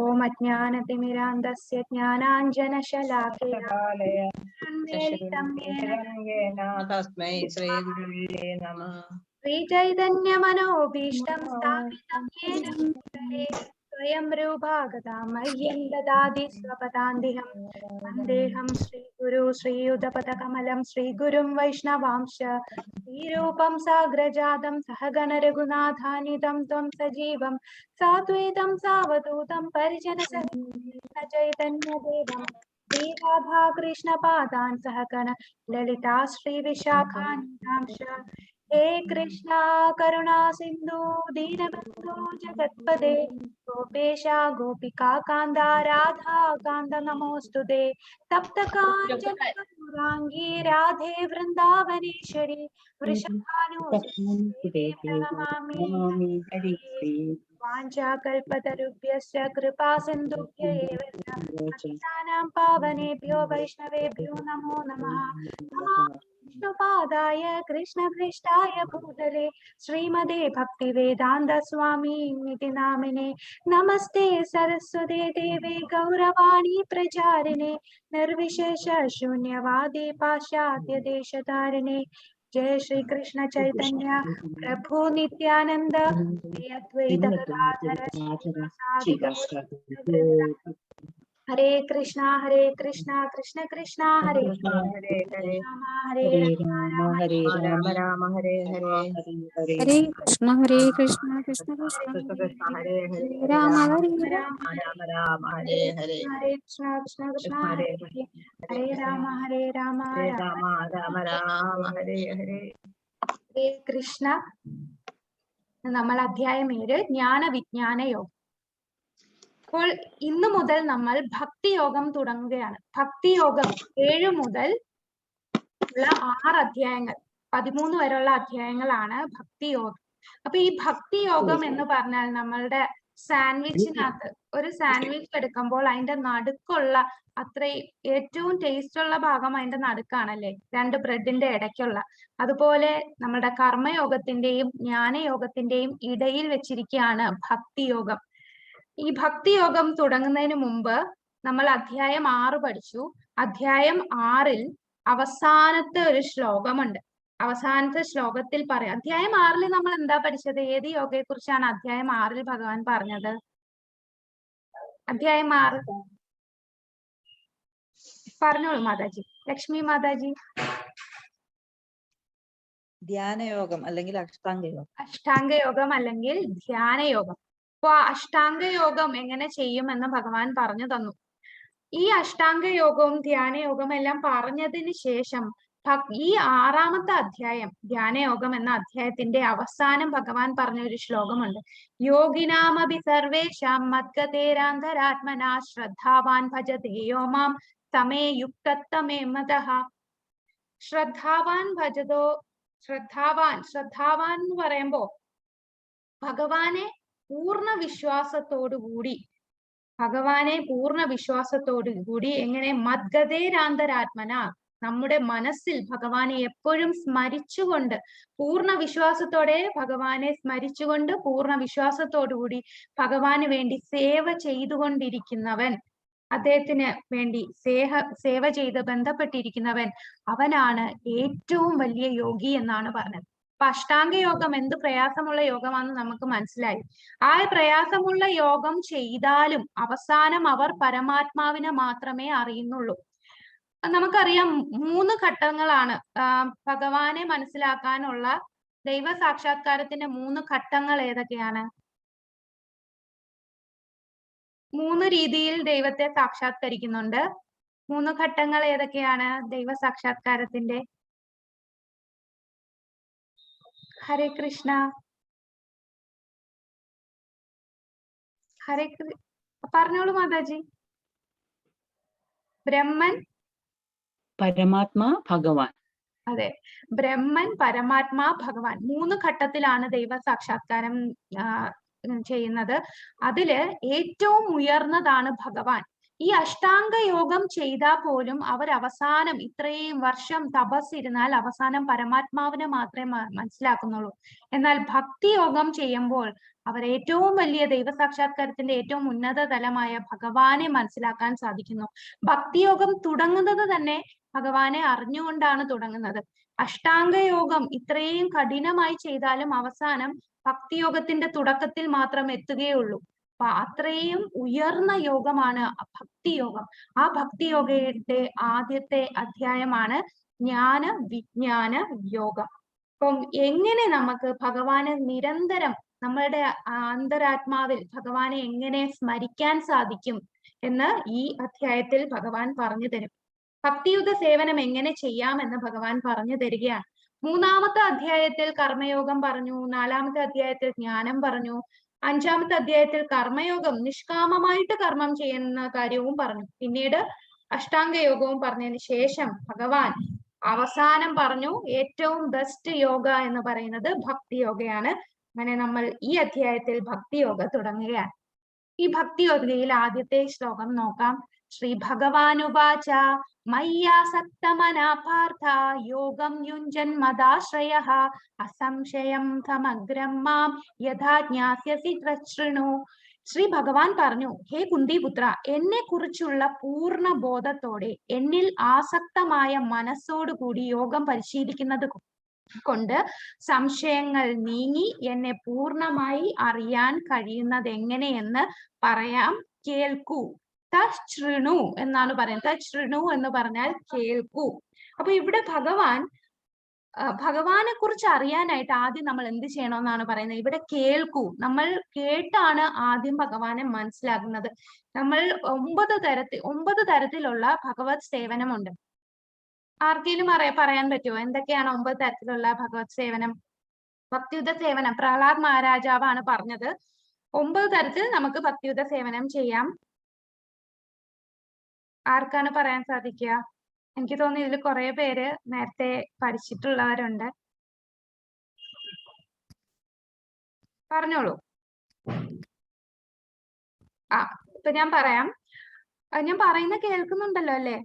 ओम अज्ञानतिमिरान्धस्य ज्ञानाञ्जनशलाकया तस्मै श्रीगुरुवे नमः। श्रीचैतन्यमनोभीष्टं स्थापितं येन भूतले स्वयं रूपा गता मह्यं ददाति स्वपदान्तिकं वन्देऽहं श्रीगुरु श्रीयुतपदकमलं श्रीगुरुं वैष्णवांश्च श्रीरूपं साग्रजातं सहगण रघुनाथान्वितं तं सजीवं साद्वैतं सावधूतं परिजनसहितं चैतन्यदेवं श्रीराधा कृष्णपादान् सहगण ललिता श्रीविशाखान्वितांश्च हे कृष्णा करुणा सिंधु दीनबंधु जगत्पदे गोपेशा गोपिका कांदा राधा कांद नमोस्तुते तप्त कांचन गौरांगी राधे वृंदावनेश्वरी वृषभानुसुते प्रणमामि हरिप्रिये वाञ्छाकल्पतरुभ्यश्च कृपा सिन्धुभ्य एव च पतितानां पावनेभ्यो वैष्णवेभ्यो नमो नमः। विष्णुपादाय कृष्णपृष्ठाय भूतले श्रीमदे भक्तिवेदान्त स्वामी नामिने नमस्ते सरस्वते देवे गौरवाणी प्रचारिणे निर्विशेष शून्यवादी पाश्चात्य देशतारिणे जय श्री कृष्ण चैतन्य प्रभु नित्यानंद अद्वैत गदाधर हरे कृष्णा कृष्ण कृष्ण हरे हरे हरे हरे राम राम हरे हरे हरे कृष्ण कृष्ण कृष्ण कृष्ण हरे हरे राम राम हरे राम राम हरे हरे हरे कृष्ण कृष्ण हरे हरे राम राम राम राम हरे हरे ഹരേ കൃഷ്ണ. നമ്മൾ അധ്യായം 7 ജ്ഞാന വിജ്ഞാന യോഗം. അപ്പോൾ ഇന്നു മുതൽ നമ്മൾ ഭക്തിയോഗം തുടങ്ങുകയാണ്. ഭക്തിയോഗം 7 മുതൽ ഉള്ള 6 അധ്യായങ്ങൾ 13 വരെയുള്ള അധ്യായങ്ങളാണ് ഭക്തിയോഗം. അപ്പൊ ഈ ഭക്തിയോഗം എന്ന് പറഞ്ഞാൽ നമ്മളുടെ സാൻഡ്വിച്ചിനകത്ത് ഒരു സാൻഡ്വിച്ച് എടുക്കുമ്പോൾ അതിന്റെ നടുക്കുള്ള അത്രയും ഏറ്റവും ടേസ്റ്റ് ഉള്ള ഭാഗം അതിന്റെ നടുക്കാണല്ലേ, 2 ബ്രെഡിന്റെ ഇടയ്ക്കുള്ള. അതുപോലെ നമ്മുടെ കർമ്മയോഗത്തിന്റെയും ജ്ഞാനയോഗത്തിന്റെയും ഇടയിൽ വെച്ചിരിക്കുകയാണ് ഭക്തിയോഗം. ഈ ഭക്തിയോഗം തുടങ്ങുന്നതിന് മുമ്പ് നമ്മൾ അധ്യായം 6 പഠിച്ചു. അധ്യായം 6-ൽ അവസാനത്തെ ഒരു ശ്ലോകമുണ്ട്. അവസാനത്തെ ശ്ലോകത്തിൽ പറയാം. അധ്യായം 6-ൽ നമ്മൾ എന്താ പഠിച്ചത്? ഏത് യോഗയെ കുറിച്ചാണ് അധ്യായം 6-ൽ ഭഗവാൻ പറഞ്ഞത്? അധ്യായം 6 പറഞ്ഞോളൂ മാതാജി, ലക്ഷ്മി മാതാജി. ധ്യാനയോഗം അല്ലെങ്കിൽ അഷ്ടാംഗയോഗം. അഷ്ടാംഗയോഗം അല്ലെങ്കിൽ ധ്യാനയോഗം. അപ്പൊ അഷ്ടാംഗയോഗം എങ്ങനെ ചെയ്യുമെന്ന് ഭഗവാൻ പറഞ്ഞു തന്നു. ഈ അഷ്ടാംഗയോഗവും ധ്യാനയോഗവും എല്ലാം പറഞ്ഞതിന് ശേഷം ഈ 6-ാമത്തെ അധ്യായം ധ്യാനയോഗം എന്ന അധ്യായത്തിന്റെ അവസാനം ഭഗവാൻ പറഞ്ഞ ഒരു ശ്ലോകമുണ്ട്. യോഗിനാമഭി സർവേഷാം മദ്ഗതേരാന്തരാത്മനാ ശ്രദ്ധാവാൻ ഭജതേ യോ മാം സമേ യുക്തത്തമേ മതഃ. ശ്രദ്ധാവാൻ ഭജതോ, ശ്രദ്ധാവാൻ എന്ന് പറയുമ്പോ ഭഗവാനെ പൂർണ്ണ വിശ്വാസത്തോടുകൂടി എങ്ങനെ മദ്ഗതേരാന്തരാത്മന, നമ്മുടെ മനസ്സിൽ ഭഗവാനെ എപ്പോഴും സ്മരിച്ചുകൊണ്ട്, പൂർണ്ണ വിശ്വാസത്തോടെ ഭഗവാനെ സ്മരിച്ചുകൊണ്ട് പൂർണ്ണ വിശ്വാസത്തോടുകൂടി ഭഗവാന് വേണ്ടി സേവ ചെയ്തുകൊണ്ടിരിക്കുന്നവൻ, അദ്ദേഹത്തിന് വേണ്ടി സേവ ചെയ്ത് ബന്ധപ്പെട്ടിരിക്കുന്നവൻ, അവനാണ് ഏറ്റവും വലിയ യോഗി എന്നാണ് പറഞ്ഞത്. അപ്പൊ അഷ്ടാംഗ യോഗം എന്ത് പ്രയാസമുള്ള യോഗമാണെന്ന് നമുക്ക് മനസ്സിലായി. ആ പ്രയാസമുള്ള യോഗം ചെയ്താലും അവസാനം അവർ പരമാത്മാവിനെ മാത്രമേ അറിയുന്നുള്ളൂ. നമുക്കറിയാം 3 ഘട്ടങ്ങളാണ് ഭഗവാനെ മനസ്സിലാക്കാനുള്ള ദൈവ സാക്ഷാത്കാരത്തിന്റെ 3 ഘട്ടങ്ങൾ ഏതൊക്കെയാണ്? 3 രീതിയിൽ ദൈവത്തെ സാക്ഷാത്കരിക്കുന്നുണ്ട്. 3 ഘട്ടങ്ങൾ ഏതൊക്കെയാണ് ദൈവ സാക്ഷാത്കാരത്തിന്റെ? ഹരേ കൃഷ്ണ. പറഞ്ഞോളൂ മാതാജി. ബ്രഹ്മൻ, പരമാത്മാ, ഭഗവാൻ. അതെ, ബ്രഹ്മൻ, പരമാത്മാ, ഭഗവാൻ. 3 ഘട്ടത്തിലാണ് ദൈവ സാക്ഷാത്കാരം ചെയ്യുന്നത്. അതില് ഏറ്റവും ഉയർന്നതാണ് ഭഗവാൻ. ഈ അഷ്ടാംഗ യോഗം ചെയ്താൽ പോലും അവർ അവസാനം ഇത്രയും വർഷം തപസ്സിരുന്നാൽ അവസാനം പരമാത്മാവിനെ മാത്രമേ മനസ്സിലാക്കുന്നുള്ളൂ. എന്നാൽ ഭക്തി യോഗം ചെയ്യുമ്പോൾ അവർ ഏറ്റവും വലിയ ദൈവസാക്ഷാത്കാരത്തിന്റെ ഏറ്റവും ഉന്നത തലമായ ഭഗവാനെ മനസ്സിലാക്കാൻ സാധിക്കുന്നു. ഭക്തിയോഗം തുടങ്ങുന്നത് തന്നെ ഭഗവാനെ അറിഞ്ഞുകൊണ്ടാണ് തുടങ്ങുന്നത്. അഷ്ടാംഗ യോഗം ഇത്രയും കഠിനമായി ചെയ്താലും അവസാനം ഭക്തിയോഗത്തിന്റെ തുടക്കത്തിൽ മാത്രം എത്തുകയുള്ളൂ. അപ്പൊ അത്രയും ഉയർന്ന യോഗമാണ് ഭക്തിയോഗം. ആ ഭക്തിയോഗയുടെ ആദ്യത്തെ അധ്യായമാണ് ജ്ഞാന വിജ്ഞാന യോഗം. അപ്പം എങ്ങനെ നമുക്ക് ഭഗവാനെ നിരന്തരം നമ്മളുടെ അന്തരാത്മാവിൽ ഭഗവാനെ എങ്ങനെ സ്മരിക്കാൻ സാധിക്കും എന്ന് ഈ അധ്യായത്തിൽ ഭഗവാൻ പറഞ്ഞു തരും. ഭക്തിയുത സേവനം എങ്ങനെ ചെയ്യാമെന്ന് ഭഗവാൻ പറഞ്ഞു തരികയാണ്. 3-ാമത്തെ അധ്യായത്തിൽ കർമ്മയോഗം പറഞ്ഞു, 4-ാമത്തെ അധ്യായത്തിൽ ജ്ഞാനം പറഞ്ഞു, 5-ാമത്തെ അധ്യായത്തിൽ കർമ്മയോഗം നിഷ്കാമമായിട്ട് കർമ്മം ചെയ്യുന്ന കാര്യവും പറഞ്ഞു. പിന്നീട് അഷ്ടാംഗ യോഗവും പറഞ്ഞതിന് ശേഷം ഭഗവാൻ അവസാനം പറഞ്ഞു ഏറ്റവും ബെസ്റ്റ് യോഗ എന്ന് പറയുന്നത് ഭക്തി യോഗയാണ്. അങ്ങനെ നമ്മൾ ഈ അധ്യായത്തിൽ ഭക്തി യോഗ തുടങ്ങുകയാണ്. ഈ ഭക്തി യോഗയിൽ ആദ്യത്തെ ശ്ലോകം നോക്കാം. ശ്രീ ഭഗവാനുവാച മയ്യാസക്തമനാ പാർത്ഥ യോഗം യുഞ്ജൻ മദാശ്രയഃ അസംശയം സമഗ്രം മാം യഥാ ജ്ഞാസ്യസി തച്ഛൃണു. ശ്രീ ഭഗവാൻ പറഞ്ഞു, ഹേ കുന്തിപുത്ര, എന്നെ കുറിച്ചുള്ള പൂർണ്ണ ബോധത്തോടെ എന്നിൽ ആസക്തമായ മനസ്സോടുകൂടി യോഗം പരിശീലിക്കുന്നത് കൊണ്ട് സംശയങ്ങൾ നീങ്ങി എന്നെ പൂർണ്ണമായി അറിയാൻ കഴിയുന്നത് എങ്ങനെയെന്ന് പറയാം, കേൾക്കൂ. തച്ഛൃണു എന്നാണ് പറയുന്നത്. തച്ഛൃണു എന്ന് പറഞ്ഞാൽ കേൾക്കൂ. അപ്പൊ ഇവിടെ ഭഗവാനെ കുറിച്ച് അറിയാനായിട്ട് ആദ്യം നമ്മൾ എന്ത് ചെയ്യണമെന്നാണ് പറയുന്നത്. ഇവിടെ കേൾക്കൂ. നമ്മൾ കേട്ടാണ് ആദ്യം ഭഗവാനെ മനസ്സിലാക്കുന്നത്. നമ്മൾ 9 തരത്തിലുള്ള ഭഗവത് സേവനമുണ്ട്. ആർക്കെങ്കിലും പറയാൻ പറ്റുമോ എന്തൊക്കെയാണ് 9 തരത്തിലുള്ള ഭഗവത് സേവനം? ഭക്തിയുത സേവനം പ്രഹ്ലാദ് മഹാരാജാവാണ് പറഞ്ഞത്. 9 തരത്തിൽ നമുക്ക് ഭക്തിയുത സേവനം ചെയ്യാം. ആർക്കാണ് പറയാൻ സാധിക്കുക? എനിക്ക് തോന്നുന്നു ഇതിൽ കുറെ പേര് നേരത്തെ പഠിച്ചിട്ടുള്ളവരുണ്ട്. പറഞ്ഞോളൂ. ഇപ്പൊ ഞാൻ പറയാം. ഞാൻ പറയുന്ന കേൾക്കുന്നുണ്ടല്ലോ അല്ലേ?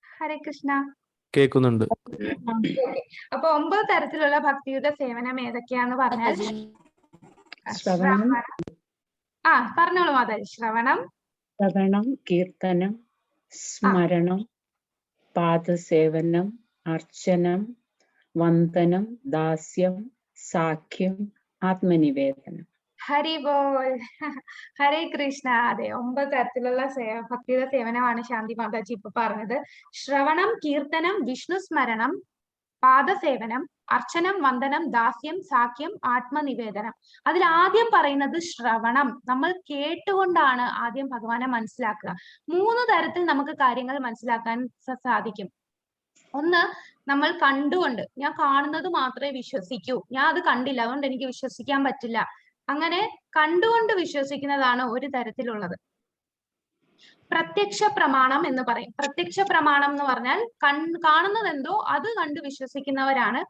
ഹരേ കൃഷ്ണ. കേൾക്കുന്നുണ്ട്. അപ്പൊ 9 തരത്തിലുള്ള ഭക്തിയുത സേവനം ഏതൊക്കെയാന്ന് പറഞ്ഞാൽ പറഞ്ഞോളൂ മാതാജി. ശ്രവണം, കീർത്തനം, സ്മരണം, പാദസേവനം, അർച്ചനം, വന്ദനം, ദാസ്യം, സാഖ്യം, ആത്മനിവേദനം. ഹരി ബോൾ. ഹരേ കൃഷ്ണ. അതെ, 9 തരത്തിലുള്ള ഭക്തിയുടെ സേവനമാണ് ശാന്തി മാതാജി ഇപ്പൊ പറഞ്ഞത്. ശ്രവണം, കീർത്തനം, വിഷ്ണു സ്മരണം, പാദസേവനം, അർച്ചനം, വന്ദനം, ദാസ്യം, സാഖ്യം, ആത്മനിവേദനം. അതിൽ ആദ്യം പറയുന്നത് ശ്രവണം. നമ്മൾ കേട്ടുകൊണ്ടാണ് ആദ്യം ഭഗവാനെ മനസ്സിലാക്കുക. 3 തരത്തിൽ നമുക്ക് കാര്യങ്ങൾ മനസ്സിലാക്കാൻ സാധിക്കും. ഒന്ന്, നമ്മൾ കണ്ടുകൊണ്ട്, ഞാൻ കാണുന്നത് മാത്രമേ വിശ്വസിക്കൂ, ഞാൻ അത് കണ്ടില്ല അതുകൊണ്ട് എനിക്ക് വിശ്വസിക്കാൻ പറ്റില്ല, അങ്ങനെ കണ്ടുകൊണ്ട് വിശ്വസിക്കുന്നതാണ് ഒരു തരത്തിലുള്ളത്. പ്രത്യക്ഷ പ്രമാണം എന്ന് പറയും. പ്രത്യക്ഷ പ്രമാണം എന്ന് പറഞ്ഞാൽ കാണുന്നത് എന്തോ അത് കണ്ട് വിശ്വസിക്കുന്നവരാണ്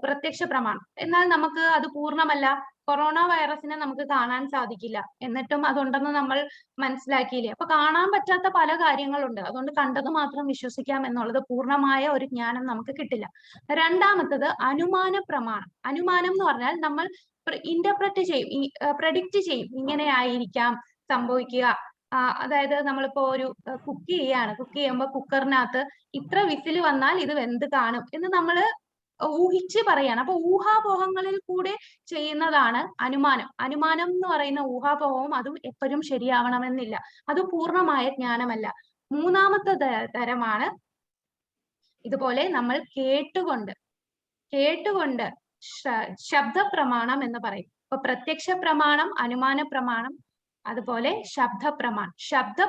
പ്രത്യക്ഷ പ്രമാണം. എന്നാൽ നമുക്ക് അത് പൂർണ്ണമല്ല. കൊറോണ വൈറസിനെ നമുക്ക് കാണാൻ സാധിക്കില്ല, എന്നിട്ടും അതുണ്ടെന്ന് നമ്മൾ മനസ്സിലാക്കിയില്ലേ. അപ്പൊ കാണാൻ പറ്റാത്ത പല കാര്യങ്ങളുണ്ട്, അതുകൊണ്ട് കണ്ടത് മാത്രം വിശ്വസിക്കാം എന്നുള്ളത് പൂർണ്ണമായ ഒരു ജ്ഞാനം നമുക്ക് കിട്ടില്ല. രണ്ടാമത്തത് അനുമാന പ്രമാണം. അനുമാനം എന്ന് പറഞ്ഞാൽ നമ്മൾ ഇന്റർപ്രറ്റ് ചെയ്യും, പ്രഡിക്റ്റ് ചെയ്യും, ഇങ്ങനെ ആയിരിക്കാം സംഭവിക്കുക. അതായത് നമ്മളിപ്പോ ഒരു കുക്ക് ചെയ്യുമ്പോൾ കുക്കറിനകത്ത് ഇത്ര വിസിൽ വന്നാൽ ഇത് വെന്ത് കാണും എന്ന് നമ്മൾ ഊഹിച്ച് പറയാണ്. അപ്പൊ ഊഹാപോഹങ്ങളിൽ കൂടെ ചെയ്യുന്നതാണ് അനുമാനം. അനുമാനം എന്ന് പറയുന്ന ഊഹാപോഹവും അതും എപ്പോഴും ശരിയാവണമെന്നില്ല, അത് പൂർണ്ണമായ ജ്ഞാനമല്ല. മൂന്നാമത്തെ തരമാണ് ഇതുപോലെ നമ്മൾ കേട്ടുകൊണ്ട് ശബ്ദ പ്രമാണം എന്ന് പറയും. അപ്പൊ പ്രത്യക്ഷ പ്രമാണം, അനുമാന പ്രമാണം, അതുപോലെ ശബ്ദ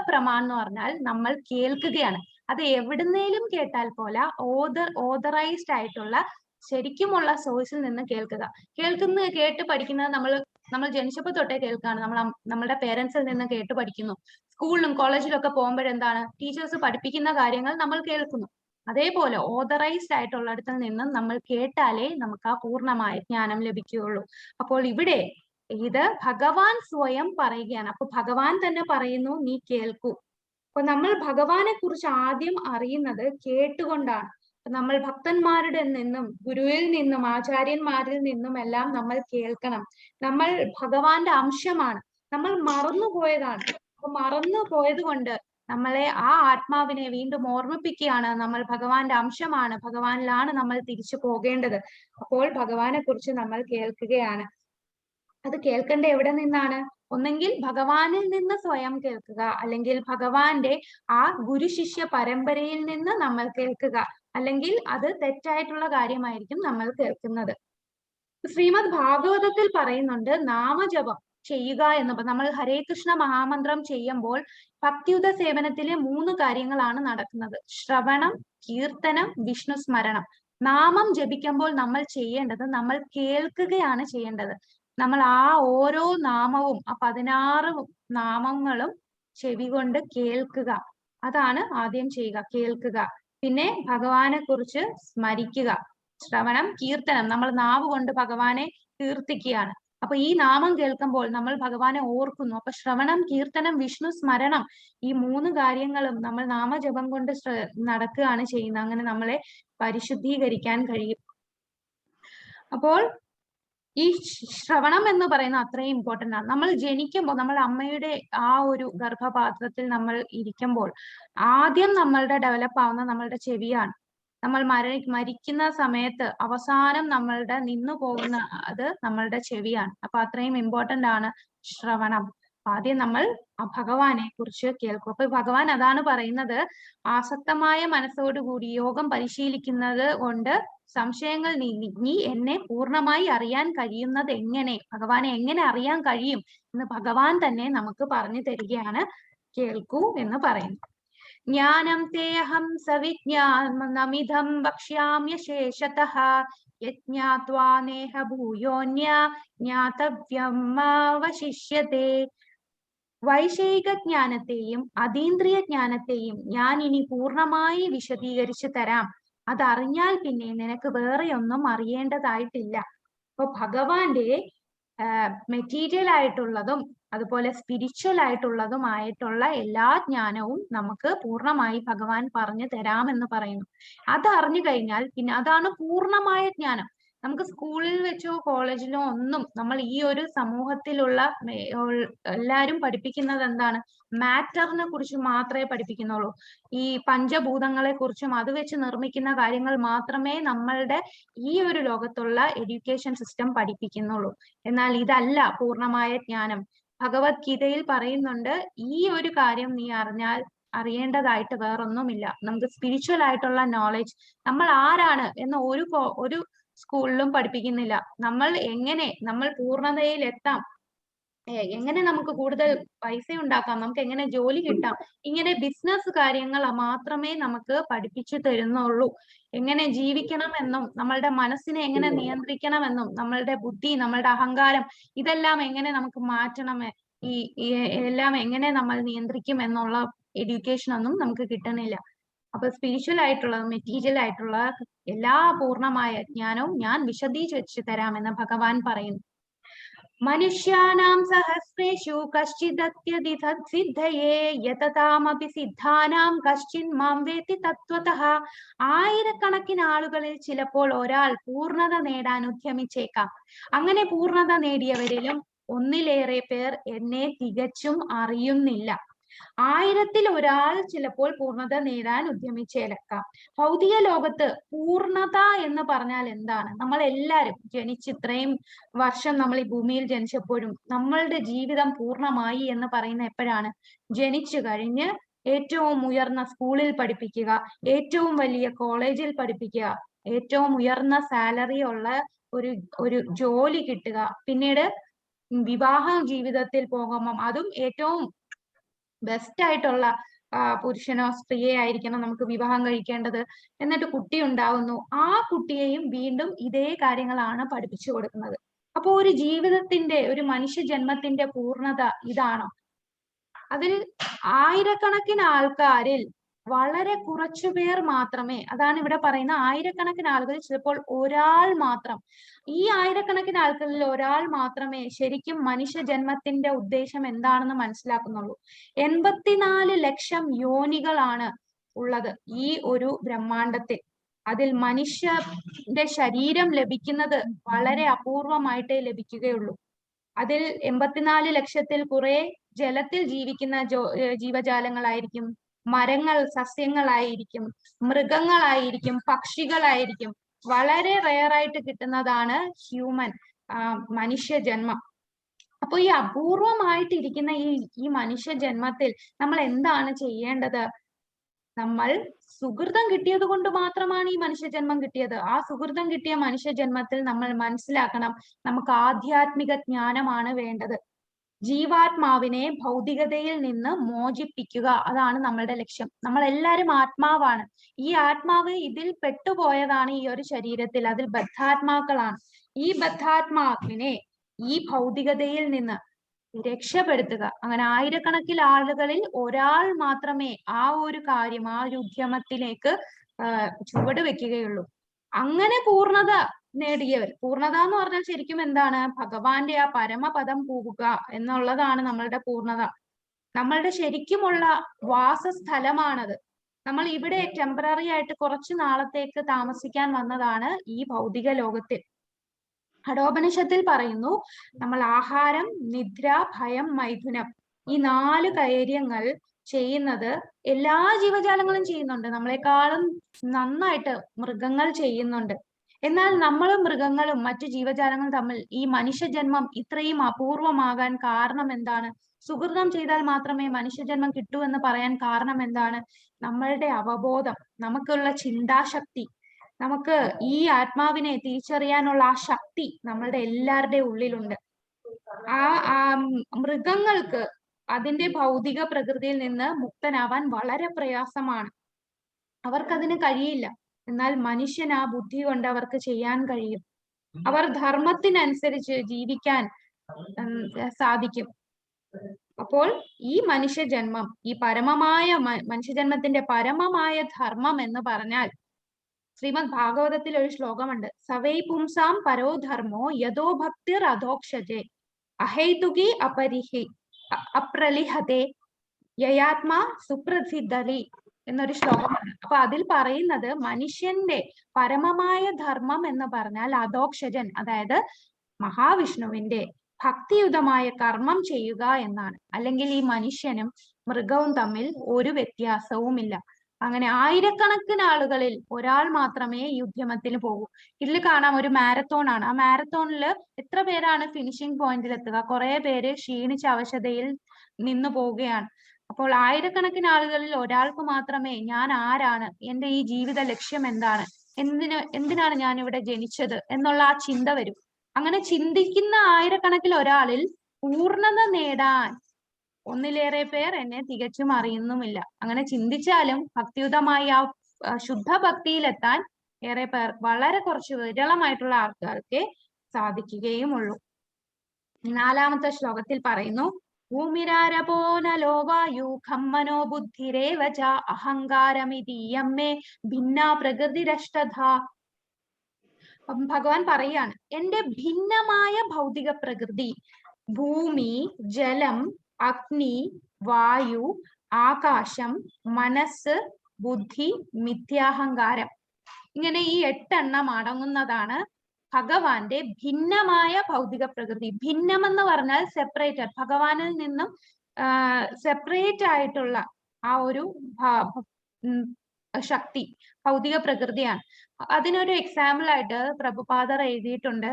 പ്രമാണം എന്ന് പറഞ്ഞാൽ നമ്മൾ കേൾക്കുകയാണ്. അത് എവിടുന്നേലും കേട്ടാൽ പോലെ ഓതറൈസ്ഡ് ആയിട്ടുള്ള ശരിക്കുമുള്ള സോഴ്സിൽ നിന്ന് കേട്ട് പഠിക്കുന്നത് നമ്മൾ ജനിച്ചപ്പോൾ തൊട്ടേ കേൾക്കാണ്. നമ്മളുടെ പേരൻസിൽ നിന്ന് കേട്ട് പഠിക്കുന്നു. സ്കൂളിലും കോളേജിലും ഒക്കെ പോകുമ്പോഴെന്താണ്, ടീച്ചേഴ്സ് പഠിപ്പിക്കുന്ന കാര്യങ്ങൾ നമ്മൾ കേൾക്കുന്നു. അതേപോലെ ഓതറൈസ്ഡ് ആയിട്ടുള്ളിടത്തിൽ നിന്നും നമ്മൾ കേട്ടാലേ നമുക്ക് ആ പൂർണ്ണമായ ജ്ഞാനം ലഭിക്കുകയുള്ളൂ. അപ്പോൾ ഇവിടെ ഇത് ഭഗവാൻ സ്വയം പറയുകയാണ്. അപ്പൊ ഭഗവാൻ തന്നെ പറയുന്നു, നീ കേൾക്കൂ. അപ്പൊ നമ്മൾ ഭഗവാനെ കുറിച്ച് ആദ്യം അറിയുന്നത് കേട്ടുകൊണ്ടാണ്. നമ്മൾ ഭക്തന്മാരുടെ നിന്നും ഗുരുവിൽ നിന്നും ആചാര്യന്മാരിൽ നിന്നും എല്ലാം നമ്മൾ കേൾക്കണം. നമ്മൾ ഭഗവാന്റെ അംശമാണ്. നമ്മൾ മറന്നുപോയതാണ്. അപ്പൊ മറന്നു പോയത് കൊണ്ട് നമ്മളെ ആ ആത്മാവിനെ വീണ്ടും ഓർമ്മിപ്പിക്കുകയാണ്. നമ്മൾ ഭഗവാന്റെ അംശമാണ്, ഭഗവാനിലാണ് നമ്മൾ തിരിച്ചു പോകേണ്ടത്. അപ്പോൾ ഭഗവാനെ കുറിച്ച് നമ്മൾ കേൾക്കുകയാണ്. അത് കേൾക്കേണ്ട എവിടെ നിന്നാണ്? ഒന്നെങ്കിൽ ഭഗവാനിൽ നിന്ന് സ്വയം കേൾക്കുക, അല്ലെങ്കിൽ ഭഗവാന്റെ ആ ഗുരു ശിഷ്യ പരമ്പരയിൽ നിന്ന് നമ്മൾ കേൾക്കുക, അല്ലെങ്കിൽ അത് തെറ്റായിട്ടുള്ള കാര്യമായിരിക്കും നമ്മൾ കേൾക്കുന്നത്. ശ്രീമദ് ഭാഗവതത്തിൽ പറയുന്നുണ്ട് നാമജപം ചെയ്യുക എന്ന്. നമ്മൾ ഹരേ കൃഷ്ണ മഹാമന്ത്രം ചെയ്യുമ്പോൾ ഭക്തിയുത സേവനത്തിലെ 3 കാര്യങ്ങളാണ് നടക്കുന്നത്: ശ്രവണം, കീർത്തനം, വിഷ്ണു സ്മരണം. നാമം ജപിക്കുമ്പോൾ നമ്മൾ ചെയ്യേണ്ടത്, നമ്മൾ കേൾക്കുകയാണ് ചെയ്യേണ്ടത്. നമ്മൾ ആ ഓരോ നാമവും, ആ 16 നാമങ്ങളും ചെവി കൊണ്ട് കേൾക്കുക. അതാണ് ആദ്യം ചെയ്യുക, കേൾക്കുക. പിന്നെ ഭഗവാനെ കുറിച്ച് സ്മരിക്കുക. ശ്രവണം, കീർത്തനം, നമ്മൾ നാവ് കൊണ്ട് ഭഗവാനെ കീർത്തിക്കുകയാണ്. അപ്പൊ ഈ നാമം കേൾക്കുമ്പോൾ നമ്മൾ ഭഗവാനെ ഓർക്കുന്നു. അപ്പൊ ശ്രവണം, കീർത്തനം, വിഷ്ണു സ്മരണം, ഈ 3 കാര്യങ്ങളും നമ്മൾ നാമജപം കൊണ്ട് നടക്കുകയാണ് ചെയ്യുന്നത്. അങ്ങനെ നമ്മളെ പരിശുദ്ധീകരിക്കാൻ കഴിയും. അപ്പോൾ ഈ ശ്രവണം എന്ന് പറയുന്നത് അത്രയും ഇമ്പോർട്ടന്റ് ആണ്. നമ്മൾ ജനിക്കുമ്പോൾ, നമ്മൾ അമ്മയുടെ ആ ഒരു ഗർഭപാത്രത്തിൽ നമ്മൾ ഇരിക്കുമ്പോൾ ആദ്യം നമ്മളുടെ ഡെവലപ്പ് ആവുന്ന നമ്മളുടെ ചെവിയാണ്. നമ്മൾ മരിക്കുന്ന സമയത്ത് അവസാനം നമ്മളുടെ നിന്നു പോകുന്ന അത് നമ്മളുടെ ചെവിയാണ്. അപ്പൊ അത്രയും ഇമ്പോർട്ടന്റ് ആണ് ശ്രവണം. ആദ്യം നമ്മൾ ഭഗവാനെ കുറിച്ച് കേൾക്കും. അപ്പൊ ഭഗവാൻ അതാണ് പറയുന്നത്, ആസക്തമായ മനസ്സോടുകൂടി യോഗം പരിശീലിക്കുന്നത് കൊണ്ട് സംശയങ്ങൾ നീങ്ങി നീ എന്നെ പൂർണ്ണമായി അറിയാൻ കഴിയുന്നത് എങ്ങനെ, ഭഗവാനെ എങ്ങനെ അറിയാൻ കഴിയും എന്ന് ഭഗവാൻ തന്നെ നമുക്ക് പറഞ്ഞു തരികയാണ്. കേൾക്കൂ എന്ന് പറയുന്നു. ജ്ഞാനം തേഹം സവിജ്ഞാനമിദം വക്ഷ്യാമ്യശേഷതഃ യജ്ഞാത്വാ നേഹ ഭൂയോന്യ ജ്ഞാതവ്യം അവശിഷ്യതേ. വൈഷയിക ജ്ഞാനത്തെയും അതീന്ദ്രിയ ജ്ഞാനത്തെയും ഞാൻ ഇനി പൂർണ്ണമായി വിശദീകരിച്ചു തരാം. അതറിഞ്ഞാൽ പിന്നെ നിനക്ക് വേറെ ഒന്നും അറിയേണ്ടതായിട്ടില്ല. അപ്പൊ ഭഗവാന്റെ മെറ്റീരിയൽ ആയിട്ടുള്ളതും അതുപോലെ സ്പിരിച്വൽ ആയിട്ടുള്ളതുമായിട്ടുള്ള എല്ലാ ജ്ഞാനവും നമുക്ക് പൂർണ്ണമായി ഭഗവാൻ പറഞ്ഞു തരാമെന്ന് പറയുന്നു. അത് അറിഞ്ഞു കഴിഞ്ഞാൽ പിന്നെ അതാണ് പൂർണ്ണമായ ജ്ഞാനം. നമുക്ക് സ്കൂളിൽ വെച്ചോ കോളേജിലോ ഒന്നും നമ്മൾ ഈ ഒരു സമൂഹത്തിലുള്ള എല്ലാരും പഠിപ്പിക്കുന്നത് എന്താണ്? മാറ്ററിനെ കുറിച്ച് മാത്രമേ പഠിപ്പിക്കുന്നുള്ളൂ. ഈ പഞ്ചഭൂതങ്ങളെ കുറിച്ചും അത് വെച്ച് നിർമ്മിക്കുന്ന കാര്യങ്ങൾ മാത്രമേ നമ്മളുടെ ഈ ഒരു ലോകത്തുള്ള എഡ്യൂക്കേഷൻ സിസ്റ്റം പഠിപ്പിക്കുന്നുള്ളൂ. എന്നാൽ ഇതല്ല പൂർണ്ണമായ ജ്ഞാനം. ഭഗവത്ഗീതയിൽ പറയുന്നുണ്ട്, ഈ ഒരു കാര്യം നീ അറിഞ്ഞാൽ അറിയേണ്ടതായിട്ട് വേറൊന്നുമില്ല. നമുക്ക് സ്പിരിച്വൽ ആയിട്ടുള്ള നോളജ്, നമ്മൾ ആരാണ് എന്ന് ഒരു സ്കൂളിലും പഠിപ്പിക്കുന്നില്ല. നമ്മൾ പൂർണ്ണതയിൽ എത്താം, എങ്ങനെ നമുക്ക് കൂടുതൽ പൈസ ഉണ്ടാക്കാം, നമുക്ക് എങ്ങനെ ജോലി കിട്ടാം, ഇങ്ങനെ ബിസിനസ് കാര്യങ്ങൾ മാത്രമേ നമുക്ക് പഠിപ്പിച്ചു തരുന്നുള്ളൂ. എങ്ങനെ ജീവിക്കണമെന്നും നമ്മളുടെ മനസ്സിനെ എങ്ങനെ നിയന്ത്രിക്കണമെന്നും നമ്മളുടെ ബുദ്ധി, നമ്മളുടെ അഹങ്കാരം ഇതെല്ലാം എങ്ങനെ നമുക്ക് മാറ്റണം, എല്ലാം എങ്ങനെ നമ്മൾ നിയന്ത്രിക്കും എന്നുള്ള എഡ്യൂക്കേഷൻ ഒന്നും നമുക്ക് കിട്ടണില്ല. അപ്പൊ സ്പിരിച്വൽ ആയിട്ടുള്ള മെറ്റീരിയൽ ആയിട്ടുള്ള എല്ലാ പൂർണ്ണമായ ജ്ഞാനവും ഞാൻ വിശദീകരിച്ചു തരാമെന്ന് ഭഗവാൻ പറയുന്നു. മനുഷ്യാനാം സഹസ്രേഷു കശ്ചിദത്യധിതത് സിദ്ധയേ യതതാമപി സിദ്ധാനാം കശ്ചിൻ മാം വേത്തി തത്വതഃ. ആയിരക്കണക്കിന് ആളുകളിൽ ചിലപ്പോൾ ഒരാൾ പൂർണ്ണത നേടാൻ ഉദ്യമിച്ചേക്കാം. അങ്ങനെ പൂർണ്ണത നേടിയവരിലും ഒന്നിലേറെ പേർ എന്നെ തികച്ചും അറിയുന്നില്ല. 1000-ൽ ഒരാൾ ചിലപ്പോൾ പൂർണ്ണത നേടാൻ ഉദ്യമിച്ചേക്കാം. ഭൗതിക ലോകത്ത് പൂർണ്ണത എന്ന് പറഞ്ഞാൽ എന്താണ്? നമ്മൾ എല്ലാവരും ഇത്രയും വർഷം നമ്മൾ ഈ ഭൂമിയിൽ ജനിച്ചപ്പോഴും നമ്മളുടെ ജീവിതം പൂർണ്ണമായി എന്ന് പറയുന്ന എപ്പോഴാണ്? ജനിച്ചു കഴിഞ്ഞ് ഏറ്റവും ഉയർന്ന സ്കൂളിൽ പഠിപ്പിക്കുക, ഏറ്റവും വലിയ കോളേജിൽ പഠിപ്പിക്കുക, ഏറ്റവും ഉയർന്ന സാലറി ഉള്ള ഒരു ജോലി കിട്ടുക, പിന്നീട് വിവാഹ ജീവിതത്തിൽ പോകുമ്പം അതും ഏറ്റവും ബെസ്റ്റ് ആയിട്ടുള്ള പുരുഷനോ സ്ത്രീയെ ആയിരിക്കണം നമുക്ക് വിവാഹം കഴിക്കേണ്ടത്. എന്നിട്ട് കുട്ടി ഉണ്ടാവുന്നു, ആ കുട്ടിയെയും വീണ്ടും ഇതേ കാര്യങ്ങളാണ് പഠിപ്പിച്ചു കൊടുക്കുന്നത്. അപ്പൊ ഒരു ജീവിതത്തിന്റെ, ഒരു മനുഷ്യ ജന്മത്തിന്റെ പൂർണ്ണത ഇതാണോ? അതിൽ ആയിരക്കണക്കിന് ആൾക്കാരിൽ വളരെ കുറച്ചു പേർ മാത്രമേ, അതാണ് ഇവിടെ പറയുന്ന ആയിരക്കണക്കിന് ആളുകൾ, ചിലപ്പോൾ ഒരാൾ മാത്രം, ഈ ആയിരക്കണക്കിന് ആൾക്കളിൽ ഒരാൾ മാത്രമേ ശരിക്കും മനുഷ്യ ജന്മത്തിന്റെ ഉദ്ദേശം എന്താണെന്ന് മനസ്സിലാക്കുന്നുള്ളൂ. 84 ലക്ഷം യോനികളാണ് ഉള്ളത് ഈ ഒരു ബ്രഹ്മാണ്ടത്തിൽ. അതിൽ മനുഷ്യന്റെ ശരീരം ലഭിക്കുന്നത് വളരെ അപൂർവമായിട്ടേ ലഭിക്കുകയുള്ളൂ. അതിൽ 84 ലക്ഷത്തിൽ കുറെ ജലത്തിൽ ജീവിക്കുന്ന ജീവജാലങ്ങളായിരിക്കും, മരങ്ങൾ, സസ്യങ്ങളായിരിക്കും, മൃഗങ്ങളായിരിക്കും, പക്ഷികളായിരിക്കും. വളരെ റെയറായിട്ട് കിട്ടുന്നതാണ് ഹ്യൂമൻ മനുഷ്യ ജന്മം. അപ്പൊ ഈ അപൂർവമായിട്ടിരിക്കുന്ന ഈ മനുഷ്യ ജന്മത്തിൽ നമ്മൾ എന്താണ് ചെയ്യേണ്ടത്? നമ്മൾ സുഹൃതം കിട്ടിയത് കൊണ്ട് മാത്രമാണ് ഈ മനുഷ്യജന്മം കിട്ടിയത്. ആ സുഹൃതം കിട്ടിയ മനുഷ്യജന്മത്തിൽ നമ്മൾ മനസ്സിലാക്കണം, നമുക്ക് ആധ്യാത്മിക ജ്ഞാനമാണ് വേണ്ടത്. ജീവാത്മാവിനെ ഭൗതികതയിൽ നിന്ന് മോചിപ്പിക്കുക, അതാണ് നമ്മളുടെ ലക്ഷ്യം. നമ്മൾ എല്ലാവരും ആത്മാവാണ്. ഈ ആത്മാവ് ഇതിൽ പെട്ടുപോയതാണ് ഈ ഒരു ശരീരത്തിൽ, അതിൽ ബദ്ധാത്മാക്കളാണ്. ഈ ബദ്ധാത്മാവിനെ ഈ ഭൗതികതയിൽ നിന്ന് രക്ഷപ്പെടുത്തുക. അങ്ങനെ ആയിരക്കണക്കിന് ആളുകളിൽ ഒരാൾ മാത്രമേ ആ ഒരു കാര്യം, ആ ഒരു ഉദ്യമത്തിലേക്ക് ചുവട് വെക്കുകയുള്ളൂ. അങ്ങനെ പൂർണ്ണത നേടിയവർ, പൂർണ്ണത എന്ന് പറഞ്ഞാൽ ശരിക്കും എന്താണ്? ഭഗവാന്റെ ആ പരമപദം പോവുക എന്നുള്ളതാണ് നമ്മളുടെ പൂർണ്ണത. നമ്മളുടെ ശരിക്കുമുള്ള വാസസ്ഥലമാണത്. നമ്മൾ ഇവിടെ ടെമ്പററി ആയിട്ട് കുറച്ചു നാളത്തേക്ക് താമസിക്കാൻ വന്നതാണ് ഈ ഭൗതിക ലോകത്തിൽ. കഠോപനിഷത്തിൽ പറയുന്നു, നമ്മൾ ആഹാരം, നിദ്ര, ഭയം, മൈഥുനം, ഈ 4 കാര്യങ്ങൾ ചെയ്യുന്നത് എല്ലാ ജീവജാലങ്ങളും ചെയ്യുന്നുണ്ട്. നമ്മളെക്കാളും നന്നായിട്ട് മൃഗങ്ങൾ ചെയ്യുന്നുണ്ട്. എന്നാൽ നമ്മളും മൃഗങ്ങളും മറ്റു ജീവജാലങ്ങളും തമ്മിൽ ഈ മനുഷ്യജന്മം ഇത്രയും അപൂർവമാകാൻ കാരണം എന്താണ്? സുഹൃതം ചെയ്താൽ മാത്രമേ മനുഷ്യജന്മം കിട്ടൂ എന്ന് പറയാൻ കാരണം എന്താണ്? നമ്മളുടെ അവബോധം, നമുക്കുള്ള ചിന്താശക്തി, നമുക്ക് ഈ ആത്മാവിനെ തിരിച്ചറിയാനുള്ള ആ ശക്തി നമ്മളുടെ എല്ലാവരുടെ ഉള്ളിലുണ്ട്. ആ മൃഗങ്ങൾക്ക് അതിന്റെ ഭൗതിക പ്രകൃതിയിൽ നിന്ന് മുക്തനാവാൻ വളരെ പ്രയാസമാണ്. അവർക്കതിന് കഴിയില്ല. എന്നാൽ മനുഷ്യൻ ആ ബുദ്ധി കൊണ്ട് അവർക്ക് ചെയ്യാൻ കഴിയും. അവർ ധർമ്മത്തിനനുസരിച്ച് ജീവിക്കാൻ സാധിക്കും. അപ്പോൾ ഈ മനുഷ്യജന്മം, ഈ പരമമായ മനുഷ്യജന്മത്തിന്റെ പരമമായ ധർമ്മം എന്ന് പറഞ്ഞാൽ, ശ്രീമദ് ഭാഗവതത്തിൽ ഒരു ശ്ലോകമുണ്ട്, സവൈ പുംസാം പരോ ധർമ്മോ യഥോ ഭക്തിർ അധോക്ഷജേ അഹൈതുകി അപ്രലിഹതേ യയാത്മാ സുപ്രസിദ്ധലി എന്നൊരു ശ്ലോകമുണ്ട്. അപ്പൊ അതിൽ പറയുന്നത് മനുഷ്യന്റെ പരമമായ ധർമ്മം എന്ന് പറഞ്ഞാൽ അധോക്ഷജൻ, അതായത് മഹാവിഷ്ണുവിന്റെ ഭക്തിയുതമായ കർമ്മം ചെയ്യുക എന്നാണ്. അല്ലെങ്കിൽ ഈ മനുഷ്യനും മൃഗവും തമ്മിൽ ഒരു വ്യത്യാസവുമില്ല. അങ്ങനെ ആയിരക്കണക്കിന് ആളുകളിൽ ഒരാൾ മാത്രമേ ഈ ഉദ്യമത്തിൽ പോകൂ. ഇതിൽ കാണാം, ഒരു മാരത്തോൺ ആണ്. ആ മാരത്തോണിൽ എത്ര പേരാണ് ഫിനിഷിംഗ് പോയിന്റിൽ എത്തുക? കുറെ പേര് ക്ഷീണിച്ച അവശതയിൽ നിന്നു പോവുകയാണ്. അപ്പോൾ ആയിരക്കണക്കിന് ആളുകളിൽ ഒരാൾക്ക് മാത്രമേ ഞാൻ ആരാണ്, എന്റെ ഈ ജീവിത ലക്ഷ്യം എന്താണ്, എന്തിനാണ് ഞാൻ ഇവിടെ ജനിച്ചത് എന്നുള്ള ആ ചിന്ത വരും. അങ്ങനെ ചിന്തിക്കുന്ന ആയിരക്കണക്കിൽ ഒരാളിൽ പൂർണ്ണത നേടാൻ ഒന്നിലേറെ പേർ എന്നെ തികച്ചും അറിയുന്നുമില്ല. അങ്ങനെ ചിന്തിച്ചാലും ഭക്തിയുതമായി ആ ശുദ്ധ ഭക്തിയിലെത്താൻ ഏറെ പേർ, വളരെ കുറച്ച് വിരളമായിട്ടുള്ള ആൾക്കാർക്ക് സാധിക്കുകയുമുള്ളൂ. 4-ാമത്തെ ശ്ലോകത്തിൽ പറയുന്നു, ഭൂമിരാരപോ നലോ വായു ഖമ്മനോ ബുദ്ധിരേവ ച അഹങ്കാരമിതീയം മേ ഭിന്ന പ്രകൃതിരഷ്ടധ. ഭഗവാൻ പറയാണ്, എന്റെ ഭിന്നമായ ഭൗതിക പ്രകൃതി, ഭൂമി, ജലം, അഗ്നി, വായു, ആകാശം, മനസ്സ്, ബുദ്ധി, മിഥ്യാഹങ്കാരം, ഇങ്ങനെ ഈ 8 എണ്ണം അടങ്ങുന്നതാണ് ഭഗവാന്റെ ഭിന്നമായ ഭൗതിക പ്രകൃതി. ഭിന്നം എന്ന് പറഞ്ഞാൽ സെപ്പറേറ്റഡ്, ഭഗവാനിൽ നിന്നും സെപ്പറേറ്റ് ആയിട്ടുള്ള ആ ഒരു ശക്തി, ഭൗതിക പ്രകൃതിയാണ്. അതിനൊരു എക്സാമ്പിൾ ആയിട്ട് പ്രഭുപാദർ എഴുതിയിട്ടുണ്ട്,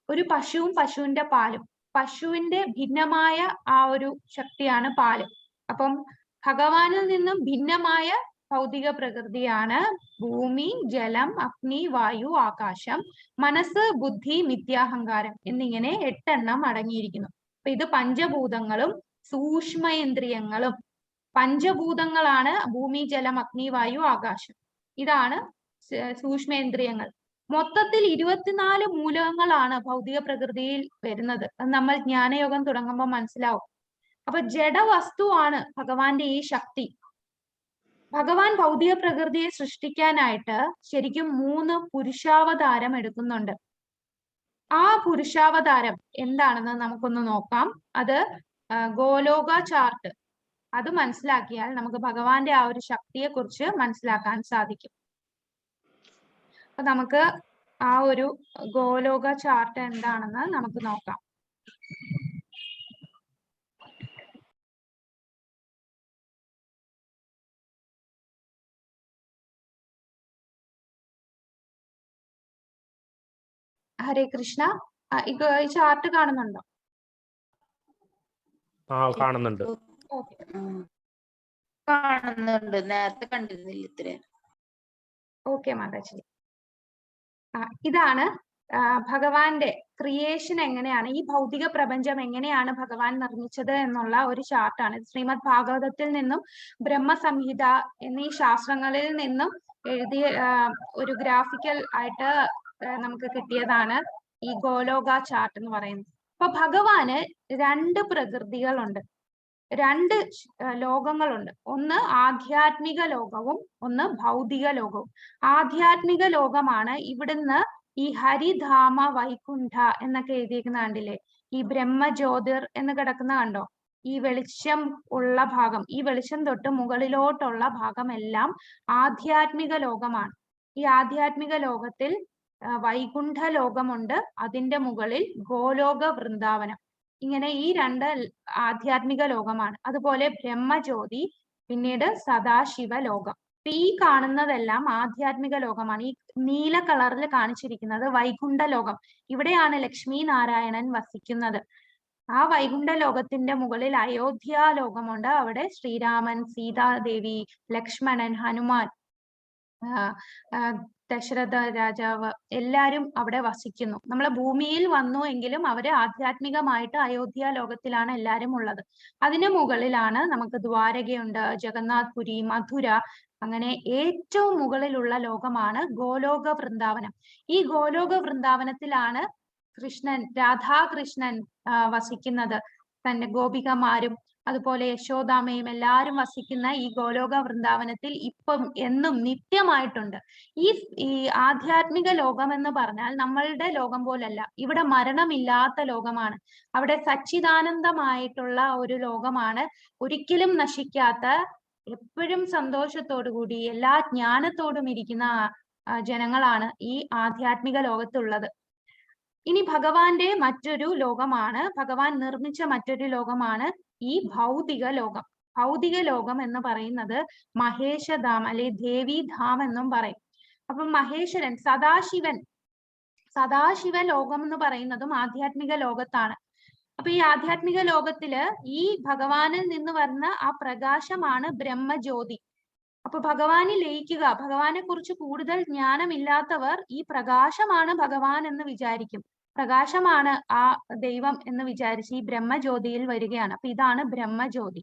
ഒരു പശുവും പശുവിന്റെ പാലും. പശുവിന്റെ ഭിന്നമായ ആ ഒരു ശക്തിയാണ് പാല്. അപ്പം ഭഗവാനിൽ നിന്നും ഭിന്നമായ ഭൗതിക പ്രകൃതിയാണ് ഭൂമി, ജലം, അഗ്നി, വായു, ആകാശം, മനസ്സ്, ബുദ്ധി, മിഥ്യാഹങ്കാരം എന്നിങ്ങനെ 8 എണ്ണം അടങ്ങിയിരിക്കുന്നു. അപ്പൊ ഇത് പഞ്ചഭൂതങ്ങളും സൂക്ഷ്മേന്ദ്രിയങ്ങളും. പഞ്ചഭൂതങ്ങളാണ് ഭൂമി, ജലം, അഗ്നി, വായു, ആകാശം. ഇതാണ് സൂക്ഷ്മേന്ദ്രിയങ്ങൾ. മൊത്തത്തിൽ 24 മൂലകങ്ങളാണ് ഭൗതിക പ്രകൃതിയിൽ വരുന്നത്. അത് നമ്മൾ ജ്ഞാനയോഗം തുടങ്ങുമ്പോൾ മനസ്സിലാവും. അപ്പൊ ജഡവസ്തുവാണ് ഭഗവാന്റെ ഈ ശക്തി. ഭഗവാൻ ഭൗതിക പ്രകൃതിയെ സൃഷ്ടിക്കാനായിട്ട് ശരിക്കും 3 പുരുഷാവതാരം എടുക്കുന്നുണ്ട്. ആ പുരുഷാവതാരം എന്താണെന്ന് നമുക്കൊന്ന് നോക്കാം. അത് ഗോലോക ചാർട്ട് അത് മനസ്സിലാക്കിയാൽ നമുക്ക് ഭഗവാന്റെ ആ ഒരു ശക്തിയെ കുറിച്ച് മനസ്സിലാക്കാൻ സാധിക്കും. അപ്പൊ നമുക്ക് ആ ഒരു ഗോലോക ചാർട്ട് എന്താണെന്ന് നമുക്ക് നോക്കാം. ഹരേ കൃഷ്ണ. ഈ ചാർട്ട് കാണുന്നുണ്ടോ? കാണുന്നുണ്ട്. കാണുന്നുണ്ട്. നേരത്തെ കണ്ടിരുന്നില്ല ഇത്രയും. ഓക്കെ മാതാജി. ഇതാണ് ഭഗവാന്റെ ക്രിയേഷൻ എങ്ങനെയാണ്, ഈ ഭൗതിക പ്രപഞ്ചം എങ്ങനെയാണ് ഭഗവാൻ നിർമ്മിച്ചത് എന്നുള്ള ഒരു ചാർട്ടാണ്. ശ്രീമദ് ഭാഗവതത്തിൽ നിന്നും ബ്രഹ്മസംഹിത എന്നീ ശാസ്ത്രങ്ങളിൽ നിന്നും എഴുതിയ ഒരു ഗ്രാഫിക്കൽ ആയിട്ട് നമുക്ക് കിട്ടിയതാണ് ഈ ഗോലോക ചാർട്ട് എന്ന് പറയുന്നത്. അപ്പൊ ഭഗവാന് 2 പ്രകൃതികളുണ്ട്, 2 ലോകങ്ങളുണ്ട്. ഒന്ന് ആധ്യാത്മിക ലോകവും ഒന്ന് ഭൗതിക ലോകവും. ആധ്യാത്മിക ലോകമാണ് ഇവിടുന്ന് ഈ ഹരിധാമ വൈകുണ്ഠ എന്നൊക്കെ എഴുതിയിരിക്കുന്ന കണ്ടില്ലേ, ഈ ബ്രഹ്മജ്യോതിർ എന്ന് കിടക്കുന്ന കണ്ടോ, ഈ വെളിച്ചം ഉള്ള ഭാഗം, ഈ വെളിച്ചം തൊട്ട് മുകളിലോട്ടുള്ള ഭാഗം എല്ലാം ആധ്യാത്മിക ലോകമാണ്. ഈ ആധ്യാത്മിക ലോകത്തിൽ വൈകുണ്ഠ ലോകമുണ്ട്, അതിന്റെ മുകളിൽ ഗോലോക വൃന്ദാവനം. ഇങ്ങനെ ഈ 2 ആധ്യാത്മിക ലോകമാണ്. അതുപോലെ ബ്രഹ്മജ്യോതി, പിന്നീട് സദാശിവ ലോകം. ഈ കാണുന്നതെല്ലാം ആധ്യാത്മിക ലോകമാണ്. ഈ നീല കളറിൽ കാണിച്ചിരിക്കുന്നത് വൈകുണ്ഠ ലോകം. ഇവിടെയാണ് ലക്ഷ്മി നാരായണൻ വസിക്കുന്നത്. ആ വൈകുണ്ഠ ലോകത്തിന്റെ മുകളിൽ അയോധ്യ ലോകമുണ്ട്. അവിടെ ശ്രീരാമൻ, സീതാദേവി, ലക്ഷ്മണൻ, ഹനുമാൻ, ദശരഥ രാജാവ് എല്ലാരും അവിടെ വസിക്കുന്നു. നമ്മളെ ഭൂമിയിൽ വന്നു എങ്കിലും അവര് ആധ്യാത്മികമായിട്ട് അയോധ്യ ലോകത്തിലാണ് എല്ലാരും ഉള്ളത്. അതിനു മുകളിലാണ് നമുക്ക് ദ്വാരകയുണ്ട്, ജഗന്നാഥ് പുരി, മധുര. അങ്ങനെ ഏറ്റവും മുകളിലുള്ള ലോകമാണ് ഗോലോക വൃന്ദാവനം. ഈ ഗോലോക വൃന്ദാവനത്തിലാണ് കൃഷ്ണൻ, രാധാകൃഷ്ണൻ വസിക്കുന്നത്. തന്റെ ഗോപികമാരും അതുപോലെ യശോദാമയും എല്ലാരും വസിക്കുന്ന ഈ ഗോലോക വൃന്ദാവനത്തിൽ ഇപ്പം എന്നും നിത്യമായിട്ടുണ്ട്. ഈ ആധ്യാത്മിക ലോകം എന്ന് പറഞ്ഞാൽ നമ്മളുടെ ലോകം പോലല്ല. ഇവിടെ മരണമില്ലാത്ത ലോകമാണ്. അവിടെ സച്ചിദാനന്ദമായിട്ടുള്ള ഒരു ലോകമാണ്. ഒരിക്കലും നശിക്കാത്ത, എപ്പോഴും സന്തോഷത്തോടു കൂടി എല്ലാ ജ്ഞാനത്തോടും ഇരിക്കുന്ന ജനങ്ങളാണ് ഈ ആധ്യാത്മിക ലോകത്തുള്ളത്. ഇനി ഭഗവാന്റെ മറ്റൊരു ലോകമാണ്, ഭഗവാൻ നിർമ്മിച്ച മറ്റൊരു ലോകമാണ് ഈ ഭൗതിക ലോകം. ഭൗതിക ലോകം എന്ന് പറയുന്നത് മഹേശധാം അല്ലെ ദേവീധാം എന്നും പറയും. അപ്പം മഹേശ്വരൻ, സദാശിവ ലോകം എന്ന് പറയുന്നതും ആധ്യാത്മിക ലോകത്താണ്. അപ്പൊ ഈ ആധ്യാത്മിക ലോകത്തില് ഈ ഭഗവാനിൽ നിന്ന് വരുന്ന ആ പ്രകാശമാണ് ബ്രഹ്മജ്യോതി. അപ്പൊ ഭഗവാനിൽ ലയിക്കുക, ഭഗവാനെ കുറിച്ച് കൂടുതൽ ജ്ഞാനമില്ലാത്തവർ ഈ പ്രകാശമാണ് ഭഗവാൻ എന്ന് വിചാരിക്കും. പ്രകാശമാണ് ആ ദൈവം എന്ന് വിചാരിച്ച് ഈ ബ്രഹ്മജ്യോതിയിൽ വരികയാണ്. അപ്പൊ ഇതാണ് ബ്രഹ്മജ്യോതി.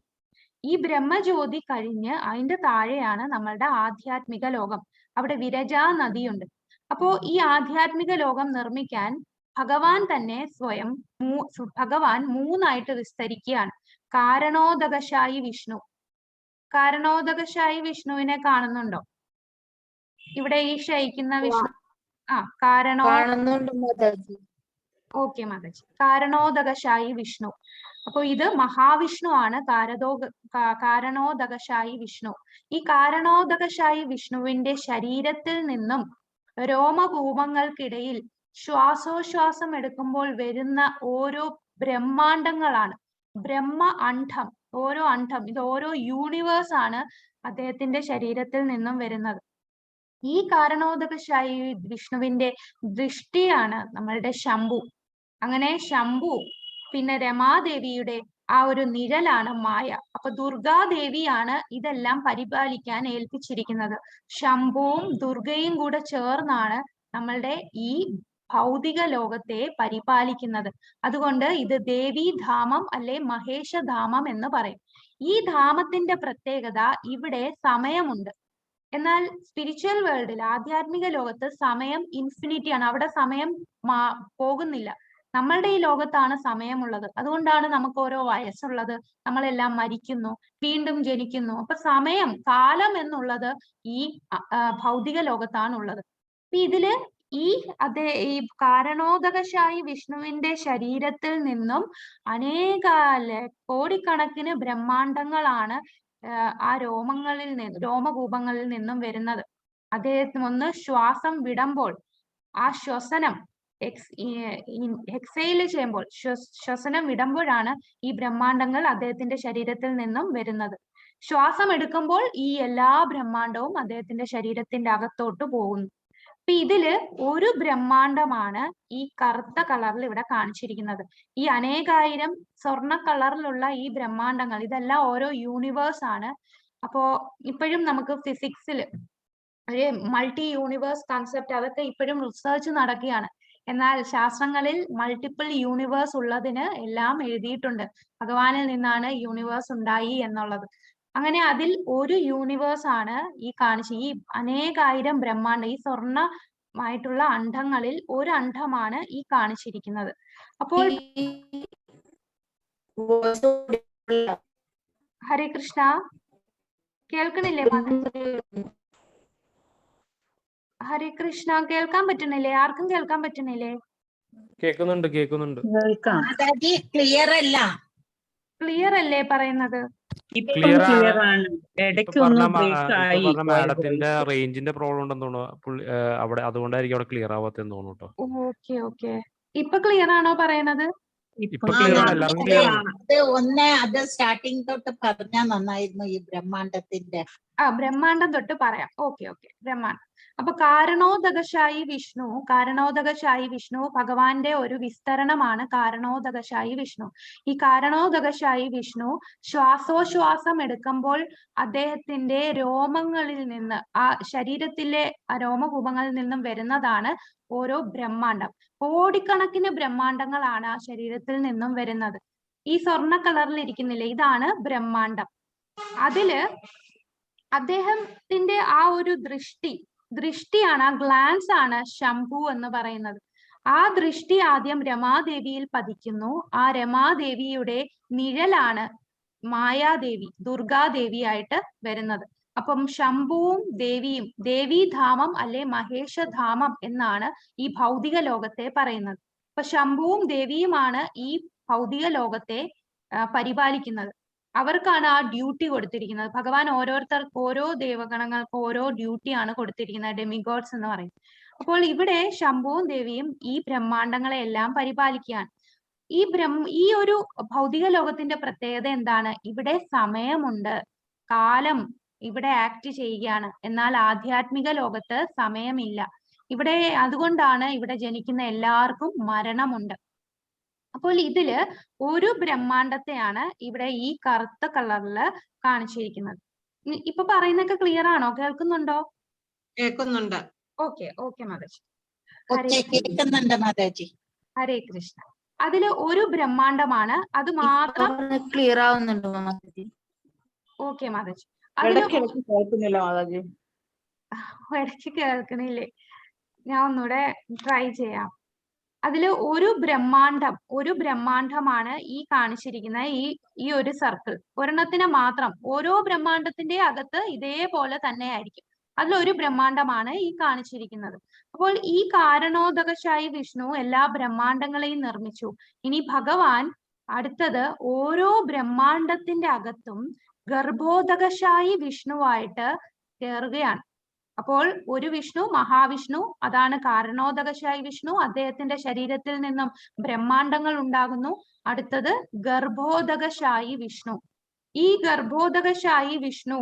ഈ ബ്രഹ്മജ്യോതി കഴിഞ്ഞ് അതിന്റെ താഴെയാണ് നമ്മളുടെ ആധ്യാത്മിക ലോകം. അവിടെ വിരജാ നദിയുണ്ട്. അപ്പോ ഈ ആധ്യാത്മിക ലോകം നിർമ്മിക്കാൻ ഭഗവാൻ തന്നെ സ്വയം ഭഗവാൻ 3ആയിട്ട് വിസ്തരിക്കുകയാണ്. കാരണോദകശായി വിഷ്ണു. കാരണോദകശായി വിഷ്ണുവിനെ കാണുന്നുണ്ടോ? ഇവിടെ ഈ ശയിക്കുന്ന വിഷ്ണു ഓക്കെ മാതാജി. കാരണോദകശായി വിഷ്ണു. അപ്പൊ ഇത് മഹാവിഷ്ണു ആണ്. കാരണോദകശായി വിഷ്ണു. ഈ കാരണോദകശായി വിഷ്ണുവിന്റെ ശരീരത്തിൽ നിന്നും രോമകൂപങ്ങൾക്കിടയിൽ ശ്വാസോച്ഛ്വാസം എടുക്കുമ്പോൾ വരുന്ന ഓരോ ബ്രഹ്മാണ്ടങ്ങളാണ്. ബ്രഹ്മ അണ്ഡം, ഓരോ അണ്ഡം, ഇത് ഓരോ യൂണിവേഴ്സ് ആണ് അദ്ദേഹത്തിന്റെ ശരീരത്തിൽ നിന്നും വരുന്നത്. ഈ കാരണോദകശായി വിഷ്ണുവിന്റെ ദൃഷ്ടിയാണ് നമ്മളുടെ ശംഭു. അങ്ങനെ ശംഭു, പിന്നെ രമാദേവിയുടെ ആ ഒരു നിഴലാണ് മായ. അപ്പൊ ദുർഗാദേവിയാണ് ഇതെല്ലാം പരിപാലിക്കാൻ ഏൽപ്പിച്ചിരിക്കുന്നത്. ശംഭുവും ദുർഗയും കൂടെ ചേർന്നാണ് നമ്മളുടെ ഈ ഭൗതിക ലോകത്തെ പരിപാലിക്കുന്നത്. അതുകൊണ്ട് ഇത് ദേവീധാമം അല്ലെ മഹേശധാമം എന്ന് പറയും. ഈ ധാമത്തിന്റെ പ്രത്യേകത, ഇവിടെ സമയമുണ്ട്. എന്നാൽ സ്പിരിച്വൽ വേൾഡിൽ, ആധ്യാത്മിക ലോകത്ത് സമയം ഇൻഫിനിറ്റി ആണ്. അവിടെ സമയം പോകുന്നില്ല. നമ്മളുടെ ഈ ലോകത്താണ് സമയമുള്ളത്. അതുകൊണ്ടാണ് നമുക്ക് ഓരോ വയസ്സുള്ളത്. നമ്മളെല്ലാം മരിക്കുന്നു, വീണ്ടും ജനിക്കുന്നു. അപ്പൊ സമയം, കാലം എന്നുള്ളത് ഈ ഭൗതിക ലോകത്താണുള്ളത്. അപ്പൊ ഇതില് ഈ കാരണോദകശായി വിഷ്ണുവിന്റെ ശരീരത്തിൽ നിന്നും അനേക കോടിക്കണക്കിന് ബ്രഹ്മാണ്ടങ്ങളാണ് ആ രോമകൂപങ്ങളിൽ നിന്നും വരുന്നത്. അദ്ദേഹത്തിന് ഒന്ന് ശ്വാസം വിടുമ്പോൾ ആ ശ്വസനം എക്സൈൽ ചെയ്യുമ്പോൾ ശ്വസനം വിടുമ്പോഴാണ് ഈ ബ്രഹ്മാണ്ടങ്ങൾ അദ്ദേഹത്തിന്റെ ശരീരത്തിൽ നിന്നും വരുന്നത്. ശ്വാസം എടുക്കുമ്പോൾ ഈ എല്ലാ ബ്രഹ്മാണ്ടവും അദ്ദേഹത്തിന്റെ ശരീരത്തിന്റെ അകത്തോട്ട് പോകുന്നു. അപ്പൊ ഇതില് ഒരു ബ്രഹ്മാണ്ടമാണ് ഈ കറുത്ത കളറിൽ ഇവിടെ കാണിച്ചിരിക്കുന്നത്. ഈ അനേകായിരം സ്വർണ്ണ കളറിലുള്ള ഈ ബ്രഹ്മാണ്ടങ്ങൾ, ഇതെല്ലാം ഓരോ യൂണിവേഴ്സ് ആണ്. അപ്പോ ഇപ്പോഴും നമുക്ക് ഫിസിക്സിൽ ഒരു മൾട്ടി യൂണിവേഴ്സ് കൺസെപ്റ്റ് അതൊക്കെ ഇപ്പോഴും റിസർച്ച് നടക്കുകയാണ്. എന്നാൽ ശാസ്ത്രങ്ങളിൽ മൾട്ടിപ്പിൾ യൂണിവേഴ്സ് ഉള്ളതിന് എല്ലാം എഴുതിയിട്ടുണ്ട്. ഭഗവാനിൽ നിന്നാണ് യൂണിവേഴ്സ് ഉണ്ടായി എന്നുള്ളത്. അങ്ങനെ അതിൽ ഒരു യൂണിവേഴ്സ് ആണ് ഈ അനേകായിരം ബ്രഹ്മാണ്ടം, ഈ സ്വർണ്ണമായിട്ടുള്ള അണ്ഡങ്ങളിൽ ഒരു അണ്ഡമാണ് ഈ കാണിച്ചിരിക്കുന്നത്. അപ്പോൾ ഹരേ കൃഷ്ണ, കേൾക്കണില്ലേ? ഹരേ കൃഷ്ണ, കേൾക്കാൻ പറ്റുന്നില്ലേ? ആർക്കും കേൾക്കാൻ പറ്റുന്നില്ലേ? കേൾക്കുന്നുണ്ട്. ക്ലിയർ അല്ല. ക്ലിയർ അല്ലേ പറയുന്നത്? ക്ലിയർ ആണ്. ഇടയ്ക്ക് ഒന്ന് ബ്രേക്ക് ആയി. മാഡത്തിന്റെ റേഞ്ചിന്റെ പ്രോബ്ലം ഉണ്ടെന്ന് തോന്നുന്നു അവിടെ, അതുകൊണ്ടായിരിക്കും അവിടെ ക്ലിയർ ആവാത്തെന്ന് തോന്നുന്നു കേട്ടോ. ഓക്കെ. ഇപ്പൊ ക്ലിയർ ആണോ പറയണത്? ഇപ്പൊ ക്ലിയർ ആണ്, എല്ലാവർക്കും ക്ലിയർ ആണ്. അത് സ്റ്റാർട്ടിങ് തൊട്ട് പറഞ്ഞാൽ നന്നായിരുന്നു. ഈ ബ്രഹ്മാണ്ടത്തിന്റെ ബ്രഹ്മാണ്ടം തൊട്ട് പറയാം. ഓക്കെ. ബ്രഹ്മാണ്ടം. അപ്പൊ കാരണോദകശായി വിഷ്ണു ഭഗവാന്റെ ഒരു വിസ്തരണമാണ് കാരണോദകശായി വിഷ്ണു. ഈ കാരണോദകശായി വിഷ്ണു ശ്വാസോച്ഛ്വാസം എടുക്കുമ്പോൾ അദ്ദേഹത്തിന്റെ രോമങ്ങളിൽ നിന്ന്, ആ ശരീരത്തിലെ രോമകൂപങ്ങളിൽ നിന്നും വരുന്നതാണ് ഓരോ ബ്രഹ്മാണ്ടം. കോടിക്കണക്കിന് ബ്രഹ്മാണ്ടങ്ങളാണ് ആ ശരീരത്തിൽ നിന്നും വരുന്നത്. ഈ സ്വർണ്ണ കളറിൽ ഇരിക്കുന്നില്ലേ, ഇതാണ് ബ്രഹ്മാണ്ടം. അതില് അദ്ദേഹത്തിന്റെ ആ ഒരു ദൃഷ്ടിയാണ്, ആ ഗ്ലാൻസ് ആണ് ശംഭു എന്ന് പറയുന്നത്. ആ ദൃഷ്ടി ആദ്യം രമാദേവിയിൽ പതിക്കുന്നു. ആ രമാദേവിയുടെ നിഴലാണ് മായാദേവി, ദുർഗാദേവിയായിട്ട് വരുന്നത്. അപ്പം ശംഭുവും ദേവിയും ദേവീധാമം അല്ലെ മഹേശധാമം എന്നാണ് ഈ ഭൗതിക ലോകത്തെ പറയുന്നത്. അപ്പൊ ശംഭുവും ദേവിയുമാണ് ഈ ഭൗതിക ലോകത്തെ പരിപാലിക്കുന്നത്. അവർക്കാണ് ആ ഡ്യൂട്ടി കൊടുത്തിരിക്കുന്നത്. ഭഗവാൻ ഓരോ ദേവഗണങ്ങൾക്ക് ഓരോ ഡ്യൂട്ടിയാണ് കൊടുത്തിരിക്കുന്നത്, ഡെമിഗോഡ്സ് എന്ന് പറയും. അപ്പോൾ ഇവിടെ ശംഭുവും ദേവിയും ഈ ബ്രഹ്മാണ്ടങ്ങളെ എല്ലാം പരിപാലിക്കുകയാണ്. ഈ ഒരു ഭൗതിക ലോകത്തിന്റെ പ്രത്യേകത എന്താണ്? ഇവിടെ സമയമുണ്ട്, കാലം ഇവിടെ ആക്ട് ചെയ്യുകയാണ്. എന്നാൽ ആധ്യാത്മിക ലോകത്ത് സമയമില്ല. അതുകൊണ്ടാണ് ഇവിടെ ജനിക്കുന്ന എല്ലാവർക്കും മരണമുണ്ട്. അപ്പോൾ ഇതില് ഒരു ബ്രഹ്മാണ്ടത്തെയാണ് ഇവിടെ ഈ കറുത്ത കളറില് കാണിച്ചിരിക്കുന്നത്. ഇപ്പൊ പറയുന്നൊക്കെ ക്ലിയർ ആണോ? കേൾക്കുന്നുണ്ടോ? കേൾക്കുന്നുണ്ട്. ഓക്കെ മാതാജി. ഹരേ കൃഷ്ണ. അതില് ഒരു ബ്രഹ്മാണ്ടമാണ്, അത് മാത്രം ക്ലിയർ ആവുന്നുണ്ടോ മാതാജി? ഓക്കെ മാതാജി. ഇടയ്ക്ക് കേൾക്കണില്ലേ? ഞാൻ ഒന്നുകൂടെ ട്രൈ ചെയ്യാം. അതില് ഒരു ബ്രഹ്മാണ്ടമാണ് ഈ കാണിച്ചിരിക്കുന്ന ഈ ഒരു സർക്കിൾ. ഒരെണ്ണത്തിന് മാത്രം, ഓരോ ബ്രഹ്മാണ്ടത്തിന്റെ അകത്ത് ഇതേപോലെ തന്നെ ആയിരിക്കും. അതിലൊരു ബ്രഹ്മാണ്ടമാണ് ഈ കാണിച്ചിരിക്കുന്നത്. അപ്പോൾ ഈ കാരണോദകശായി വിഷ്ണു എല്ലാ ബ്രഹ്മാണ്ടങ്ങളെയും നിർമ്മിച്ചു. ഇനി ഭഗവാൻ അടുത്തത് ഓരോ ബ്രഹ്മാണ്ടത്തിന്റെ അകത്തും ഗർഭോദകശായി വിഷ്ണുവായിട്ട് കയറുകയാണ്. അപ്പോൾ ഒരു വിഷ്ണു, മഹാവിഷ്ണു, അതാണ് കാരണോദകശായി വിഷ്ണു. അദ്ദേഹത്തിന്റെ ശരീരത്തിൽ നിന്നും ബ്രഹ്മാണ്ടങ്ങൾ ഉണ്ടാകുന്നു. അടുത്തത് ഗർഭോദകശായി വിഷ്ണു. ഈ ഗർഭോദകശായി വിഷ്ണു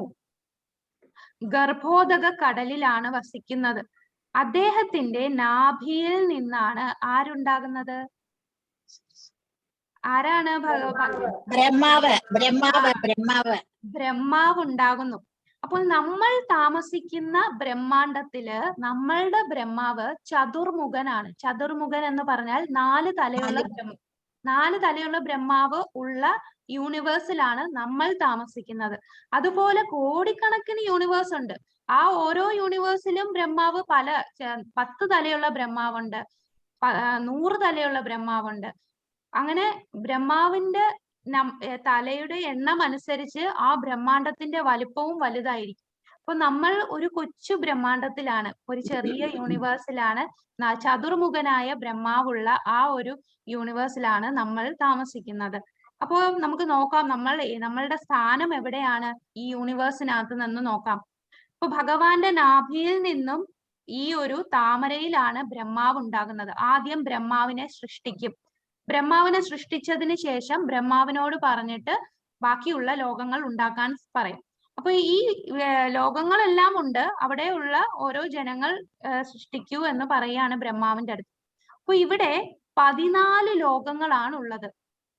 ഗർഭോദക കടലിലാണ് വസിക്കുന്നത്. അദ്ദേഹത്തിന്റെ നാഭിയിൽ നിന്നാണ് ആരുണ്ടാകുന്നത്? ആരാണ്? ബ്രഹ്മാവ് ഉണ്ടാകുന്നു. അപ്പോൾ നമ്മൾ താമസിക്കുന്ന ബ്രഹ്മാണ്ടത്തില് നമ്മളുടെ ബ്രഹ്മാവ് ചതുർമുഖനാണ്. ചതുർമുഖൻ എന്ന് പറഞ്ഞാൽ നാല് തലയുള്ള ബ്രഹ്മാവ് ഉള്ള യൂണിവേഴ്സിലാണ് നമ്മൾ താമസിക്കുന്നത്. അതുപോലെ കോടിക്കണക്കിന് യൂണിവേഴ്സ് ഉണ്ട്. ആ ഓരോ യൂണിവേഴ്സിലും ബ്രഹ്മാവ് 10 തലയുള്ള ബ്രഹ്മാവുണ്ട്, 100 തലയുള്ള ബ്രഹ്മാവുണ്ട്. അങ്ങനെ ബ്രഹ്മാവിന്റെ തലയുടെ എണ്ണം അനുസരിച്ച് ആ ബ്രഹ്മാണ്ടത്തിന്റെ വലിപ്പവും വലുതായിരിക്കും. അപ്പൊ നമ്മൾ ഒരു കൊച്ചു ബ്രഹ്മാണ്ടത്തിലാണ്, ഒരു ചെറിയ യൂണിവേഴ്സിലാണ്, ചതുർമുഖനായ ബ്രഹ്മാവുള്ള ആ ഒരു യൂണിവേഴ്സിലാണ് നമ്മൾ താമസിക്കുന്നത്. അപ്പോ നമുക്ക് നോക്കാം നമ്മളുടെ സ്ഥാനം എവിടെയാണ് ഈ യൂണിവേഴ്സിനകത്ത് നിന്ന് നോക്കാം. അപ്പൊ ഭഗവാന്റെ നാഭിയിൽ നിന്നും ഈ ഒരു താമരയിലാണ് ബ്രഹ്മാവ് ഉണ്ടാകുന്നത്. ആദ്യം ബ്രഹ്മാവിനെ സൃഷ്ടിക്കും. ബ്രഹ്മാവിനെ സൃഷ്ടിച്ചതിന് ശേഷം ബ്രഹ്മാവിനോട് പറഞ്ഞിട്ട് ബാക്കിയുള്ള ലോകങ്ങൾ ഉണ്ടാക്കാൻ പറയും. അപ്പൊ ഈ ലോകങ്ങളെല്ലാം ഉണ്ട്, അവിടെയുള്ള ഓരോ ജനങ്ങൾ സൃഷ്ടിക്കൂ എന്ന് പറയാണ് ബ്രഹ്മാവിന്റെ അടുത്ത്. അപ്പൊ ഇവിടെ 14 ലോകങ്ങളാണ് ഉള്ളത്.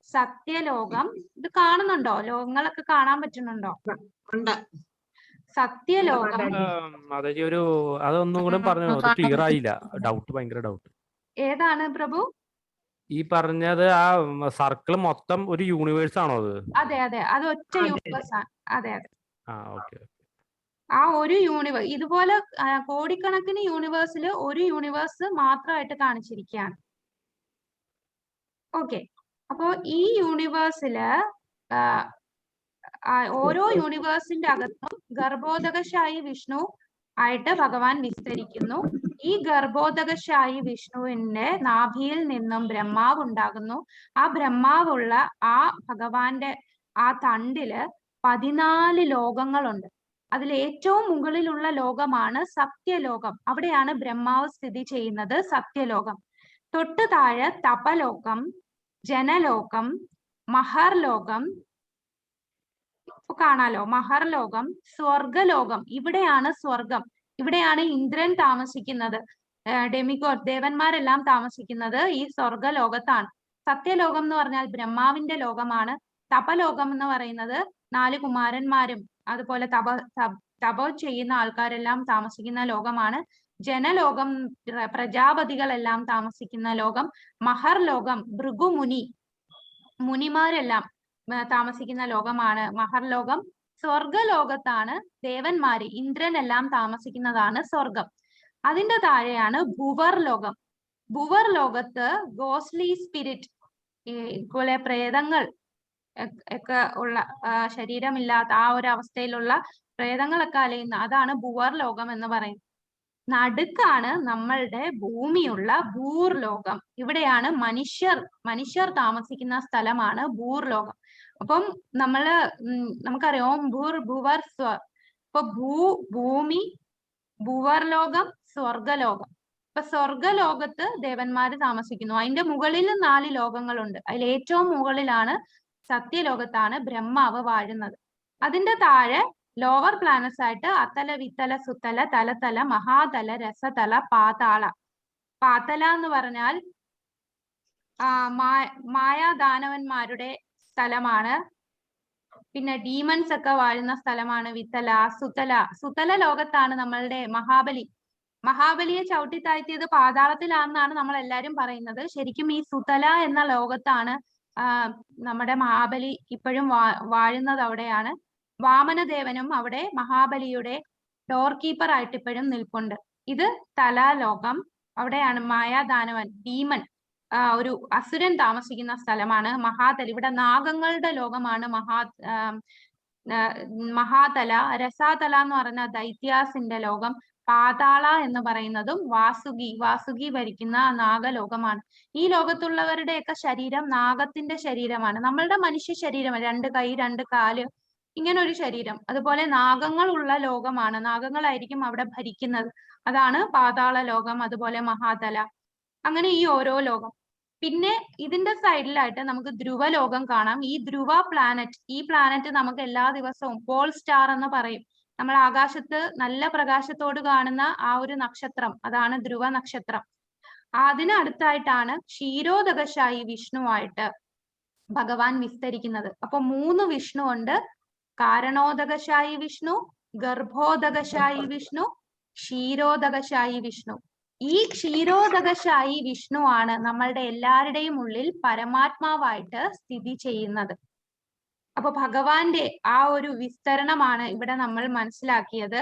സത്യലോകം, ഇത് കാണുന്നുണ്ടോ? ലോകങ്ങളൊക്കെ കാണാൻ പറ്റുന്നുണ്ടോ? ഉണ്ട്. സത്യലോകം മാതാജി അതൊന്നും കൂടെ പറഞ്ഞു, അത് ക്ലിയർ ആയില്ല. ഭയങ്കര ഡൗട്ട്. ഏതാണ് പ്രഭു? ഈ പറഞ്ഞത് ആ സർക്കിൾ മൊത്തം ഒരു യൂണിവേഴ്സ് ആണോ അത്? അതെ അതെ, അത് ഒറ്റ യൂണിവേഴ്സ് ആണ്. അതെ അതെ, ആ ഒരു യൂണിവേഴ്സ്. ഇതുപോലെ കോടിക്കണക്കിന് യൂണിവേഴ്സിൽ ഒരു യൂണിവേഴ്സ് മാത്രമായിട്ട് കാണിച്ചിരിക്കുകയാണ്. ഓക്കെ, അപ്പോ ഈ യൂണിവേഴ്സില് ഓരോ യൂണിവേഴ്സിന്റെ അകത്തും ഗർഭോദകശായി വിഷ്ണു ആയിട്ട് ഭഗവാൻ വിസ്തരിക്കുന്നു. ഈ ഗർഭോദകശായി വിഷ്ണുവിന്റെ നാഭിയിൽ നിന്നും ബ്രഹ്മാവ് ഉണ്ടാകുന്നു. ആ ബ്രഹ്മാവുള്ള ആ ഭഗവാന്റെ ആ തണ്ടില് 14 ലോകങ്ങളുണ്ട്. അതിൽ ഏറ്റവും മുകളിലുള്ള ലോകമാണ് സത്യലോകം. അവിടെയാണ് ബ്രഹ്മാവ് സ്ഥിതി ചെയ്യുന്നത്, സത്യലോകം. തൊട്ടു താഴെ തപലോകം, ജനലോകം, മഹർലോകം കാണാലോ, മഹർലോകം, സ്വർഗലോകം. ഇവിടെയാണ് സ്വർഗം, ഇവിടെയാണ് ഇന്ദ്രൻ താമസിക്കുന്നത്, ഡെമിഗോഡ് ദേവന്മാരെല്ലാം താമസിക്കുന്നത് ഈ സ്വർഗലോകത്താണ്. സത്യലോകം എന്ന് പറഞ്ഞാൽ ബ്രഹ്മാവിന്റെ ലോകമാണ്. തപലോകം എന്ന് പറയുന്നത് 4 കുമാരന്മാരും അതുപോലെ തപ ചെയ്യുന്ന ആൾക്കാരെല്ലാം താമസിക്കുന്ന ലോകമാണ്. ജനലോകം പ്രജാപതികളെല്ലാം താമസിക്കുന്ന ലോകം. മഹർലോകം മുനിമാരെല്ലാം താമസിക്കുന്ന ലോകമാണ് മഹർലോകം. സ്വർഗലോകത്താണ് ദേവന്മാര്, ഇന്ദ്രനെല്ലാം താമസിക്കുന്നതാണ് സ്വർഗം. അതിന്റെ താഴെയാണ് ഭുവർ ലോകം. ഭുവർ ലോകത്ത് ഗോസ്ലി സ്പിരിറ്റ്, പോലെ പ്രേതങ്ങൾ ഒക്കെ ഉള്ള, ശരീരമില്ലാത്ത ആ ഒരു അവസ്ഥയിലുള്ള പ്രേതങ്ങളൊക്കെ അലയുന്ന, അതാണ് ഭുവർ ലോകം എന്ന് പറയുന്നത്. നടുക്കാണ് നമ്മളുടെ ഭൂമിയുള്ള ഭൂർലോകം. ഇവിടെയാണ് മനുഷ്യർ താമസിക്കുന്ന സ്ഥലമാണ് ഭൂർലോകം. അപ്പം നമുക്കറിയാം ഭുവർ ഇപ്പൊ ഭൂമി, ഭുവർലോകം, സ്വർഗലോകം. ഇപ്പൊ സ്വർഗലോകത്ത് ദേവന്മാര് താമസിക്കുന്നു. അതിന്റെ മുകളിൽ 4 ലോകങ്ങളുണ്ട്. അതിൽ ഏറ്റവും മുകളിലാണ് സത്യലോകത്താണ് ബ്രഹ്മാവ് വാഴുന്നത്. അതിന്റെ താഴെ ലോവർ പ്ലാനറ്റ്സ് ആയിട്ട് അത്തല, വിത്തല, സുത്തല, തലതല, മഹാതല, രസതല, പാതാള. പാതല എന്ന് പറഞ്ഞാൽ മായാദാനവന്മാരുടെ സ്ഥലമാണ്. പിന്നെ ഡീമൺസ് ഒക്കെ വാഴുന്ന സ്ഥലമാണ് വിത്തല. സുതല ലോകത്താണ് നമ്മളുടെ മഹാബലിയെ ചവിട്ടി താഴ്ത്തിയത് പാതാളത്തിലാണെന്നാണ് നമ്മൾ എല്ലാരും പറയുന്നത്. ശരിക്കും ഈ സുതല എന്ന ലോകത്താണ് നമ്മുടെ മഹാബലി ഇപ്പോഴും വാഴുന്നത്. അവിടെയാണ് വാമനദേവനും അവിടെ മഹാബലിയുടെ ഡോർ കീപ്പർ ആയിട്ട് ഇപ്പോഴും നിൽപ്പുണ്ട്. ഇത് തലാലോകം. അവിടെയാണ് മായാദാനവൻ, ഡീമൺ, ഒരു അസുരൻ താമസിക്കുന്ന സ്ഥലമാണ്. മഹാതല, ഇവിടെ നാഗങ്ങളുടെ ലോകമാണ് മഹാതല. രസാതല എന്ന് പറയുന്ന ദൈത്യാസിന്റെ ലോകം. പാതാള എന്ന് പറയുന്നതും വാസുകി ഭരിക്കുന്ന നാഗലോകമാണ്. ഈ ലോകത്തുള്ളവരുടെയൊക്കെ ശരീരം നാഗത്തിന്റെ ശരീരമാണ്. നമ്മളുടെ മനുഷ്യ ശരീരം 2 കൈ 2 കാല് ഇങ്ങനെ ഒരു ശരീരം. അതുപോലെ നാഗങ്ങളുള്ള ലോകമാണ്, നാഗങ്ങളായിരിക്കും അവിടെ ഭരിക്കുന്നത്. അതാണ് പാതാള ലോകം, അതുപോലെ മഹാതല. അങ്ങനെ ഈ ഓരോ ലോകം. പിന്നെ ഇതിന്റെ സൈഡിലായിട്ട് നമുക്ക് ധ്രുവലോകം കാണാം. ഈ ധ്രുവ പ്ലാനറ്റ്, ഈ പ്ലാനറ്റ് നമുക്ക് എല്ലാ ദിവസവും പോൾ സ്റ്റാർ എന്ന് പറയും. നമ്മൾ ആകാശത്ത് നല്ല പ്രകാശത്തോട് കാണുന്ന ആ ഒരു നക്ഷത്രം, അതാണ് ധ്രുവ നക്ഷത്രം. അതിനടുത്തായിട്ടാണ് ക്ഷീരോദകശായി വിഷ്ണുവായിട്ട് ഭഗവാൻ വിസ്തരിക്കുന്നത്. അപ്പൊ 3 വിഷ്ണു ഉണ്ട്. കാരണോദകശായി വിഷ്ണു, ഗർഭോദകശായി വിഷ്ണു, ക്ഷീരോദകശായി വിഷ്ണു. ഈ ക്ഷീരോദകശായി വിഷ്ണു ആണ് നമ്മളുടെ എല്ലാവരുടെയും ഉള്ളിൽ പരമാത്മാവായിട്ട് സ്ഥിതി ചെയ്യുന്നത്. അപ്പൊ ഭഗവാന്റെ ആ ഒരു വിസ്തരണമാണ് ഇവിടെ നമ്മൾ മനസ്സിലാക്കിയത്.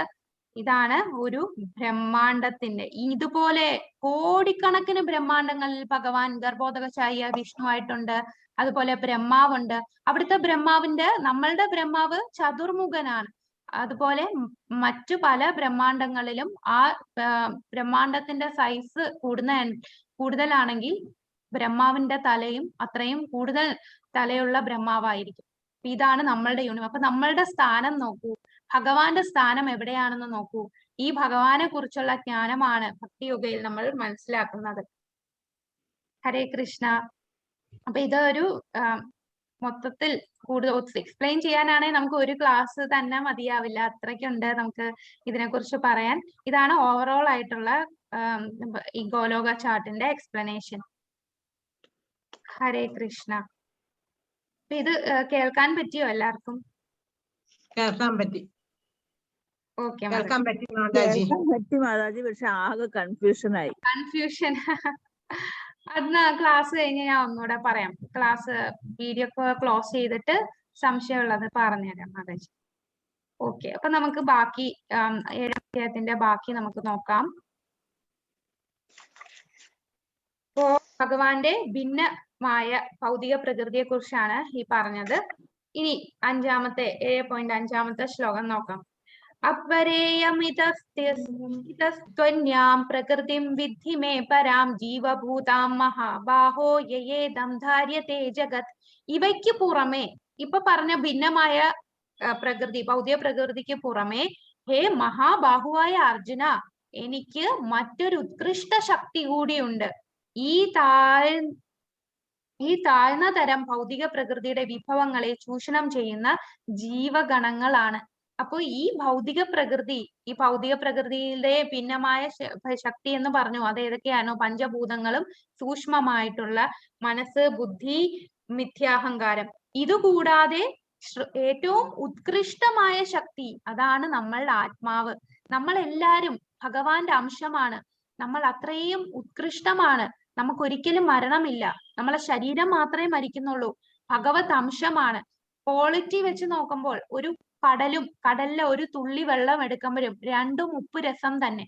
ഇതാണ് ഒരു ബ്രഹ്മാണ്ടത്തിന്റെ ഇതുപോലെ കോടിക്കണക്കിന് ബ്രഹ്മാണ്ടങ്ങളിൽ ഭഗവാൻ ഗർഭോദകശായ വിഷ്ണുവായിട്ടുണ്ട്. അതുപോലെ ബ്രഹ്മാവുണ്ട്. അവിടുത്തെ ബ്രഹ്മാവിന്റെ നമ്മളുടെ ബ്രഹ്മാവ് ചതുർമുഖനാണ്. അതുപോലെ മറ്റു പല ബ്രഹ്മാണ്ടങ്ങളിലും ആ ബ്രഹ്മാണ്ടത്തിന്റെ സൈസ് കൂടുതലാണെങ്കിൽ ബ്രഹ്മാവിന്റെ തലയും അത്രയും കൂടുതൽ തലയുള്ള ബ്രഹ്മാവായിരിക്കും. ഇതാണ് നമ്മളുടെ യൂണിവേഴ്സ്. അപ്പൊ നമ്മളുടെ സ്ഥാനം നോക്കൂ, ഭഗവാന്റെ സ്ഥാനം എവിടെയാണെന്ന് നോക്കൂ. ഈ ഭഗവാനെ കുറിച്ചുള്ള ജ്ഞാനമാണ് ഭക്തിയോഗയിൽ നമ്മൾ മനസ്സിലാക്കുന്നത്. ഹരേ കൃഷ്ണ. അപ്പൊ ഇതൊരു മൊത്തത്തിൽ കൂടുതൽ എക്സ്പ്ലെയിൻ ചെയ്യാനാണെങ്കിൽ നമുക്ക് ഒരു ക്ലാസ് തന്നെ മതിയാവില്ല, അത്രയ്ക്കുണ്ട് നമുക്ക് ഇതിനെക്കുറിച്ച് പറയാൻ. ഇതാണ് ഓവറോൾ ആയിട്ടുള്ള ഈ ഗോലോക ചാർട്ടിന്റെ എക്സ്പ്ലനേഷൻ. ഹരേ കൃഷ്ണ. അപ്പൊ ഇത് കേൾക്കാൻ പറ്റിയോ എല്ലാവർക്കും? കേൾക്കാൻ പറ്റി. ഓക്കെ, കേൾക്കാൻ പറ്റി മാതാജി. പറ്റി മാതാജി, പക്ഷെ ആകെ കൺഫ്യൂഷൻ ആയി. കൺഫ്യൂഷൻ. അന്ന് ക്ലാസ് കഴിഞ്ഞ് ഞാൻ ഒന്നുകൂടെ പറയാം. ക്ലാസ് വീഡിയോ ക്ലോസ് ചെയ്തിട്ട് സംശയമുള്ളത് പറഞ്ഞുതരാം മാതാജി. ഓക്കെ, അപ്പൊ നമുക്ക് ബാക്കി 7ാം അധ്യായത്തിന്റെ ബാക്കി നമുക്ക് നോക്കാം. ഇപ്പോ ഭഗവാന്റെ ഭിന്നമായ ഭൗതിക പ്രകൃതിയെ കുറിച്ചാണ് ഈ പറഞ്ഞത്. ഇനി 7.5 ശ്ലോകം നോക്കാം. അപരേയമിതസ്ത്വന്യാം പ്രകൃതിം വിദ്ധി മേ പരാം ജീവഭൂതാം മഹാബാഹോ യേദം ധാര്യത്തെ ജഗത്. ഇവയ്ക്ക് പുറമെ ഇപ്പൊ പറഞ്ഞ ഭിന്നമായ പ്രകൃതി, ഭൗതിക പ്രകൃതിക്ക് പുറമെ ഹേ മഹാബാഹുവായ അർജുന, എനിക്ക് മറ്റൊരു ഉത്കൃഷ്ട ശക്തി കൂടിയുണ്ട്. ഈ താഴ്ന്ന തരം ഭൗതിക പ്രകൃതിയുടെ വിഭവങ്ങളെ ചൂഷണം ചെയ്യുന്ന ജീവഗണങ്ങളാണ്. അപ്പൊ ഈ ഭൗതിക പ്രകൃതിയിലെ ഭിന്നമായ ശക്തി എന്ന് പറഞ്ഞു. അത് ഏതൊക്കെയാണോ? പഞ്ചഭൂതങ്ങളും സൂക്ഷ്മമായിട്ടുള്ള മനസ്സ്, ബുദ്ധി, മിഥ്യാഹങ്കാരം. ഇതുകൂടാതെ ഏറ്റവും ഉത്കൃഷ്ടമായ ശക്തി, അതാണ് നമ്മളുടെ ആത്മാവ്. നമ്മൾ എല്ലാരും ഭഗവാന്റെ അംശമാണ്. നമ്മൾ അത്രയും ഉത്കൃഷ്ടമാണ്. നമുക്കൊരിക്കലും മരണമില്ല. നമ്മളെ ശരീരം മാത്രമേ മരിക്കുന്നുള്ളൂ. ഭഗവത് അംശമാണ്. ക്വാളിറ്റി വെച്ച് നോക്കുമ്പോൾ ഒരു കടലിലെ ഒരു തുള്ളി വെള്ളം എടുക്കുമ്പോഴും രണ്ടും ഉപ്പ് രസം തന്നെ.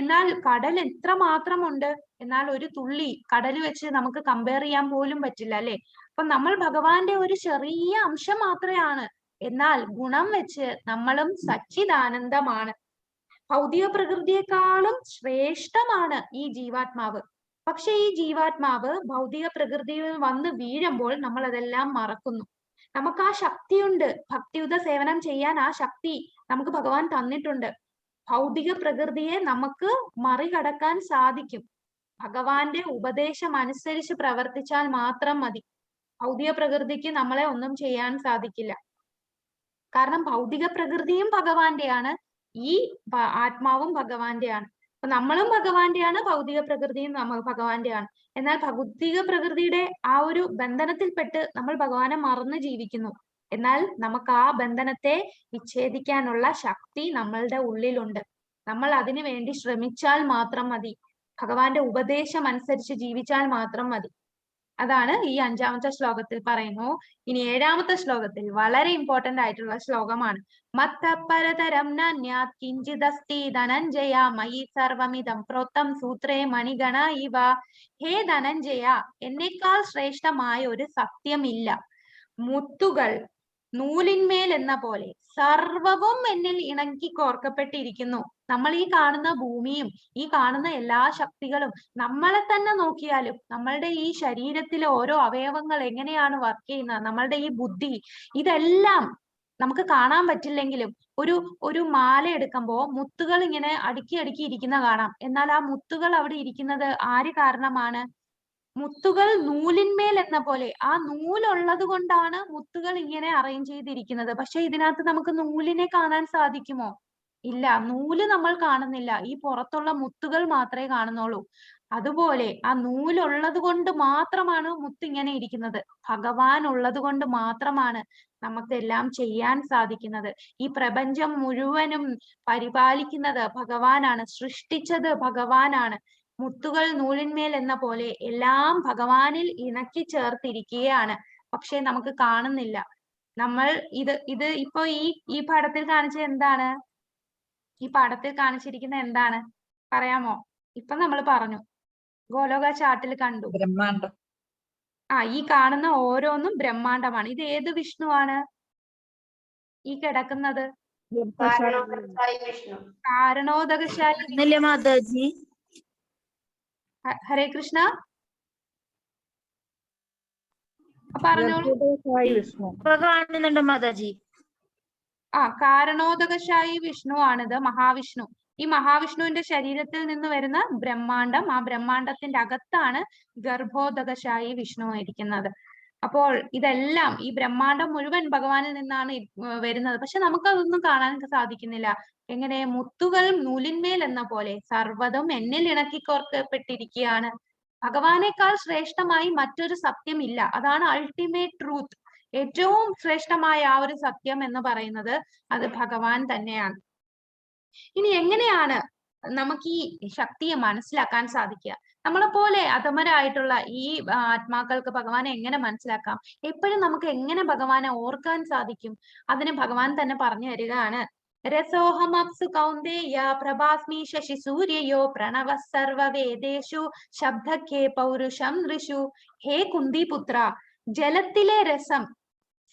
എന്നാൽ കടൽ എത്ര മാത്രമുണ്ട്, എന്നാൽ ഒരു തുള്ളി കടൽ വെച്ച് നമുക്ക് കമ്പയർ ചെയ്യാൻ പോലും പറ്റില്ല, അല്ലെ? അപ്പൊ നമ്മൾ ഭഗവാന്റെ ഒരു ചെറിയ അംശം മാത്രമാണ്. എന്നാൽ ഗുണം വെച്ച് നമ്മളും സച്ചിദാനന്ദമാണ്. ഭൗതിക പ്രകൃതിയെക്കാളും ശ്രേഷ്ഠമാണ് ഈ ജീവാത്മാവ്. പക്ഷെ ഈ ജീവാത്മാവ് ഭൗതിക പ്രകൃതിയിൽ വന്ന് വീഴുമ്പോൾ നമ്മൾ അതെല്ലാം മറക്കുന്നു. നമുക്ക് ആ ശക്തിയുണ്ട്, ഭക്തിയുത സേവനം ചെയ്യാൻ ആ ശക്തി നമുക്ക് ഭഗവാൻ തന്നിട്ടുണ്ട്. ഭൗതിക പ്രകൃതിയെ നമുക്ക് മറികടക്കാൻ സാധിക്കും. ഭഗവാന്റെ ഉപദേശം അനുസരിച്ച് പ്രവർത്തിച്ചാൽ മാത്രം മതി. ഭൗതിക പ്രകൃതിക്ക് നമ്മളെ ഒന്നും ചെയ്യാൻ സാധിക്കില്ല. കാരണം ഭൗതിക പ്രകൃതിയും ഭഗവാന്റെയാണ്, ഈ ആത്മാവും ഭഗവാന്റെയാണ്. അപ്പൊ നമ്മളും ഭഗവാന്റെയാണ്, ഭൗതിക പ്രകൃതിയും നമ്മൾ ഭഗവാന്റെയാണ്. എന്നാൽ ഭൗതിക പ്രകൃതിയുടെ ആ ഒരു ബന്ധനത്തിൽപ്പെട്ട് നമ്മൾ ഭഗവാനെ മറന്ന് ജീവിക്കുന്നു. എന്നാൽ നമുക്ക് ആ ബന്ധനത്തെ വിച്ഛേദിക്കാനുള്ള ശക്തി നമ്മളുടെ ഉള്ളിലുണ്ട്. നമ്മൾ അതിനു വേണ്ടി ശ്രമിച്ചാൽ മാത്രം മതി. ഭഗവാന്റെ ഉപദേശം അനുസരിച്ച് ജീവിച്ചാൽ മാത്രം മതി. അതാണ് ഈ 5ാമത്തെ ശ്ലോകത്തിൽ പറയുന്നു. ഇനി 7ാമത്തെ ശ്ലോകത്തിൽ വളരെ ഇമ്പോർട്ടന്റ് ആയിട്ടുള്ള ശ്ലോകമാണ്. മത്തപരതരം നന്യാത് കിഞ്ചിദസ്തി ധനഞ്ജയ മയി സർവമിതം പ്രോത്തം സൂത്രേ മണിഗണ ഇവ. ഹേ ധനഞ്ജയ, എന്നേക്കാൾ ശ്രേഷ്ഠമായ ഒരു സത്യമില്ല. മുത്തുകൾ നൂലിന്മേൽ എന്ന പോലെ സർവവും എന്നിൽ ഇണക്കി കോർക്കപ്പെട്ടിരിക്കുന്നു. നമ്മൾ ഈ കാണുന്ന ഭൂമിയും ഈ കാണുന്ന എല്ലാ ശക്തികളും, നമ്മളെ തന്നെ നോക്കിയാലും നമ്മളുടെ ഈ ശരീരത്തിലെ ഓരോ അവയവങ്ങൾ എങ്ങനെയാണ് വർക്ക് ചെയ്യുന്നത്, നമ്മളുടെ ഈ ബുദ്ധി, ഇതെല്ലാം നമുക്ക് കാണാൻ പറ്റില്ലെങ്കിലും ഒരു മാല എടുക്കുമ്പോൾ മുത്തുകൾ ഇങ്ങനെ അടുക്കി ഇരിക്കുന്ന കാണാം. എന്നാൽ ആ മുത്തുകൾ അവിടെ ഇരിക്കുന്നത് ആര് കാരണമാണ്? മുത്തുകൾ നൂലിന്മേൽ എന്ന പോലെ, ആ നൂലുള്ളത് കൊണ്ടാണ് മുത്തുകൾ ഇങ്ങനെ അറേഞ്ച് ചെയ്തിരിക്കുന്നത്. പക്ഷെ ഇതിനകത്ത് നമുക്ക് നൂലിനെ കാണാൻ സാധിക്കുമോ? ഇല്ല, നൂല് നമ്മൾ കാണുന്നില്ല. ഈ പുറത്തുള്ള മുത്തുകൾ മാത്രമേ കാണുന്നുള്ളൂ. അതുപോലെ ആ നൂലുള്ളത് കൊണ്ട് മാത്രമാണ് മുത്ത് ഇങ്ങനെ ഇരിക്കുന്നത്. ഭഗവാൻ ഉള്ളത് കൊണ്ട് മാത്രമാണ് നമുക്കെല്ലാം ചെയ്യാൻ സാധിക്കുന്നത്. ഈ പ്രപഞ്ചം മുഴുവനും പരിപാലിക്കുന്നത് ഭഗവാനാണ്, സൃഷ്ടിച്ചത് ഭഗവാനാണ്. മുത്തുകൾ നൂലിന്മേൽ എന്ന പോലെ എല്ലാം ഭഗവാനിൽ ഇണക്കി ചേർത്തിരിക്കുകയാണ്. പക്ഷെ നമുക്ക് കാണുന്നില്ല. നമ്മൾ ഇത് ഇപ്പൊ ഈ പടത്തിൽ കാണിച്ചത് എന്താണ്? ഈ പാഠത്തിൽ കാണിച്ചിരിക്കുന്ന എന്താണ് പറയാമോ? ഇപ്പൊ നമ്മൾ പറഞ്ഞു, ഗോലോക ചാർട്ടിൽ കണ്ടു. ബ്രഹ്മാണ്ടം. ഈ കാണുന്ന ഓരോന്നും ബ്രഹ്മാണ്ടമാണ്. ഇത് ഏത് വിഷ്ണുവാണ് ഈ കിടക്കുന്നത്? കാരണോദകശാലി. ഇന്നല്ലേ മാതാജി? ഹരേ കൃഷ്ണ, പറഞ്ഞോളൂ. വിഷ്ണു. ഇപ്പൊ കാണുന്നുണ്ട് മാതാജി. കാരണോദകശായി വിഷ്ണു ആണിത്, മഹാവിഷ്ണു. ഈ മഹാവിഷ്ണുവിന്റെ ശരീരത്തിൽ നിന്ന് വരുന്ന ബ്രഹ്മാണ്ടം, ആ ബ്രഹ്മാണ്ടത്തിന്റെ അകത്താണ് ഗർഭോദകശായി വിഷ്ണു ഇരിക്കുന്നത്. അപ്പോൾ ഇതെല്ലാം, ഈ ബ്രഹ്മാണ്ടം മുഴുവൻ ഭഗവാനിൽ നിന്നാണ് വരുന്നത്. പക്ഷെ നമുക്കതൊന്നും കാണാൻ സാധിക്കുന്നില്ല. എങ്ങനെ? മുത്തുകൾ നൂലിന്മേൽ എന്ന പോലെ സർവ്വതും എന്നിൽ ഇണക്കിക്കോർക്കപ്പെട്ടിരിക്കുകയാണ്. ഭഗവാനേക്കാൾ ശ്രേഷ്ഠമായി മറ്റൊരു സത്യം ഇല്ല. അതാണ് അൾട്ടിമേറ്റ് ട്രൂത്ത്. ഏറ്റവും ശ്രേഷ്ഠമായ ആ ഒരു സത്യം എന്ന് പറയുന്നത് അത് ഭഗവാൻ തന്നെയാണ്. ഇനി എങ്ങനെയാണ് നമുക്ക് ഈ ശക്തിയെ മനസ്സിലാക്കാൻ സാധിക്കുക? നമ്മളെ പോലെ അധമരായിട്ടുള്ള ഈ ആത്മാക്കൾക്ക് ഭഗവാനെ എങ്ങനെ മനസ്സിലാക്കാം? എപ്പോഴും നമുക്ക് എങ്ങനെ ഭഗവാനെ ഓർക്കാൻ സാധിക്കും? അതിന് ഭഗവാൻ തന്നെ പറഞ്ഞു തരികയാണ്. രസോഹമപ്സു കൗന്ദേയ പ്രഭാസ്മി ശശി സൂര്യയോ പ്രണവ സർവവേദേഷു ശബ്ദക്കേ പൗരുഷം ഋഷു. ഹേ കുന്തിപുത്ര, ജലത്തിലെ രസം,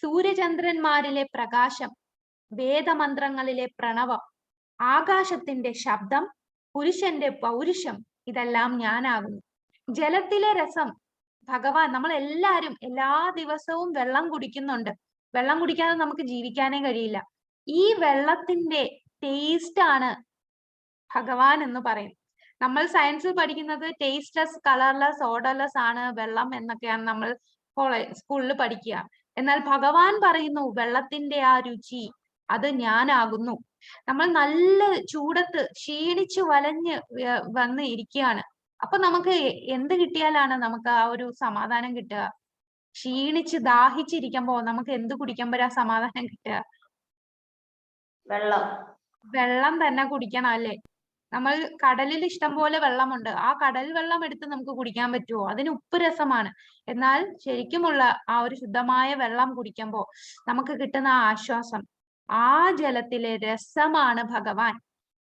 സൂര്യചന്ദ്രന്മാരിലെ പ്രകാശം, വേദമന്ത്രങ്ങളിലെ പ്രണവം, ആകാശത്തിന്റെ ശബ്ദം, പുരുഷന്റെ പൗരുഷം, ഇതെല്ലാം ഞാനാകുന്നു. ജലത്തിലെ രസം ഭഗവാൻ. നമ്മൾ എല്ലാവരും എല്ലാ ദിവസവും വെള്ളം കുടിക്കുന്നുണ്ട്. വെള്ളം കുടിക്കാതെ നമുക്ക് ജീവിക്കാനേ കഴിയില്ല. ഈ വെള്ളത്തിന്റെ ടേസ്റ്റ് ആണ് ഭഗവാൻ എന്ന് പറയും. നമ്മൾ സയൻസിൽ പഠിക്കുന്നത് ടേസ്റ്റ്ലെസ്, കളർലെസ്, ഓഡർലെസ് ആണ് വെള്ളം എന്നൊക്കെയാണ് നമ്മൾ സ്കൂളിൽ പഠിക്കുക. എന്നാൽ ഭഗവാൻ പറയുന്നു വെള്ളത്തിന്റെ ആ രുചി അത് ഞാനാകുന്നു. നമ്മൾ നല്ല ചൂടത്ത് ക്ഷീണിച്ചു വലഞ്ഞ് വന്ന് ഇരിക്കുകയാണ്. അപ്പൊ നമുക്ക് എന്ത് കിട്ടിയാലാണ് നമുക്ക് ആ ഒരു സമാധാനം കിട്ടുക? ക്ഷീണിച്ച് ദാഹിച്ചിരിക്കുമ്പോ നമുക്ക് എന്ത് കുടിക്കുമ്പോഴാ സമാധാനം കിട്ടുക? വെള്ളം തന്നെ കുടിക്കണം അല്ലേ? നമ്മൾ കടലിൽ ഇഷ്ടം പോലെ വെള്ളമുണ്ട്. ആ കടൽ വെള്ളം എടുത്ത് നമുക്ക് കുടിക്കാൻ പറ്റുമോ? അതിന് ഉപ്പ് രസമാണ്. എന്നാൽ ശരിക്കുമുള്ള ആ ഒരു ശുദ്ധമായ വെള്ളം കുടിക്കുമ്പോൾ നമുക്ക് കിട്ടുന്ന ആശ്വാസം, ആ ജലത്തിലെ രസമാണ് ഭഗവാൻ.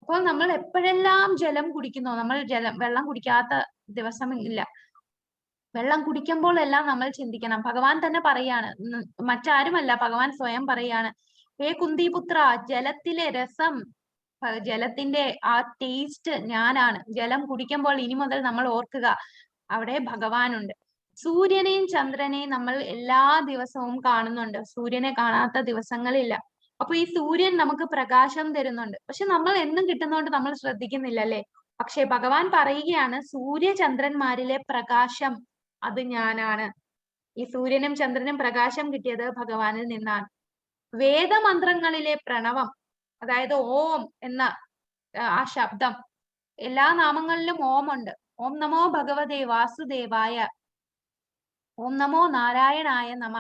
അപ്പോൾ നമ്മൾ എപ്പോഴെല്ലാം ജലം കുടിക്കുന്നോ, നമ്മൾ വെള്ളം കുടിക്കാത്ത ദിവസം ഇല്ല. വെള്ളം കുടിക്കുമ്പോൾ എല്ലാം നമ്മൾ ചിന്തിക്കണം. ഭഗവാൻ തന്നെ പറയാണ്, മറ്റാരുമല്ല, ഭഗവാൻ സ്വയം പറയാണ്, ഹേ കുന്തിപുത്ര, ജലത്തിലെ രസം, ജലത്തിന്റെ ആ ടേസ്റ്റ് ഞാനാണ്. ജലം കുടിക്കുമ്പോൾ ഇനി മുതൽ നമ്മൾ ഓർക്കുക, അവിടെ ഭഗവാനുണ്ട്. സൂര്യനെയും ചന്ദ്രനെയും നമ്മൾ എല്ലാ ദിവസവും കാണുന്നുണ്ട്. സൂര്യനെ കാണാത്ത ദിവസങ്ങളില്ല. അപ്പൊ ഈ സൂര്യൻ നമുക്ക് പ്രകാശം തരുന്നുണ്ട്. പക്ഷെ നമ്മൾ എന്നും കിട്ടുന്നോണ്ട് നമ്മൾ ശ്രദ്ധിക്കുന്നില്ല അല്ലെ? പക്ഷെ ഭഗവാൻ പറയുകയാണ്, സൂര്യചന്ദ്രന്മാരിലെ പ്രകാശം അത് ഞാനാണ്. ഈ സൂര്യനും ചന്ദ്രനും പ്രകാശം കിട്ടിയത് ഭഗവാനിൽ നിന്നാണ്. വേദമന്ത്രങ്ങളിലെ പ്രണവം, അതായത് ഓം എന്ന ആ ശബ്ദം, എല്ലാ നാമങ്ങളിലും ഓം ഉണ്ട്. ഓം നമോ ഭഗവതേ വാസുദേവായ, ഓം നമോ നാരായണായ നമ,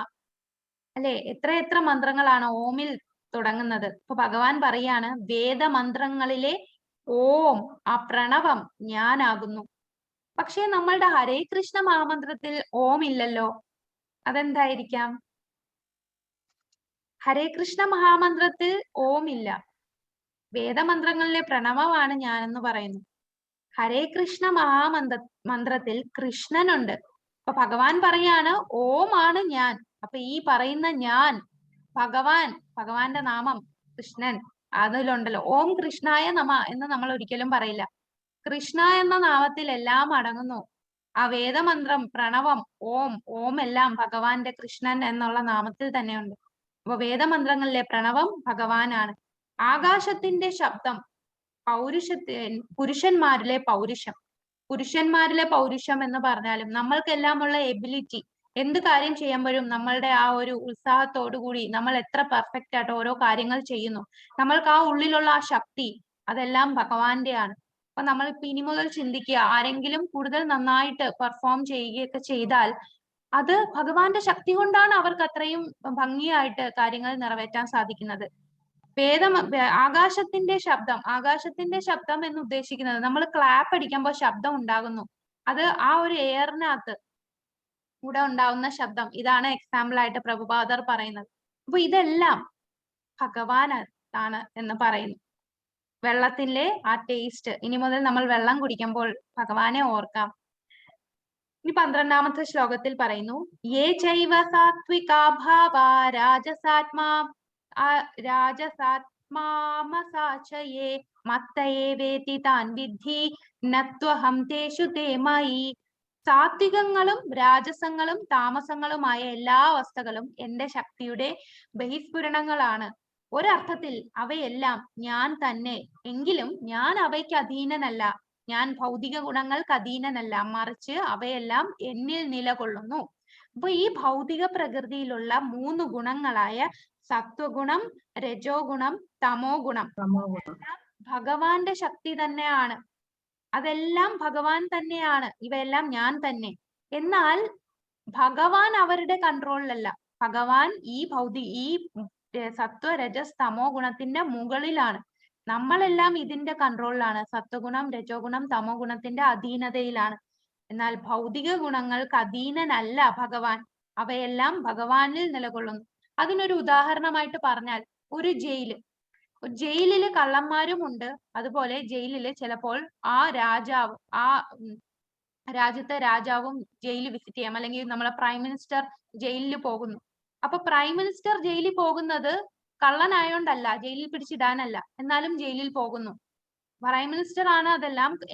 അല്ലെ? എത്ര മന്ത്രങ്ങളാണ് ഓമിൽ തുടങ്ങുന്നത്. ഇപ്പൊ ഭഗവാൻ പറയാണ്, വേദമന്ത്രങ്ങളിലെ ഓം, ആ പ്രണവം ഞാനാകുന്നു. പക്ഷേ നമ്മളുടെ ഹരേ കൃഷ്ണ മഹാമന്ത്രത്തിൽ ഓം ഇല്ലല്ലോ. അതെന്തായിരിക്കാം? ഹരേ കൃഷ്ണ മഹാമന്ത്രത്തിൽ ഓം ഇല്ല. വേദമന്ത്രങ്ങളിലെ പ്രണവമാണ് ഞാനെന്ന് പറയുന്നു. ഹരേ കൃഷ്ണ മന്ത്രത്തിൽ കൃഷ്ണനുണ്ട്. അപ്പൊ ഭഗവാൻ പറയാണ്, ഓം ആണ് ഞാൻ. അപ്പൊ ഈ പറയുന്ന ഞാൻ ഭഗവാന്റെ നാമം കൃഷ്ണൻ അതിലുണ്ടല്ലോ. ഓം കൃഷ്ണായ നമ എന്ന് നമ്മൾ ഒരിക്കലും പറയില്ല. കൃഷ്ണ എന്ന നാമത്തിൽ എല്ലാം അടങ്ങുന്നു. ആ വേദമന്ത്രം, പ്രണവം, ഓം എല്ലാം ഭഗവാന്റെ കൃഷ്ണൻ എന്നുള്ള നാമത്തിൽ തന്നെയുണ്ട്. അപ്പൊ വേദമന്ത്രങ്ങളിലെ പ്രണവം ഭഗവാനാണ്. ആകാശത്തിന്റെ ശബ്ദം പുരുഷന്മാരിലെ പൗരുഷം. പുരുഷന്മാരിലെ പൗരുഷം എന്ന് പറഞ്ഞാലും നമ്മൾക്കെല്ലാം ഉള്ള എബിലിറ്റി, എന്ത് കാര്യം ചെയ്യുമ്പോഴും നമ്മളുടെ ആ ഒരു ഉത്സാഹത്തോടു കൂടി നമ്മൾ എത്ര പെർഫെക്റ്റ് ആയിട്ട് ഓരോ കാര്യങ്ങൾ ചെയ്യുന്നു, നമ്മൾക്ക് ആ ഉള്ളിലുള്ള ആ ശക്തി, അതെല്ലാം ഭഗവാന്റെയാണ്. അപ്പൊ നമ്മൾ ഇപ്പൊ ഇനി മുതൽ ചിന്തിക്കുക, ആരെങ്കിലും കൂടുതൽ നന്നായിട്ട് പെർഫോം ചെയ്യുകയൊക്കെ ചെയ്താൽ അത് ഭഗവാന്റെ ശക്തി കൊണ്ടാണ് അവർക്ക് അത്രയും ഭംഗിയായിട്ട് കാര്യങ്ങൾ നിറവേറ്റാൻ സാധിക്കുന്നത്. ആകാശത്തിന്റെ ശബ്ദം എന്ന് ഉദ്ദേശിക്കുന്നത്, നമ്മൾ ക്ലാപ്പ് അടിക്കുമ്പോൾ ശബ്ദം ഉണ്ടാകുന്നു, അത് ആ ഒരു എയറിനകത്ത് കൂടെ ഉണ്ടാവുന്ന ശബ്ദം. ഇതാണ് എക്സാമ്പിൾ ആയിട്ട് പ്രഭുപാദർ പറയുന്നത്. അപ്പൊ ഇതെല്ലാം ഭഗവാനാണ് എന്ന് പറയുന്നു. വെള്ളത്തിലെ ആ ടേസ്റ്റ്. ഇനി മുതൽ നമ്മൾ വെള്ളം കുടിക്കുമ്പോൾ ഭഗവാനെ ഓർക്കാം. ഇനി 12ാമത്തെ ശ്ലോകത്തിൽ പറയുന്നു, യേ ചൈവ സാത്വികാ ഭാവാ രാജസാത്മാമസാചയേ മത്തയേ വേതി താൻ വിദ്ധി നത്വഹം തേഷു തേ മയി. സാത്വികങ്ങളും രാജസങ്ങളും താമസങ്ങളുമായ എല്ലാ അവസ്ഥകളും എന്റെ ശക്തിയുടെ ബഹിസ്ഫുരണങ്ങളാണ്. ഒരർത്ഥത്തിൽ അവയെല്ലാം ഞാൻ തന്നെ. എങ്കിലും ഞാൻ അവയ്ക്ക് അധീനനല്ല. ഞാൻ ഭൗതിക ഗുണങ്ങൾക്ക് അധീനനല്ല, മറിച്ച് അവയെല്ലാം എന്നിൽ നിലകൊള്ളുന്നു. അപ്പൊ ഈ ഭൗതിക പ്രകൃതിയിലുള്ള 3 ഗുണങ്ങളായ സത്വഗുണം, രജോ ഗുണം, തമോ ഗുണം ഭഗവാന്റെ ശക്തി തന്നെയാണ്. അതെല്ലാം ഭഗവാൻ തന്നെയാണ്. ഇവയെല്ലാം ഞാൻ തന്നെ. എന്നാൽ ഭഗവാൻ അവരുടെ കൺട്രോളിലല്ല. ഭഗവാൻ ഈ സത്വ രജസ് തമോ ഗുണത്തിന്റെ മുകളിലാണ്. നമ്മളെല്ലാം ഇതിന്റെ കൺട്രോളിലാണ്. സത്വഗുണം, രജോ ഗുണം, തമോ ഗുണത്തിന്റെ അധീനതയിലാണ്. എന്നാൽ ഭൗതിക ഗുണങ്ങൾക്ക് അധീനനല്ല ഭഗവാൻ. അവയെല്ലാം ഭഗവാനിൽ നിലകൊള്ളുന്നു. അതിനൊരു ഉദാഹരണമായിട്ട് പറഞ്ഞാൽ, ഒരു ജയിലില് കള്ളന്മാരും ഉണ്ട്. അതുപോലെ ജയിലില് ചിലപ്പോൾ ആ രാജാവ്, ആ രാജ്യത്തെ രാജാവും ജയിലിൽ വിസിറ്റ് ചെയ്യാം. അല്ലെങ്കിൽ നമ്മളെ പ്രൈം മിനിസ്റ്റർ ജയിലിൽ പോകുന്നു. അപ്പൊ പ്രൈം മിനിസ്റ്റർ ജയിലിൽ പോകുന്നത് കള്ളനായോണ്ടല്ല, ജയിലിൽ പിടിച്ചിടാനല്ല. എന്നാലും ജയിലിൽ പോകുന്നു. പ്രൈം മിനിസ്റ്റർ ആണ്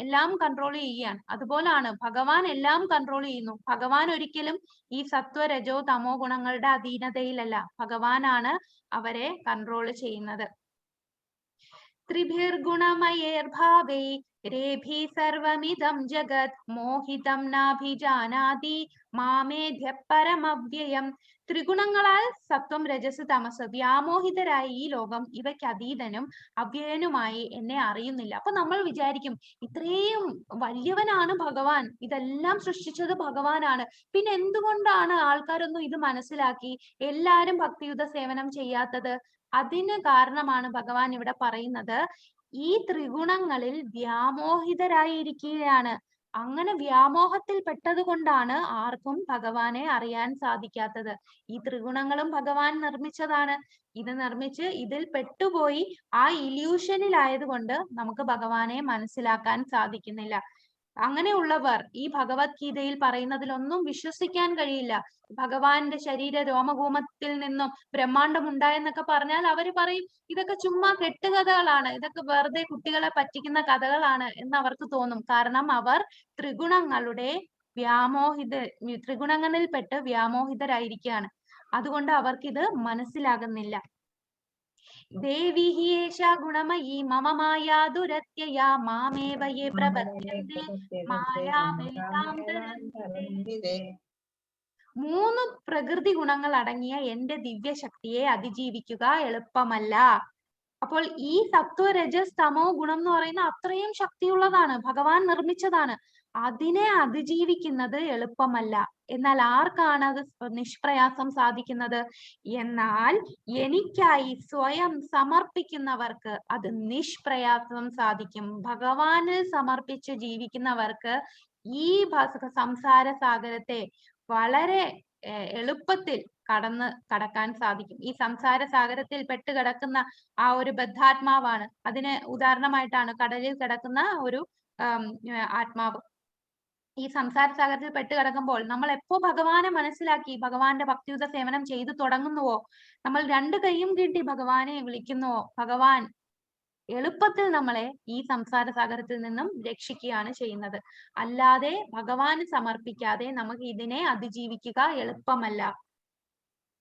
എല്ലാം കൺട്രോൾ ചെയ്യുകയാണ്. അതുപോലാണ് ഭഗവാൻ എല്ലാം കൺട്രോൾ ചെയ്യുന്നു. ഭഗവാൻ ഒരിക്കലും ഈ സത്വ രജോ തമോ ഗുണങ്ങളുടെ അധീനതയിലല്ല. ഭഗവാനാണ് അവരെ കൺട്രോൾ ചെയ്യുന്നത്. ത്രിഭിർഗുണമയേർഭാവേ രേഭി സർവമിദം ജഗത് മോഹിതം നാഭിജാനാതി മാമേധ്യ പരമവ്യയം. ത്രിഗുണങ്ങളാൽ സത്വം രജസ് തമസ് വ്യാമോഹിതരായ ഈ ലോകം ഇവയ്ക്ക് അതീതനും അവ്യയനുമായി എന്നെ അറിയുന്നില്ല. അപ്പൊ നമ്മൾ വിചാരിക്കും, ഇത്രയും വലിയവനാണ് ഭഗവാൻ, ഇതെല്ലാം സൃഷ്ടിച്ചത് ഭഗവാനാണ്, പിന്നെ എന്തുകൊണ്ടാണ് ആൾക്കാരൊന്നും ഇത് മനസ്സിലാക്കി എല്ലാരും ഭക്തിയുത സേവനം ചെയ്യാത്തത്? അതിന് കാരണമാണ് ഭഗവാൻ ഇവിടെ പറയുന്നത്, ഈ ത്രിഗുണങ്ങളിൽ വ്യാമോഹിതരായിരിക്കുകയാണ്. അങ്ങനെ വ്യാമോഹത്തിൽ പെട്ടത് കൊണ്ടാണ് ആർക്കും ഭഗവാനെ അറിയാൻ സാധിക്കാത്തത്. ഈ ത്രിഗുണങ്ങളും ഭഗവാൻ നിർമ്മിച്ചതാണ്. ഇത് നിർമ്മിച്ച് ഇതിൽ പെട്ടുപോയി ആ ഇല്യൂഷനിലായതുകൊണ്ട് നമുക്ക് ഭഗവാനെ മനസ്സിലാക്കാൻ സാധിക്കുന്നില്ല. അങ്ങനെയുള്ളവർ ഈ ഭഗവത്ഗീതയിൽ പറയുന്നതിലൊന്നും വിശ്വസിക്കാൻ കഴിയില്ല. ഭഗവാന്റെ ശരീര രോമകൂമത്തിൽ നിന്നും ബ്രഹ്മാണ്ടം ഉണ്ടായെന്നൊക്കെ പറഞ്ഞാൽ അവര് പറയും ഇതൊക്കെ ചുമ്മാ കെട്ടുകഥകളാണ്, ഇതൊക്കെ വെറുതെ കുട്ടികളെ പറ്റിക്കുന്ന കഥകളാണ് എന്ന് അവർക്ക് തോന്നും. കാരണം അവർ ത്രിഗുണങ്ങളിൽപ്പെട്ട് വ്യാമോഹിതരായിരിക്കുകയാണ്. അതുകൊണ്ട് അവർക്കിത് മനസ്സിലാകുന്നില്ല. ദേവി ഹി ഏഷാ ഗുണമയീ മമ മായാ ദുരത്യയാ മാമേവ യേ പ്രപദ്യന്തെ മായാമേതാം തരന്തി. 3 പ്രകൃതി ഗുണങ്ങൾ അടങ്ങിയ എന്റെ ദിവ്യശക്തിയെ അതിജീവിക്കുക എളുപ്പമല്ല. അപ്പോൾ ഈ സത്വ രജസ് തമോ ഗുണം എന്ന് പറയുന്ന അത്രയും ശക്തിയുള്ളതാണ്, ഭഗവാൻ നിർമ്മിച്ചതാണ്. അതിനെ അതിജീവിക്കുന്നത് എളുപ്പമല്ല. എന്നാൽ ആർക്കാണ് അത് നിഷ്പ്രയാസം സാധിക്കുന്നത്? എന്നാൽ എനിക്കായി സ്വയം സമർപ്പിക്കുന്നവർക്ക് അത് നിഷ്പ്രയാസം സാധിക്കും. ഭഗവാനിൽ സമർപ്പിച്ച് ജീവിക്കുന്നവർക്ക് ഈ സംസാര സാഗരത്തെ വളരെ എളുപ്പത്തിൽ കടക്കാൻ സാധിക്കും. ഈ സംസാര സാഗരത്തിൽ പെട്ടുകിടക്കുന്ന ആ ഒരു ബദ്ധാത്മാവാണ്. അതിന് ഉദാഹരണമായിട്ടാണ് കടലിൽ കിടക്കുന്ന ഒരു ആത്മാവ്. ഈ സംസാര സാഗരത്തിൽ പെട്ടുകിടക്കുമ്പോൾ നമ്മൾ എപ്പോ ഭഗവാനെ മനസ്സിലാക്കി ഭഗവാന്റെ ഭക്തിയുത സേവനം ചെയ്തു തുടങ്ങുന്നുവോ, നമ്മൾ 2 കൈയും കിട്ടി ഭഗവാനെ വിളിക്കുന്നുവോ, ഭഗവാൻ എളുപ്പത്തിൽ നമ്മളെ ഈ സംസാര സാഗരത്തിൽ നിന്നും രക്ഷിക്കുകയാണ് ചെയ്യുന്നത്. അല്ലാതെ ഭഗവാന് സമർപ്പിക്കാതെ നമുക്ക് ഇതിനെ അതിജീവിക്കുക എളുപ്പമല്ല.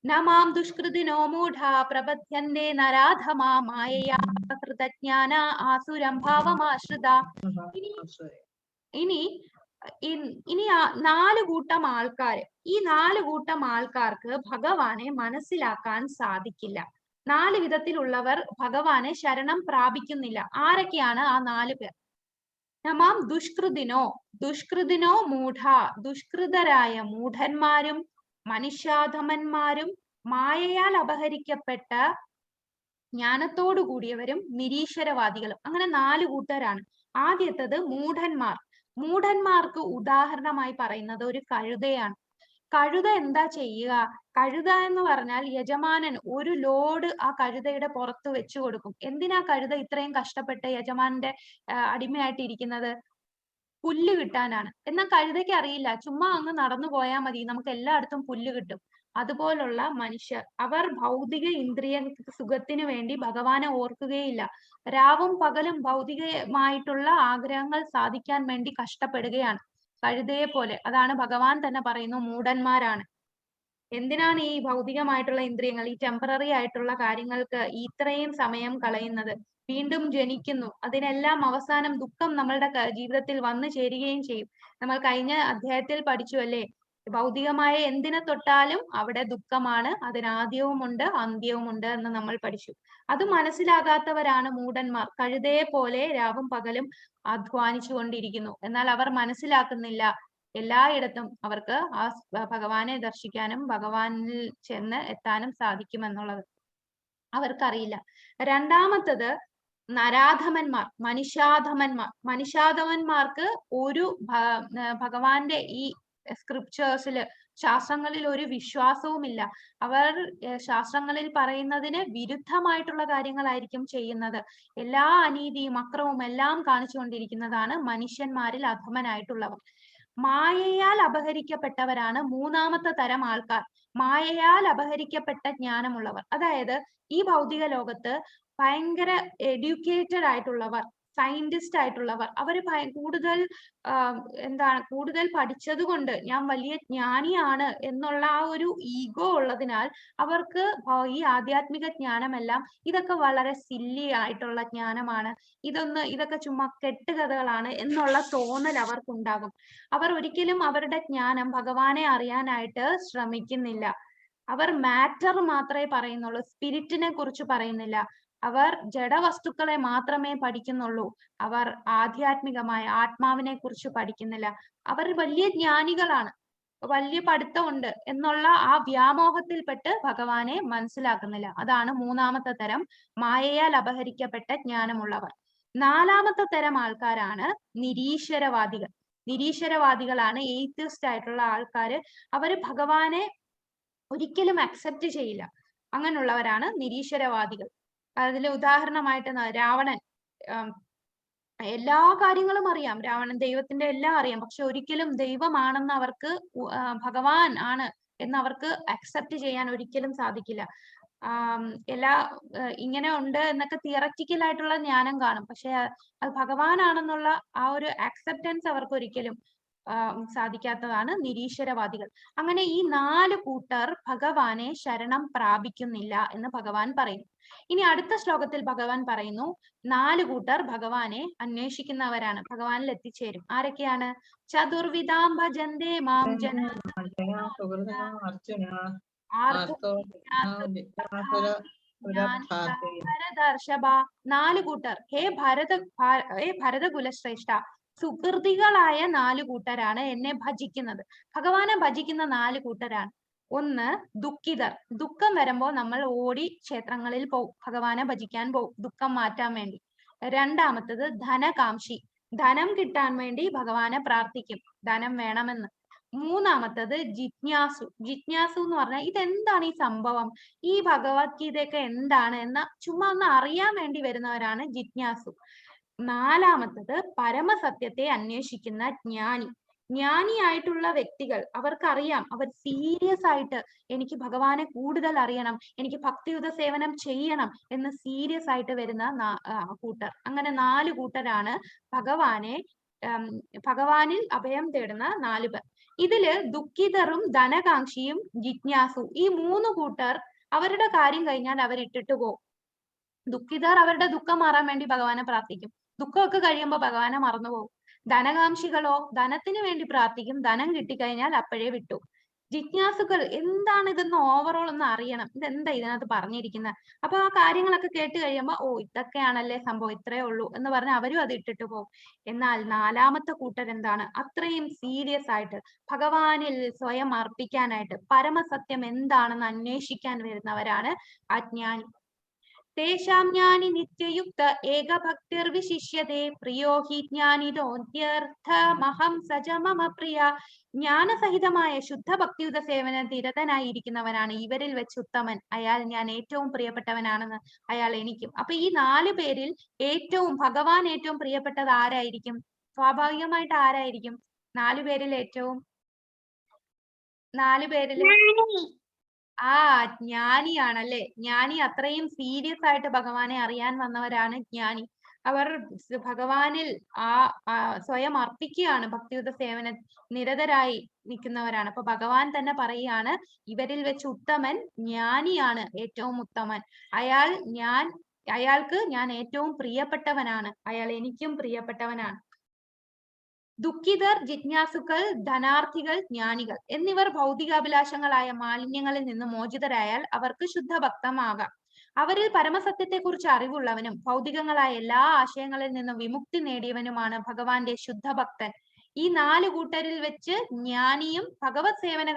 നമാം ദുഷ്കൃതിനോ മൂഢാ പ്രപദ്യന്തേ നരാധമാ മായയാ കൃതജ്ഞാന ആസുരം ഭാവമാശ്രിത. ഇനി 4 കൂട്ടം ആൾക്കാര്, ഈ 4 കൂട്ടം ആൾക്കാർക്ക് ഭഗവാനെ മനസ്സിലാക്കാൻ സാധിക്കില്ല. 4 വിധത്തിലുള്ളവർ ഭഗവാനെ ശരണം പ്രാപിക്കുന്നില്ല. ആരൊക്കെയാണ് ആ 4 പേർ? നമാം ദുഷ്കൃതിനോ മൂഢ, ദുഷ്കൃതരായ മൂഢന്മാരും മനുഷ്യാധമന്മാരും മായയാൽ അപഹരിക്കപ്പെട്ട ജ്ഞാനത്തോടു കൂടിയവരും നിരീശ്വരവാദികളും. അങ്ങനെ 4 കൂട്ടരാണ്. ആദ്യത്തത് മൂഢന്മാർ. മൂഢന്മാർക്ക് ഉദാഹരണമായി പറയുന്നത് ഒരു കഴുതയാണ്. കഴുത എന്താ ചെയ്യുക? കഴുത എന്ന് പറഞ്ഞാൽ യജമാനൻ ഒരു ലോഡ് ആ കഴുതയുടെ പുറത്ത് വെച്ചു കൊടുക്കും. എന്തിനാ കഴുത ഇത്രയും കഷ്ടപ്പെട്ട് യജമാനന്റെ അടിമയായിട്ട് ഇരിക്കുന്നത്? പുല്ല് കിട്ടാനാണ്. എന്നാൽ കഴുതയ്ക്ക് അറിയില്ല, ചുമ്മാ അങ്ങ് നടന്നു പോയാൽ മതി, നമുക്ക് എല്ലായിടത്തും പുല്ല് കിട്ടും. അതുപോലുള്ള മനുഷ്യർ, അവർ ഭൗതിക ഇന്ദ്രിയ സുഖത്തിന് വേണ്ടി ഭഗവാനെ ഓർക്കുകയില്ല. രാവും പകലും ഭൗതികമായിട്ടുള്ള ആഗ്രഹങ്ങൾ സാധിക്കാൻ വേണ്ടി കഷ്ടപ്പെടുകയാണ്, കഴുതയെ പോലെ. അതാണ് ഭഗവാൻ തന്നെ പറയുന്നു, മൂഢന്മാരാണ്. എന്തിനാണ് ഈ ഭൗതികമായിട്ടുള്ള ഇന്ദ്രിയങ്ങൾ, ഈ ടെമ്പററി ആയിട്ടുള്ള കാര്യങ്ങൾക്ക് ഇത്രയും സമയം കളയുന്നത്? വീണ്ടും ജനിക്കുന്നു, അതിനെല്ലാം അവസാനം ദുഃഖം നമ്മളുടെ ജീവിതത്തിൽ വന്നു ചേരുകയും ചെയ്യും. നമ്മൾ കഴിഞ്ഞ അധ്യായത്തിൽ പഠിച്ചു അല്ലേ, ഭൗതികമായ എന്തിനെ തൊട്ടാലും അവിടെ ദുഃഖമാണ്, അതിനാദ്യവുമുണ്ട് അന്ത്യവുമുണ്ട് എന്ന് നമ്മൾ പഠിച്ചു. അത് മനസ്സിലാകാത്തവരാണ് മൂഢന്മാർ. കഴുതയെ പോലെ രാവും പകലും അധ്വാനിച്ചു കൊണ്ടിരിക്കുന്നു, എന്നാൽ അവർ മനസ്സിലാക്കുന്നില്ല എല്ലായിടത്തും അവർക്ക് ആ ഭഗവാനെ ദർശിക്കാനും ഭഗവാനിൽ ചെന്ന് എത്താനും സാധിക്കുമെന്നുള്ളത് അവർക്കറിയില്ല. രണ്ടാമത്തത് നരാധമന്മാർ, മനുഷ്യാധമന്മാർക്ക് ഒരു ഭഗവാന്റെ ഈ സ്ക്രിപ്റ്റേഴ്സില്, ശാസ്ത്രങ്ങളിൽ ഒരു വിശ്വാസവുമില്ല. അവർ ശാസ്ത്രങ്ങളിൽ പറയുന്നതിന് വിരുദ്ധമായിട്ടുള്ള കാര്യങ്ങളായിരിക്കും ചെയ്യുന്നത്. എല്ലാ അനീതിയും അക്രമവും എല്ലാം കാണിച്ചുകൊണ്ടിരിക്കുന്നതാണ് മനുഷ്യന്മാരിൽ അധമനായിട്ടുള്ളവർ. മായയാൽ അപഹരിക്കപ്പെട്ടവരാണ് മൂന്നാമത്തെ തരം ആൾക്കാർ. മായയാൽ അപഹരിക്കപ്പെട്ട ജ്ഞാനമുള്ളവർ, അതായത് ഈ ഭൗതിക ലോകത്ത് ഭയങ്കര എഡ്യൂക്കേറ്റഡ് ആയിട്ടുള്ളവർ, സയന്റിസ്റ്റ് ആയിട്ടുള്ളവർ, അവര് കൂടുതൽ കൂടുതൽ പഠിച്ചത് കൊണ്ട് ഞാൻ വലിയ ജ്ഞാനിയാണ് എന്നുള്ള ആ ഒരു ഈഗോ ഉള്ളതിനാൽ അവർക്ക് ഈ ആധ്യാത്മിക ജ്ഞാനമെല്ലാം ഇതൊക്കെ വളരെ സില്ലി ആയിട്ടുള്ള ജ്ഞാനമാണ്, ഇതൊക്കെ ചുമ്മാ കെട്ടുകഥകളാണ് എന്നുള്ള തോന്നൽ അവർക്കുണ്ടാകും. അവർ ഒരിക്കലും അവരുടെ ജ്ഞാനം ഭഗവാനെ അറിയാനായിട്ട് ശ്രമിക്കുന്നില്ല. അവർ മാറ്റർ മാത്രമേ പറയുന്നുള്ളൂ, സ്പിരിറ്റിനെ കുറിച്ച് പറയുന്നില്ല. അവർ ജഡവസ്തുക്കളെ മാത്രമേ പഠിക്കുന്നുള്ളൂ. അവർ ആധ്യാത്മികമായ ആത്മാവിനെ കുറിച്ച് പഠിക്കുന്നില്ല. അവർ വലിയ ജ്ഞാനികളാണ്, വലിയ പഠിത്തമുണ്ട് എന്നുള്ള ആ വ്യാമോഹത്തിൽപ്പെട്ട് ഭഗവാനെ മനസ്സിലാക്കുന്നില്ല. അതാണ് മൂന്നാമത്തെ തരം മായയാൽ അപഹരിക്കപ്പെട്ട ജ്ഞാനമുള്ളവർ. നാലാമത്തെ തരം ആൾക്കാരാണ് നിരീശ്വരവാദികൾ. നിരീശ്വരവാദികളാണ് എയ്ത്തിസ്റ്റ് ആയിട്ടുള്ള ആൾക്കാര്. അവര് ഭഗവാനെ ഒരിക്കലും അക്സെപ്റ്റ് ചെയ്യില്ല. അങ്ങനെയുള്ളവരാണ് നിരീശ്വരവാദികൾ. അതിൽ ഉദാഹരണമായിട്ട് രാവണൻ, എല്ലാ കാര്യങ്ങളും അറിയാം, രാവണൻ ദൈവത്തിന്റെ എല്ലാം അറിയാം, പക്ഷെ ഒരിക്കലും ദൈവമാണെന്ന് അവർക്ക് ഭഗവാൻ ആണ് എന്ന് അവർക്ക് അക്സെപ്റ്റ് ചെയ്യാൻ ഒരിക്കലും സാധിക്കില്ല. ഇങ്ങനെ ഉണ്ട് എന്നൊക്കെ തിയററ്റിക്കൽ ആയിട്ടുള്ള ജ്ഞാനം കാണും, പക്ഷെ അത് ഭഗവാനാണെന്നുള്ള ആ ഒരു അക്സെപ്റ്റൻസ് അവർക്ക് ഒരിക്കലും സാധിക്കാത്തതാണ് നിരീശ്വരവാദികൾ. അങ്ങനെ ഈ 4 കൂട്ടർ ഭഗവാനെ ശരണം പ്രാപിക്കുന്നില്ല എന്ന് ഭഗവാൻ പറയുന്നു. ഇനി അടുത്ത ശ്ലോകത്തിൽ ഭഗവാൻ പറയുന്നു, 4 കൂട്ടർ ഭഗവാനെ അന്വേഷിക്കുന്നവരാണ്, ഭഗവാനിൽ എത്തിച്ചേരും. ആരൊക്കെയാണ്? ചതുർവിധാം ഭജന്തേ മാം ജന ഭരതർഷഭ. 4 കൂട്ടർ. ഹേ ഭരതകുലശ്രേഷ്ഠ, സുകൃതികളായ 4 കൂട്ടരാണ് എന്നെ ഭജിക്കുന്നത്. ഭഗവാനെ ഭജിക്കുന്ന 4 കൂട്ടരാണ്. ഒന്ന്, ദുഃഖിതർ. ദുഃഖം വരുമ്പോ നമ്മൾ ഓടി ക്ഷേത്രങ്ങളിൽ പോകും, ഭഗവാനെ ഭജിക്കാൻ പോകും, ദുഃഖം മാറ്റാൻ വേണ്ടി. രണ്ടാമത്തത് ധനകാംക്ഷി, ധനം കിട്ടാൻ വേണ്ടി ഭഗവാനെ പ്രാർത്ഥിക്കും, ധനം വേണമെന്ന്. മൂന്നാമത്തത് ജിജ്ഞാസു. ജിജ്ഞാസു എന്ന് പറഞ്ഞാൽ ഇതെന്താണ് ഈ സംഭവം, ഈ ഭഗവത്ഗീതയൊക്കെ എന്താണ് എന്ന് ചുമ്മാ ഒന്ന് അറിയാൻ വേണ്ടി വരുന്നവരാണ് ജിജ്ഞാസു. നാലാമത്തത് പരമസത്യത്തെ അന്വേഷിക്കുന്ന ജ്ഞാനി. ജ്ഞാനിയായിട്ടുള്ള വ്യക്തികൾ, അവർക്കറിയാം, അവർ സീരിയസ് ആയിട്ട് എനിക്ക് ഭഗവാനെ കൂടുതൽ അറിയണം, എനിക്ക് ഭക്തിയുത സേവനം ചെയ്യണം എന്ന് സീരിയസ് ആയിട്ട് വരുന്ന കൂട്ടർ. അങ്ങനെ 4 കൂട്ടരാണ് ഭഗവാനിൽ അഭയം തേടുന്ന 4 പേർ. ഇതില് ദുഃഖിതറും ധനകാംക്ഷിയും ജിജ്ഞാസു, ഈ 3 കൂട്ടർ അവരുടെ കാര്യം കഴിഞ്ഞാൽ അവരിട്ടിട്ട് പോകും. ദുഃഖിതർ അവരുടെ ദുഃഖം മാറാൻ വേണ്ടി ഭഗവാനെ പ്രാർത്ഥിക്കും, ദുഃഖമൊക്കെ കഴിയുമ്പോൾ ഭഗവാനെ മറന്നുപോകും. ധനകാംക്ഷികളോ ധനത്തിന് വേണ്ടി പ്രാർത്ഥിക്കും, ധനം കിട്ടിക്കഴിഞ്ഞാൽ അപ്പോഴേ വിട്ടു. ജിജ്ഞാസുക്കൾ എന്താണ് ഇതെന്ന് ഓവറോൾ ഒന്ന് അറിയണം, ഇതെന്താ ഇതിനകത്ത് പറഞ്ഞിരിക്കുന്നത്. അപ്പൊ ആ കാര്യങ്ങളൊക്കെ കേട്ട് കഴിയുമ്പോ ഓ ഇതൊക്കെയാണല്ലേ സംഭവം, ഇത്രയേ ഉള്ളൂ എന്ന് പറഞ്ഞ് അവരും അത് ഇട്ടിട്ട് പോകും. എന്നാൽ നാലാമത്തെ കൂട്ടരെന്താണ്, അത്രയും സീരിയസ് ആയിട്ട് ഭഗവാനിൽ സ്വയം അർപ്പിക്കാനായിട്ട് പരമസത്യം എന്താണെന്ന് അന്വേഷിക്കാൻ വരുന്നവരാണ് അജ്ഞാനി. തേഷാം ജ്ഞാനി നിത്യയുക്ത ഏകഭക്തിർവിശിഷ്യതേ പ്രിയോ ഹി ജ്ഞാനിതോന്യർത്ഥമഹം സജ മമ പ്രിയ. ജ്ഞാനസഹിതമായ ശുദ്ധഭക്തിയുത സേവന നിരതനായിരിക്കുന്നവനാണ് ഇവരിൽ വെച്ച് ഉത്തമൻ. അയാൾ ഞാൻ ഏറ്റവും പ്രിയപ്പെട്ടവനാണെന്ന് അയാൾ എനിക്കും. അപ്പൊ ഈ 4 പേരിൽ ഏറ്റവും ഭഗവാൻ ഏറ്റവും പ്രിയപ്പെട്ടത് ആരായിരിക്കും? സ്വാഭാവികമായിട്ട് ആരായിരിക്കും 4 പേരിൽ ഏറ്റവും? 4 പേരിൽ ജ്ഞാനിയാണല്ലേ. ജ്ഞാനി അത്രയും സീരിയസ് ആയിട്ട് ഭഗവാനെ അറിയാൻ വന്നവരാണ് ജ്ഞാനി. അവർ ഭഗവാനിൽ സ്വയം അർപ്പിക്കുകയാണ്, ഭക്തിയുത സേവന നിരതരായി നിൽക്കുന്നവരാണ്. അപ്പൊ ഭഗവാൻ തന്നെ പറയുകയാണ് ഇവരിൽ വെച്ച് ഉത്തമൻ ജ്ഞാനിയാണ്, ഏറ്റവും ഉത്തമൻ. അയാൾക്ക് ഞാൻ ഏറ്റവും പ്രിയപ്പെട്ടവനാണ്, അയാൾ എനിക്കും പ്രിയപ്പെട്ടവനാണ്. ദുഃഖിതർ, ജിജ്ഞാസുക്കൾ, ധനാർത്ഥികൾ, ജ്ഞാനികൾ എന്നിവർ ഭൗതികാഭിലാഷങ്ങളായ മാലിന്യങ്ങളിൽ നിന്ന് മോചിതരായാൽ അവർക്ക് ശുദ്ധഭക്തമാകാം. അവരിൽ പരമസത്യത്തെക്കുറിച്ച് അറിവുള്ളവനും ഭൗതികങ്ങളായ എല്ലാ ആശയങ്ങളിൽ നിന്നും വിമുക്തി നേടിയവനുമാണ് ഭഗവാന്റെ ശുദ്ധഭക്തൻ. ഈ 4 കൂട്ടരിൽ വെച്ച് ജ്ഞാനിയും ഭഗവത് സേവന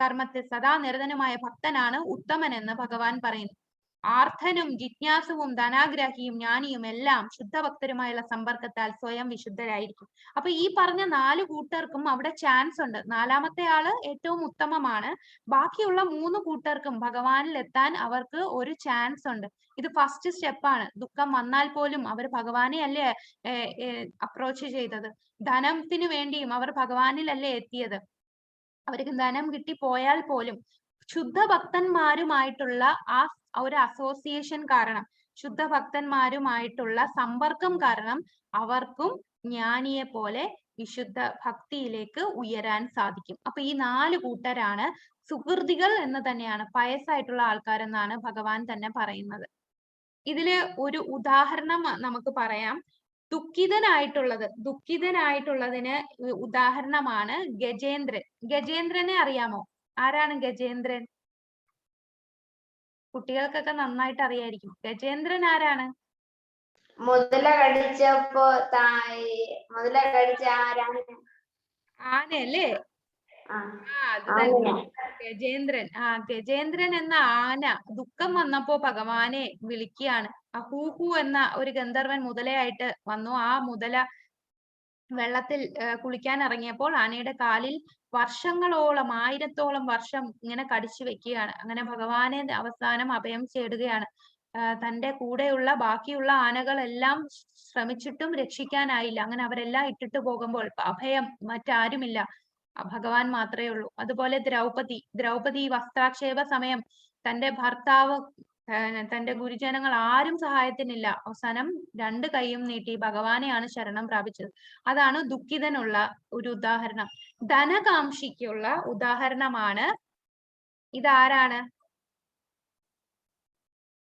കർമ്മത്തിൽ സദാ നിരതനുമായ ഭക്തനാണ് ഉത്തമൻ എന്ന് ഭഗവാൻ പറയുന്നു. ആർത്തനും ജിജ്ഞാസുവും ധനാഗ്രാഹിയും ജ്ഞാനിയും എല്ലാം ശുദ്ധഭക്തരുമായുള്ള സമ്പർക്കത്താൽ സ്വയം വിശുദ്ധരായിരിക്കും. അപ്പൊ ഈ പറഞ്ഞ 4 കൂട്ടർക്കും അവിടെ ചാൻസ് ഉണ്ട്. 4ാമത്തെ ആള് ഏറ്റവും ഉത്തമമാണ്. ബാക്കിയുള്ള 3 കൂട്ടർക്കും ഭഗവാനിൽ എത്താൻ അവർക്ക് ഒരു ചാൻസ് ഉണ്ട്. ഇത് ഫസ്റ്റ് സ്റ്റെപ്പാണ്. ദുഃഖം വന്നാൽ പോലും അവർ ഭഗവാനെ അല്ലേ അപ്രോച്ച് ചെയ്തത്. ധനത്തിന് വേണ്ടിയും അവർ ഭഗവാനിലല്ലേ എത്തിയത്. അവർക്ക് ധനം കിട്ടിപ്പോയാൽ പോലും ശുദ്ധഭക്തന്മാരുമായിട്ടുള്ള ഒരു അസോസിയേഷൻ കാരണം, ശുദ്ധഭക്തന്മാരുമായിട്ടുള്ള സമ്പർക്കം കാരണം അവർക്കും ജ്ഞാനിയെ പോലെ വിശുദ്ധ ഭക്തിയിലേക്ക് ഉയരാൻ സാധിക്കും. അപ്പൊ ഈ 4 കൂട്ടരാണ് സുഹൃതികൾ എന്ന് തന്നെയാണ്, പയസ്സായിട്ടുള്ള ആൾക്കാരെന്നാണ് ഭഗവാൻ തന്നെ പറയുന്നത്. ഇതില് ഒരു ഉദാഹരണം നമുക്ക് പറയാം. ദുഃഖിതനായിട്ടുള്ളതിന് ഉദാഹരണമാണ് ഗജേന്ദ്രൻ. ഗജേന്ദ്രനെ അറിയാമോ? ആരാണ് ഗജേന്ദ്രൻ? കുട്ടികൾക്കൊക്കെ നന്നായിട്ട് അറിയായിരിക്കും. ഗജേന്ദ്രൻ ആരാണ്? മുതല കടിച്ച ആനയല്ലേ? അത് തന്നെ ഗജേന്ദ്രൻ. ഗജേന്ദ്രൻ എന്ന ആന ദുഃഖം വന്നപ്പോ ഭഗവാനെ വിളിക്കുകയാണ്. ഹൂഹു എന്ന ഒരു ഗന്ധർവൻ മുതലയായിട്ട് വന്നു. ആ മുതല വെള്ളത്തിൽ കുളിക്കാൻ ഇറങ്ങിയപ്പോൾ ആനയുടെ കാലിൽ വർഷങ്ങളോളം, 1000-ഓളം വർഷം ഇങ്ങനെ കടിച്ചു വെക്കുകയാണ്. അങ്ങനെ ഭഗവാനെ അവസാനം അഭയം തേടുകയാണ്. തന്റെ കൂടെയുള്ള ബാക്കിയുള്ള ആനകളെല്ലാം ശ്രമിച്ചിട്ടും രക്ഷിക്കാനായില്ല. അങ്ങനെ അവരെല്ലാം ഇട്ടിട്ട് പോകുമ്പോൾ അഭയം മറ്റാരുമില്ല, ഭഗവാൻ മാത്രമേ ഉള്ളൂ. അതുപോലെ ദ്രൗപദി വസ്ത്രാക്ഷേപ സമയം തന്റെ ഭർത്താവ്, തന്റെ ഗുരുജനങ്ങൾ ആരും സഹായത്തിനില്ല. അവസാനം 2 കൈയും നീട്ടി ഭഗവാനെയാണ് ശരണം പ്രാപിച്ചത്. അതാണ് ദുഃഖിതനുള്ള ഒരു ഉദാഹരണം. ധനകാംക്ഷിക്കുള്ള ഉദാഹരണമാണ് ഇതാരാണ്?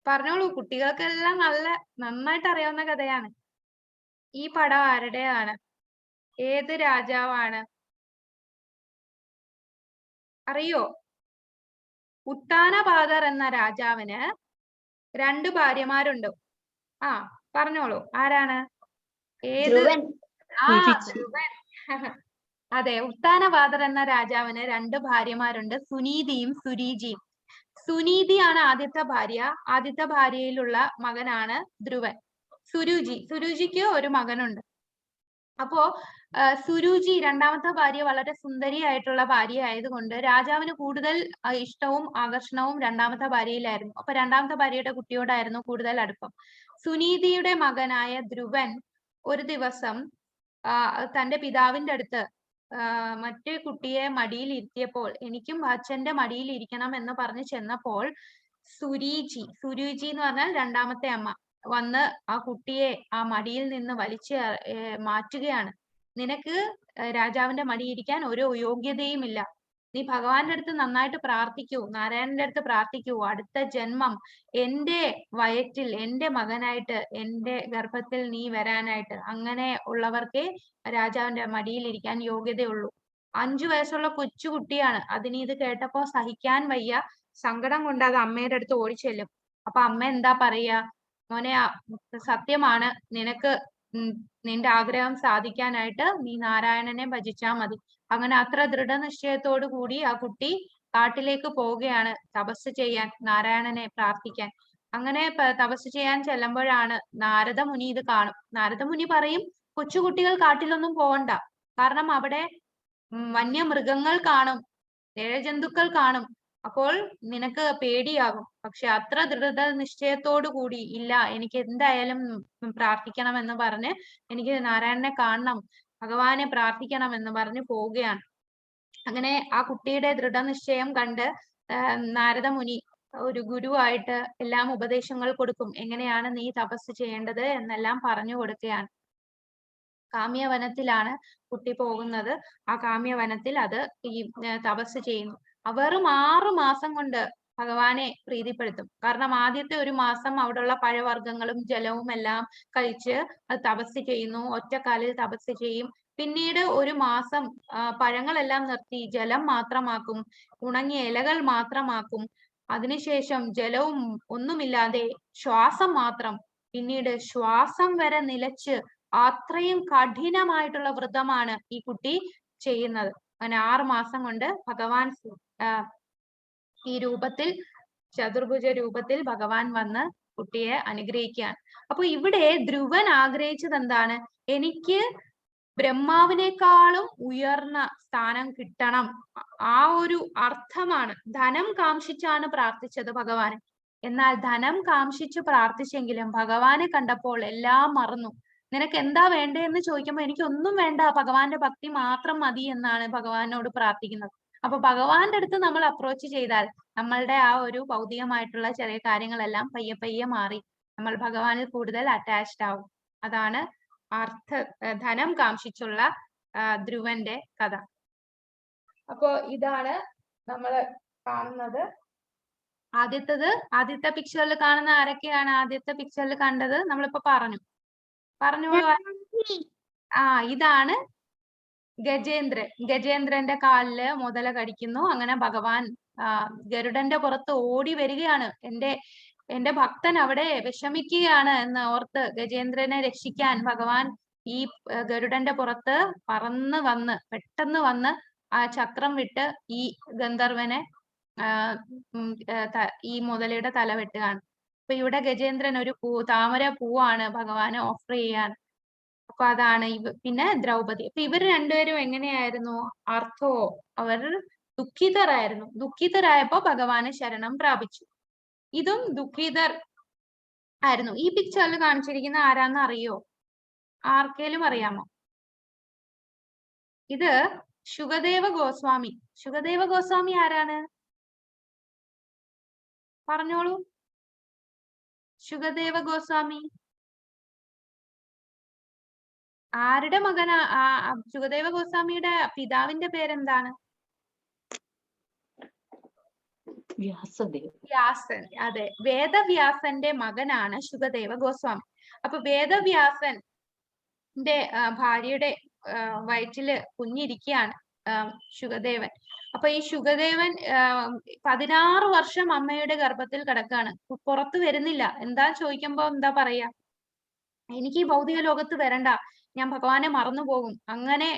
പറഞ്ഞോളൂ, കുട്ടികൾക്കെല്ലാം നന്നായിട്ട് അറിയാവുന്ന കഥയാണ്. ഈ പടം ആരുടെയാണ്? ഏത് രാജാവാണ്? അറിയോ? ഉത്താനപാദർ എന്ന രാജാവിന് 2 ഭാര്യമാരുണ്ട്. പറഞ്ഞോളൂ, ആരാണ്? ഏത്? ധ്രുവൻ. അതെ, ഉത്താനപാദർ എന്ന രാജാവിന് 2 ഭാര്യമാരുണ്ട്, സുനീതിയും സുരീജിയും. സുനീതിയാണ് ആദ്യത്തെ ഭാര്യ. ആദ്യത്തെ ഭാര്യയിലുള്ള മകനാണ് ധ്രുവൻ. സുരുചിക്ക് ഒരു മകനുണ്ട്. അപ്പോ സുരുചി 2ാമത്തെ ഭാര്യ വളരെ സുന്ദരിയായിട്ടുള്ള ഭാര്യ ആയതുകൊണ്ട് രാജാവിന് കൂടുതൽ ഇഷ്ടവും ആകർഷണവും 2ാമത്തെ ഭാര്യയിലായിരുന്നു. അപ്പൊ 2ാമത്തെ ഭാര്യയുടെ കുട്ടിയോടായിരുന്നു കൂടുതൽ അടുപ്പം. സുനീതിയുടെ മകനായ ധ്രുവൻ ഒരു ദിവസം തന്റെ പിതാവിന്റെ അടുത്ത് മറ്റേ കുട്ടിയെ മടിയിൽ ഇരുത്തിയപ്പോൾ, എനിക്കും അച്ഛന്റെ മടിയിൽ ഇരിക്കണം എന്ന് പറഞ്ഞ് ചെന്നപ്പോൾ സുരുചി എന്ന് പറഞ്ഞാൽ 2ാമത്തെ അമ്മ വന്ന് ആ കുട്ടിയെ ആ മടിയിൽ നിന്ന് വലിച്ച് മാറ്റുകയാണ്. നിനക്ക് രാജാവിന്റെ മടിയിരിക്കാൻ ഒരു യോഗ്യതയുമില്ല. നീ ഭഗവാന്റെ അടുത്ത് നന്നായിട്ട് പ്രാർത്ഥിക്കൂ, നാരായണന്റെ അടുത്ത് പ്രാർത്ഥിക്കൂ, അടുത്ത ജന്മം എന്റെ വയറ്റിൽ എന്റെ മകനായിട്ട് എന്റെ ഗർഭത്തിൽ നീ വരാനായിട്ട്. അങ്ങനെ ഉള്ളവർക്കേ രാജാവിന്റെ മടിയിൽ ഇരിക്കാൻ യോഗ്യതയുള്ളൂ. 5 വയസ്സുള്ള കൊച്ചുകുട്ടിയാണ്. അതിന് ഇത് കേട്ടപ്പോ സഹിക്കാൻ വയ്യ, സങ്കടം കൊണ്ട് അത് അമ്മയുടെ അടുത്ത് ഓടിച്ചെല്ലും. അപ്പൊ അമ്മ എന്താ പറയാ? മോനെ, സത്യമാണ്, നിനക്ക് നിന്റെ ആഗ്രഹം സാധിക്കാനായിട്ട് നീ നാരായണനെ ഭജിച്ചാ മതി. അങ്ങനെ അത്ര ദൃഢനിശ്ചയത്തോടു കൂടി ആ കുട്ടി കാട്ടിലേക്ക് പോവുകയാണ് തപസ് ചെയ്യാൻ, നാരായണനെ പ്രാർത്ഥിക്കാൻ. അങ്ങനെ തപസ് ചെയ്യാൻ ചെല്ലുമ്പോഴാണ് നാരദ മുനി ഇത് കാണും. നാരദ മുനി പറയും, കൊച്ചുകുട്ടികൾ കാട്ടിലൊന്നും പോകണ്ട, കാരണം അവിടെ വന്യമൃഗങ്ങൾ കാണും, ഇഴജന്തുക്കൾ കാണും, അപ്പോൾ നിനക്ക് പേടിയാകും. പക്ഷെ അത്ര ദൃഢനിശ്ചയത്തോടു കൂടി ഇല്ല, എനിക്ക് എന്തായാലും പ്രാർത്ഥിക്കണം എന്ന് പറഞ്ഞ്, എനിക്ക് നാരായണനെ കാണണം, ഭഗവാനെ പ്രാർത്ഥിക്കണം എന്ന് പറഞ്ഞ് പോവുകയാണ്. അങ്ങനെ ആ കുട്ടിയുടെ ദൃഢനിശ്ചയം കണ്ട് നാരദ മുനി ഒരു ഗുരുവായിട്ട് എല്ലാം ഉപദേശങ്ങൾ കൊടുക്കും, എങ്ങനെയാണ് നീ തപസ് ചെയ്യേണ്ടത് എന്നെല്ലാം പറഞ്ഞു കൊടുക്കുകയാണ്. കാമ്യവനത്തിലാണ് കുട്ടി പോകുന്നത്. ആ കാമ്യവനത്തിൽ അത് ഈ തപസ് ചെയ്യുന്നു. വെറും 6 മാസം കൊണ്ട് ഭഗവാനെ പ്രീതിപ്പെടുത്തും. കാരണം ആദ്യത്തെ ഒരു മാസം അവിടെയുള്ള പഴവർഗ്ഗങ്ങളും ജലവും എല്ലാം കഴിച്ച് അത് തപസ് ചെയ്യുന്നു, ഒറ്റക്കാലിൽ തപസ് ചെയ്യും. പിന്നീട് ഒരു മാസം പഴങ്ങളെല്ലാം നിർത്തി ജലം മാത്രമാക്കും, ഉണങ്ങിയ ഇലകൾ മാത്രമാക്കും. അതിനുശേഷം ജലവും ഒന്നുമില്ലാതെ ശ്വാസം മാത്രം. പിന്നീട് ശ്വാസം വരെ നിലച്ച് അത്രയും കഠിനമായിട്ടുള്ള വ്രതമാണ് ഈ കുട്ടി ചെയ്യുന്നത്. അങ്ങനെ 6 മാസം കൊണ്ട് ഭഗവാൻ ഈ രൂപത്തിൽ, ചതുർഭുജ രൂപത്തിൽ ഭഗവാൻ വന്ന് കുട്ടിയെ അനുഗ്രഹിക്കുകയാണ്. അപ്പൊ ഇവിടെ ധ്രുവൻ ആഗ്രഹിച്ചത് എന്താണ്? എനിക്ക് ബ്രഹ്മാവിനേക്കാളും ഉയർന്ന സ്ഥാനം കിട്ടണം. ആ ഒരു അർത്ഥമാണ്. ധനം കാംക്ഷിച്ചാണ് പ്രാർത്ഥിച്ചത് ഭഗവാന്. എന്നാൽ ധനം കാംക്ഷിച്ച് പ്രാർത്ഥിച്ചെങ്കിലും ഭഗവാനെ കണ്ടപ്പോൾ എല്ലാം മറന്നു. നിനക്ക് എന്താ വേണ്ടതെന്ന് ചോദിക്കുമ്പോൾ എനിക്കൊന്നും വേണ്ട, ഭഗവാന്റെ ഭക്തി മാത്രം മതി എന്നാണ് ഭഗവാനോട് പ്രാർത്ഥിക്കുന്നത്. അപ്പൊ ഭഗവാന്റെ അടുത്ത് നമ്മൾ അപ്രോച്ച് ചെയ്താൽ നമ്മളുടെ ആ ഒരു ഭൗതികമായിട്ടുള്ള ചെറിയ കാര്യങ്ങളെല്ലാം പയ്യെ പയ്യെ മാറി നമ്മൾ ഭഗവാനിൽ കൂടുതൽ അറ്റാച്ച്ഡ് ആവും. അതാണ് ധനം കാംക്ഷിച്ചുള്ള ധ്രുവന്റെ കഥ. അപ്പോ ഇതാണ് നമ്മൾ കാണുന്നത്. ആദ്യത്തെ പിക്ചറിൽ കാണുന്ന ആരൊക്കെയാണ്? ആദ്യത്തെ പിക്ചറിൽ കണ്ടത് നമ്മളിപ്പോ പറഞ്ഞു. ഇതാണ് ഗജേന്ദ്രൻ. ഗജേന്ദ്രന്റെ കാലില് മുതല കടിക്കുന്നു. അങ്ങനെ ഭഗവാൻ ഗരുഡന്റെ പുറത്ത് ഓടി വരികയാണ്. എന്റെ ഭക്തൻ അവിടെ വിഷമിക്കുകയാണ് എന്ന് ഓർത്ത് ഗജേന്ദ്രനെ രക്ഷിക്കാൻ ഭഗവാൻ ഈ ഗരുഡന്റെ പുറത്ത് പെട്ടെന്ന് വന്ന് ആ ചക്രം വിട്ട് ഈ ഗന്ധർവനെ ഈ മുതലയുടെ തല വെട്ടുകയാണ്. അപ്പൊ ഇവിടെ ഗജേന്ദ്രൻ ഒരു താമര പൂവാണ് ഭഗവാന് ഓഫർ ചെയ്യാൻ. അപ്പൊ അതാണ് പിന്നെ ദ്രൗപദി. അപ്പൊ ഇവർ രണ്ടുപേരും എങ്ങനെയായിരുന്നു? അവർ ദുഃഖിതരായിരുന്നു. ദുഃഖിതരായപ്പോ ഭഗവാന് ശരണം പ്രാപിച്ചു. ഇതും ദുഃഖിതർ ആയിരുന്നു. ഈ പിക്ചറിൽ കാണിച്ചിരിക്കുന്ന ആരാന്ന് അറിയോ? ആർക്കേലും അറിയാമോ? ഇത് ശുകദേവ ഗോസ്വാമി. ശുകദേവ ഗോസ്വാമി ആരാണ്? പറഞ്ഞോളൂ. ശുകദേവ ഗോസ്വാമി ആരുടെ മകനാ? ശുകദേവ ഗോസ്വാമിയുടെ പിതാവിന്റെ പേരെന്താണ്? വ്യാസൻ. അതെ, വേദവ്യാസന്റെ മകനാണ് ശുകദേവ ഗോസ്വാമി. അപ്പൊ വേദവ്യാസന്റെ ഭാര്യയുടെ വയറ്റില് കുഞ്ഞിരിക്കുകയാണ് ശുകദേവൻ. അപ്പൊ ഈ ശുകദേവൻ 16 വർഷം അമ്മയുടെ ഗർഭത്തിൽ കിടക്കാണ്, പുറത്തു വരുന്നില്ല. എന്താ ചോദിക്കുമ്പോ എന്താ പറയാ? എനിക്ക് ഈ ഭൗതിക ലോകത്ത് വരണ്ട, ഞാൻ ഭഗവാനെ മറന്നുപോകും. അങ്ങനെ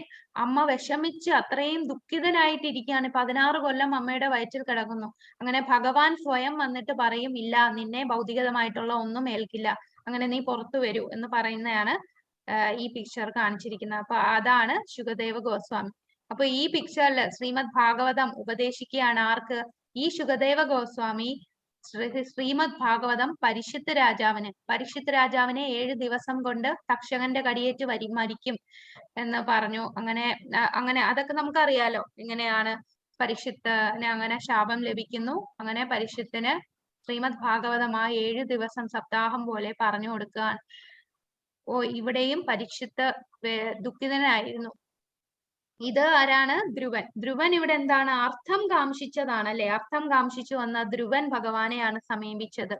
അമ്മ വിഷമിച്ച് അത്രയും ദുഃഖിതനായിട്ടിരിക്കുകയാണ്. 16 കൊല്ലം അമ്മയുടെ വയറ്റിൽ കിടക്കുന്നു. അങ്ങനെ ഭഗവാൻ സ്വയം വന്നിട്ട് പറയും, ഇല്ല, നിന്നെ ഭൗതികമായിട്ടുള്ള ഒന്നും ഏൽക്കില്ല, അങ്ങനെ നീ പുറത്തു വരൂ എന്ന് പറയുന്നതാണ് ഈ പിക്ചർ കാണിച്ചിരിക്കുന്നത്. അപ്പൊ അതാണ് ശുകദേവ ഗോസ്വാമി. അപ്പൊ ഈ പിക്ചറിൽ ശ്രീമദ് ഭാഗവതം ഉപദേശിക്കുകയാണ് ആർക്ക്? ഈ ശുകദേവ ഗോസ്വാമി ശ്രീമദ് ഭാഗവതം പരീക്ഷിത്ത് രാജാവിനെ 7 ദിവസം കൊണ്ട് തക്ഷകന്റെ കടിയേറ്റ് മരിക്കും എന്ന് പറഞ്ഞു. അങ്ങനെ അതൊക്കെ നമുക്കറിയാലോ. ഇങ്ങനെയാണ് പരീക്ഷിത്തിന് അങ്ങനെ ശാപം ലഭിക്കുന്നു. അങ്ങനെ പരീക്ഷിത്തിന് ശ്രീമദ് ഭാഗവതം ആ 7 ദിവസം സപ്താഹം പോലെ പറഞ്ഞു കൊടുക്കുകയാണ്. ഇവിടെയും പരീക്ഷിത്ത് ദുഃഖിതനായിരുന്നു. ഇത് ആരാണ്? ധ്രുവൻ. ധ്രുവൻ ഇവിടെ എന്താണ്? അർത്ഥം കാംക്ഷിച്ചതാണ് അല്ലെ? അർത്ഥം കാംക്ഷിച്ചു വന്ന ധ്രുവൻ ഭഗവാനെയാണ് സമീപിച്ചത്.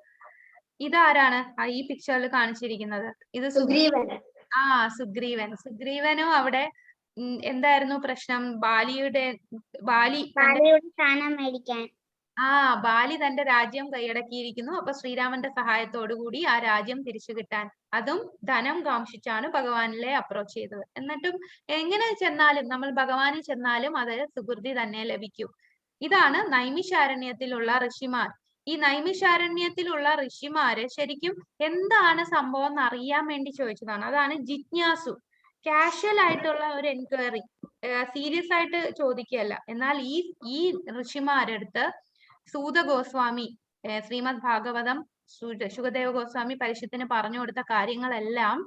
ഇതാരാണ് ഈ പിക്ചറിൽ കാണിച്ചിരിക്കുന്നത്? ഇത് സുഗ്രീവൻ. സുഗ്രീവനും അവിടെ എന്തായിരുന്നു പ്രശ്നം? ബാലി സ്ഥാനം മേടിക്കാൻ ബാലി തന്റെ രാജ്യം കൈയടക്കിയിരിക്കുന്നു. അപ്പൊ ശ്രീരാമന്റെ സഹായത്തോടു കൂടി ആ രാജ്യം തിരിച്ചു കിട്ടാൻ, അതും ധനം കാംക്ഷിച്ചാണ് ഭഗവാനിലെ അപ്രോച്ച് ചെയ്തത്. എന്നിട്ടും എങ്ങനെ ചെന്നാലും, നമ്മൾ ഭഗവാനിൽ ചെന്നാലും അത് സുകൃതി തന്നെ ലഭിക്കൂ. ഇതാണ് നൈമിഷാരണ്യത്തിലുള്ള ഋഷിമാർ. ഈ നൈമിഷാരണ്യത്തിലുള്ള ഋഷിമാര് ശരിക്കും എന്താണ് സംഭവം എന്ന് അറിയാൻ വേണ്ടി ചോദിച്ചതാണ്. അതാണ് ജിജ്ഞാസു. കാഷ്വൽ ആയിട്ടുള്ള ഒരു എൻക്വയറി, സീരിയസ് ആയിട്ട് ചോദിക്കുകയല്ല. എന്നാൽ ഈ ഋഷിമാരടുത്ത് സൂത ഗോസ്വാമി ശ്രീമദ് ഭാഗവതം ശുകദേവ ഗോസ്വാമി പരിഷത്തിന് പറഞ്ഞു കൊടുത്ത കാര്യങ്ങളെല്ലാം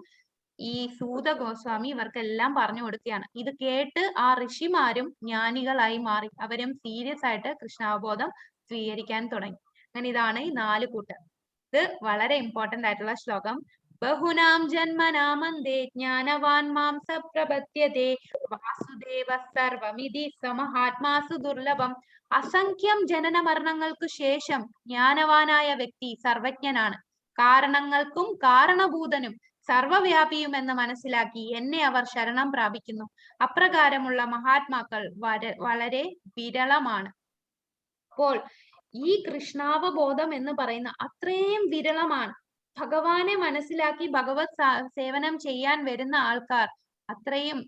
ഈ സൂത ഗോസ്വാമി ഇവർക്കെല്ലാം പറഞ്ഞു കൊടുക്കുകയാണ്. ഇത് കേട്ട് ആ ഋഷിമാരും ജ്ഞാനികളായി മാറി. അവരും സീരിയസ് ആയിട്ട് കൃഷ്ണാവബോധം സ്വീകരിക്കാൻ തുടങ്ങി. അങ്ങനെ ഇതാണ് ഈ 4 കൂട്ടർ. ഇത് വളരെ ഇമ്പോർട്ടന്റ് ആയിട്ടുള്ള ശ്ലോകം. ബഹുനാം ജന്മനാമന്തേ ജ്ഞാനവാൻ മാം സപ്രപദ്യതേ വാസുദേവ സർവമിതി സമഹാത്മാസു ദുർലഭം. അസംഖ്യം ജനന മരണങ്ങൾക്കു ശേഷം ജ്ഞാനവാനായ വ്യക്തി സർവജ്ഞനാണ്. കാരണങ്ങൾക്കും കാരണഭൂതനും സർവവ്യാപിയും എന്ന് മനസ്സിലാക്കി എന്നെ അവർ ശരണം പ്രാപിക്കുന്നു. അപ്രകാരമുള്ള മഹാത്മാക്കൾ വളരെ വിരളമാണ്. അപ്പോൾ ഈ കൃഷ്ണാവബോധം എന്ന് പറയുന്ന അത്രയും വിരളമാണ്. ഭഗവാനെ മനസ്സിലാക്കി ഭഗവത് സേവനം ചെയ്യാൻ വരുന്ന ആൾക്കാർ അത്രയും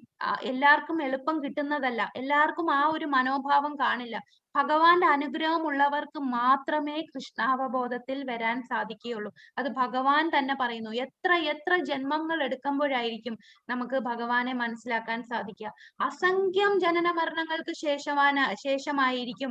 എല്ലാവർക്കും എളുപ്പം കിട്ടുന്നതല്ല. എല്ലാവർക്കും ആ ഒരു മനോഭാവം കാണില്ല. ഭഗവാന്റെ അനുഗ്രഹമുള്ളവർക്ക് മാത്രമേ കൃഷ്ണാവബോധത്തിൽ വരാൻ സാധിക്കുകയുള്ളൂ. അത് ഭഗവാൻ തന്നെ പറയുന്നു. എത്ര ജന്മങ്ങൾ എടുക്കുമ്പോഴായിരിക്കും നമുക്ക് ഭഗവാനെ മനസ്സിലാക്കാൻ സാധിക്കുക. അസംഖ്യം ജനന മരണങ്ങൾക്ക് ശേഷമായിരിക്കും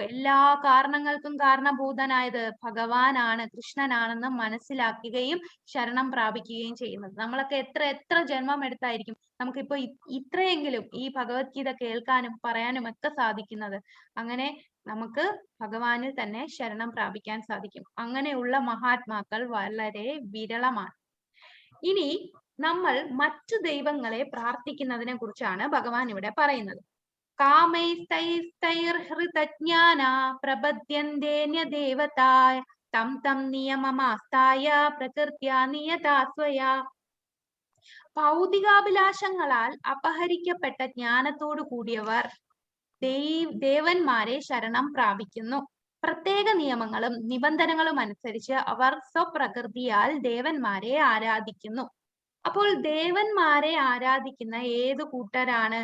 എല്ലാ കാരണങ്ങൾക്കും കാരണഭൂതനായത് ഭഗവാനാണ്, കൃഷ്ണനാണെന്ന് മനസ്സിലാക്കുകയും ശരണം പ്രാപിക്കുകയും ചെയ്യുന്നത്. നമ്മളൊക്കെ എത്ര ജന്മം എടുത്തായിരിക്കും നമുക്കിപ്പോ ഇത്രയെങ്കിലും ഈ ഭഗവത്ഗീത കേൾക്കാനും പറയാനും ഒക്കെ സാധിക്കുന്നത്. അങ്ങനെ നമുക്ക് ഭഗവാനിൽ തന്നെ ശരണം പ്രാപിക്കാൻ സാധിക്കും. അങ്ങനെയുള്ള മഹാത്മാക്കൾ വളരെ വിരളമാണ്. ഇനി നമ്മൾ മറ്റു ദൈവങ്ങളെ പ്രാർത്ഥിക്കുന്നതിനെ കുറിച്ചാണ് ഭഗവാൻ ഇവിടെ പറയുന്നത്. കാമൈസ്തൈസ്തൈർഹൃതജ്ഞാന പ്രപദ്യന്തേന്യ ദേവതായ തം തം നിയമമാസ്തായ പ്രകൃത്യാ നിയതാ സ്വയാ. ഭൗതികാഭിലാഷങ്ങളാൽ അപഹരിക്കപ്പെട്ട ജ്ഞാനത്തോടു കൂടിയവർ ദേവന്മാരെ ശരണം പ്രാപിക്കുന്നു. പ്രത്യേക നിയമങ്ങളും നിബന്ധനകളും അനുസരിച്ച് അവർ സ്വപ്രകൃതിയാൽ ദേവന്മാരെ ആരാധിക്കുന്നു. അപ്പോൾ ദേവന്മാരെ ആരാധിക്കുന്ന ഏതു കൂട്ടരാണ്?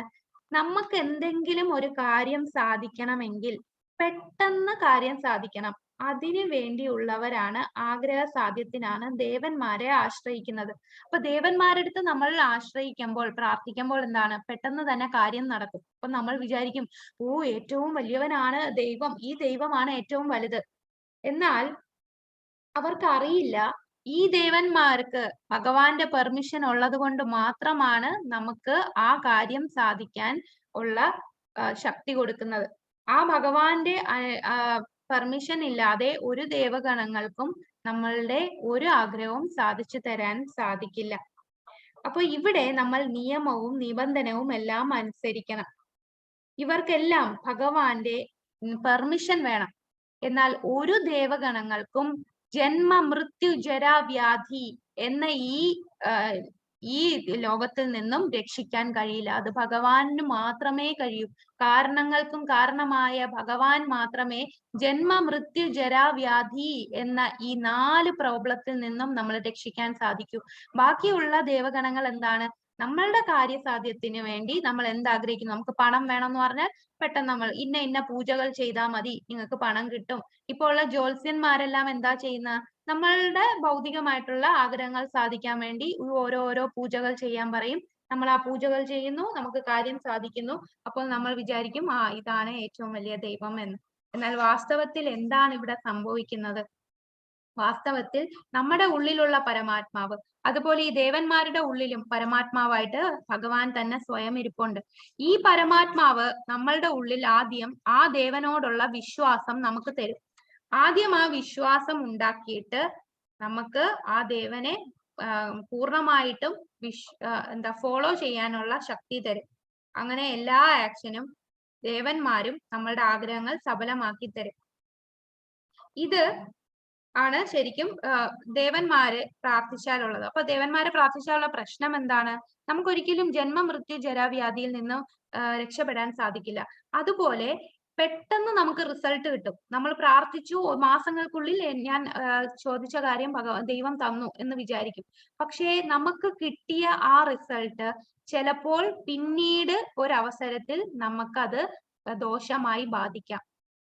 നമുക്ക് എന്തെങ്കിലും ഒരു കാര്യം സാധിക്കണമെങ്കിൽ, പെട്ടെന്ന് കാര്യം സാധിക്കണം, അതിനു വേണ്ടിയുള്ളവരാണ്, ആഗ്രഹ സാധ്യത്തിനാണ് ദേവന്മാരെ ആശ്രയിക്കുന്നത്. അപ്പൊ ദേവന്മാരടുത്ത് നമ്മൾ ആശ്രയിക്കുമ്പോൾ, പ്രാർത്ഥിക്കുമ്പോൾ എന്താണ്? പെട്ടെന്ന് തന്നെ കാര്യം നടക്കും. അപ്പൊ നമ്മൾ വിചാരിക്കും, ഏറ്റവും വലിയവനാണ് ദൈവം, ഈ ദൈവമാണ് ഏറ്റവും വലുത്. എന്നാൽ അവർക്കറിയില്ല ഈ ദേവന്മാർക്ക് ഭഗവാന്റെ പെർമിഷൻ ഉള്ളത് കൊണ്ട് മാത്രമാണ് നമുക്ക് ആ കാര്യം സാധിക്കാൻ ഉള്ള ശക്തി കൊടുക്കുന്നത്. ആ ഭഗവാന്റെ പെർമിഷൻ ഇല്ലാതെ ഒരു ദേവഗണങ്ങൾക്കും നമ്മളുടെ ഒരു ആഗ്രഹവും സാധിച്ചു തരാൻ സാധിക്കില്ല. അപ്പൊ ഇവിടെ നമ്മൾ നിയമവും നിബന്ധനവും എല്ലാം അനുസരിക്കണം. ഇവർക്കെല്ലാം ഭഗവാന്റെ പെർമിഷൻ വേണം. എന്നാൽ ഒരു ദേവഗണങ്ങൾക്കും ജന്മ മൃത്യു ജരാവ്യാധി എന്ന ഈ ലോകത്തിൽ നിന്നും രക്ഷിക്കാൻ കഴിയില്ല. അത് ഭഗവാന് മാത്രമേ കഴിയൂ. കാരണങ്ങൾക്കും കാരണമായ ഭഗവാൻ മാത്രമേ ജന്മ മൃത്യു ജരാവ്യാധി എന്ന ഈ 4 പ്രോബ്ലത്തിൽ നിന്നും നമ്മൾ രക്ഷിക്കാൻ സാധിക്കൂ. ബാക്കിയുള്ള ദേവഗണങ്ങൾ എന്താണ്? നമ്മളുടെ കാര്യസാധ്യത്തിന് വേണ്ടി നമ്മൾ എന്താഗ്രഹിക്കുന്നു? നമുക്ക് പണം വേണം എന്ന് പറഞ്ഞാൽ പെട്ടെന്ന് നമ്മൾ ഇന്ന പൂജകൾ ചെയ്താൽ മതി, നിങ്ങൾക്ക് പണം കിട്ടും. ഇപ്പോൾ ഉള്ള ജ്യോത്സ്യന്മാരെല്ലാം എന്താ ചെയ്യുന്ന? നമ്മളുടെ ഭൗതികമായിട്ടുള്ള ആഗ്രഹങ്ങൾ സാധിക്കാൻ വേണ്ടി ഓരോ പൂജകൾ ചെയ്യാൻ പറയും. നമ്മൾ ആ പൂജകൾ ചെയ്യുന്നു, നമുക്ക് കാര്യം സാധിക്കുന്നു. അപ്പോൾ നമ്മൾ വിചാരിക്കും ഇതാണ് ഏറ്റവും വലിയ ദൈവം എന്ന്. എന്നാൽ വാസ്തവത്തിൽ എന്താണ് ഇവിടെ സംഭവിക്കുന്നത്? വാസ്തവത്തിൽ നമ്മുടെ ഉള്ളിലുള്ള പരമാത്മാവ്, അതുപോലെ ഈ ദേവന്മാരുടെ ഉള്ളിലും പരമാത്മാവായിട്ട് ഭഗവാൻ തന്നെ സ്വയം ഇരിപ്പുണ്ട്. ഈ പരമാത്മാവ് നമ്മളുടെ ഉള്ളിൽ ആദ്യം ആ ദേവനോടുള്ള വിശ്വാസം നമുക്ക് തരും. ആദ്യം ആ വിശ്വാസം ഉണ്ടാക്കിയിട്ട് നമുക്ക് ആ ദേവനെ പൂർണ്ണമായിട്ടും ഫോളോ ചെയ്യാനുള്ള ശക്തി തരും. അങ്ങനെ എല്ലാ ആക്ഷനും ദേവന്മാരും നമ്മളുടെ ആഗ്രഹങ്ങൾ സഫലമാക്കി തരും. ഇത് ആണ് ശരിക്കും ദേവന്മാരെ പ്രാർത്ഥിച്ചാലുള്ളത്. അപ്പൊ ദേവന്മാരെ പ്രാർത്ഥിച്ചാലുള്ള പ്രശ്നം എന്താണ്? നമുക്കൊരിക്കലും ജന്മ മൃത്യു ജരാവ്യാധിയിൽ നിന്നും രക്ഷപ്പെടാൻ സാധിക്കില്ല. അതുപോലെ പെട്ടെന്ന് നമുക്ക് റിസൾട്ട് കിട്ടും. നമ്മൾ പ്രാർത്ഥിച്ചു, മാസങ്ങൾക്കുള്ളിൽ ഞാൻ ചോദിച്ച കാര്യം ദൈവം തന്നു എന്ന് വിചാരിക്കും. പക്ഷേ നമുക്ക് കിട്ടിയ ആ റിസൾട്ട് ചിലപ്പോൾ പിന്നീട് ഒരവസരത്തിൽ നമുക്കത് ദോഷമായി ബാധിക്കാം.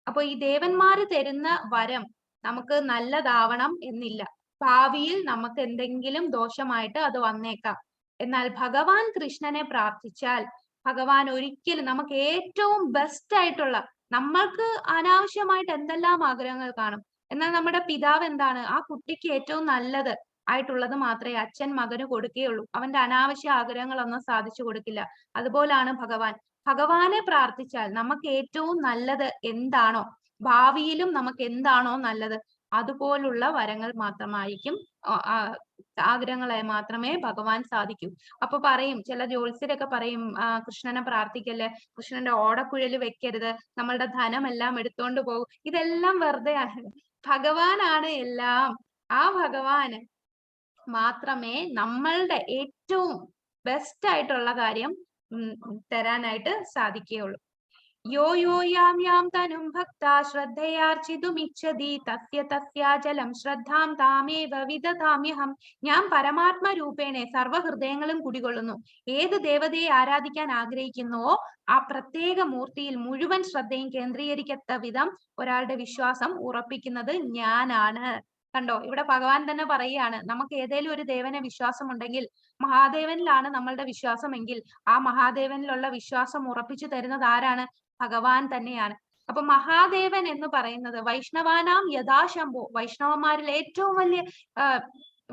അപ്പൊ ഈ ദേവന്മാര് തരുന്ന വരം നമുക്ക് നല്ലതാവണം എന്നില്ല. ഭാവിയിൽ നമുക്ക് എന്തെങ്കിലും ദോഷമായിട്ട് അത് വന്നേക്കാം. എന്നാൽ ഭഗവാൻ കൃഷ്ണനെ പ്രാർത്ഥിച്ചാൽ ഭഗവാൻ ഒരിക്കലും നമുക്ക് ഏറ്റവും ബെസ്റ്റ് ആയിട്ടുള്ള, നമ്മൾക്ക് അനാവശ്യമായിട്ട് എന്തെല്ലാം ആഗ്രഹങ്ങൾ കാണും, എന്നാൽ നമ്മുടെ പിതാവ് എന്താണ്, ആ കുട്ടിക്ക് ഏറ്റവും നല്ലത് ആയിട്ടുള്ളത് മാത്രമേ അച്ഛൻ മകന് കൊടുക്കുകയുള്ളൂ. അവന്റെ അനാവശ്യ ആഗ്രഹങ്ങളൊന്നും സാധിച്ചു കൊടുക്കില്ല. അതുപോലാണ് ഭഗവാൻ. ഭഗവാനെ പ്രാർത്ഥിച്ചാൽ നമുക്ക് ഏറ്റവും നല്ലത് എന്താണോ, ഭാവിയിലും നമുക്ക് എന്താണോ നല്ലത്, അതുപോലുള്ള വരങ്ങൾ മാത്രമായിരിക്കും, ആഗ്രഹങ്ങളെ മാത്രമേ ഭഗവാൻ സാധിക്കൂ. അപ്പൊ പറയും, ചില ജ്യോത്സ്യരൊക്കെ പറയും, കൃഷ്ണനെ പ്രാർത്ഥിക്കല്ലേ, കൃഷ്ണന്റെ ഓടക്കുഴല് വെക്കരുത്, നമ്മളുടെ ധനമെല്ലാം എടുത്തോണ്ട് പോകും. ഇതെല്ലാം വെറുതെയാണ്. ഭഗവാനാണ് എല്ലാം. ആ ഭഗവാന് മാത്രമേ നമ്മളുടെ ഏറ്റവും ബെസ്റ്റ് ആയിട്ടുള്ള കാര്യം തരാനായിട്ട് സാധിക്കുകയുള്ളൂ. യോ യോ യാം യാം തനും ഭക്ത ശ്രദ്ധയാർച്ചിതുമിച്ഛതി തസ്യ തസ്യാചലം ശ്രദ്ധാം താമേവ വിദധാമ്യഹം. ഞാൻ പരമാത്മരൂപേണെ സർവ്വഹൃദയങ്ങളും കുടികൊള്ളുന്നു. ഏത് ദേവതയെ ആരാധിക്കാൻ ആഗ്രഹിക്കുന്നുവോ ആ പ്രത്യേക മൂർത്തിയിൽ മുഴുവൻ ശ്രദ്ധയും കേന്ദ്രീകരിക്കത്ത വിധം ഒരാളുടെ വിശ്വാസം ഉറപ്പിക്കുന്നത് ഞാനാണ്. കണ്ടോ, ഇവിടെ ഭഗവാൻ തന്നെ പറയുകയാണ്, നമുക്ക് ഏതേലും ഒരു ദേവനെ വിശ്വാസം ഉണ്ടെങ്കിൽ, മഹാദേവനിലാണ് നമ്മളുടെ വിശ്വാസമെങ്കിൽ ആ മഹാദേവനിലുള്ള വിശ്വാസം ഉറപ്പിച്ചു തരുന്നത് ആരാണ്? ഭഗവാൻ തന്നെയാണ്. അപ്പൊ മഹാദേവൻ എന്ന് പറയുന്നത് വൈഷ്ണവാനാം യഥാശംഭു, വൈഷ്ണവന്മാരിൽ ഏറ്റവും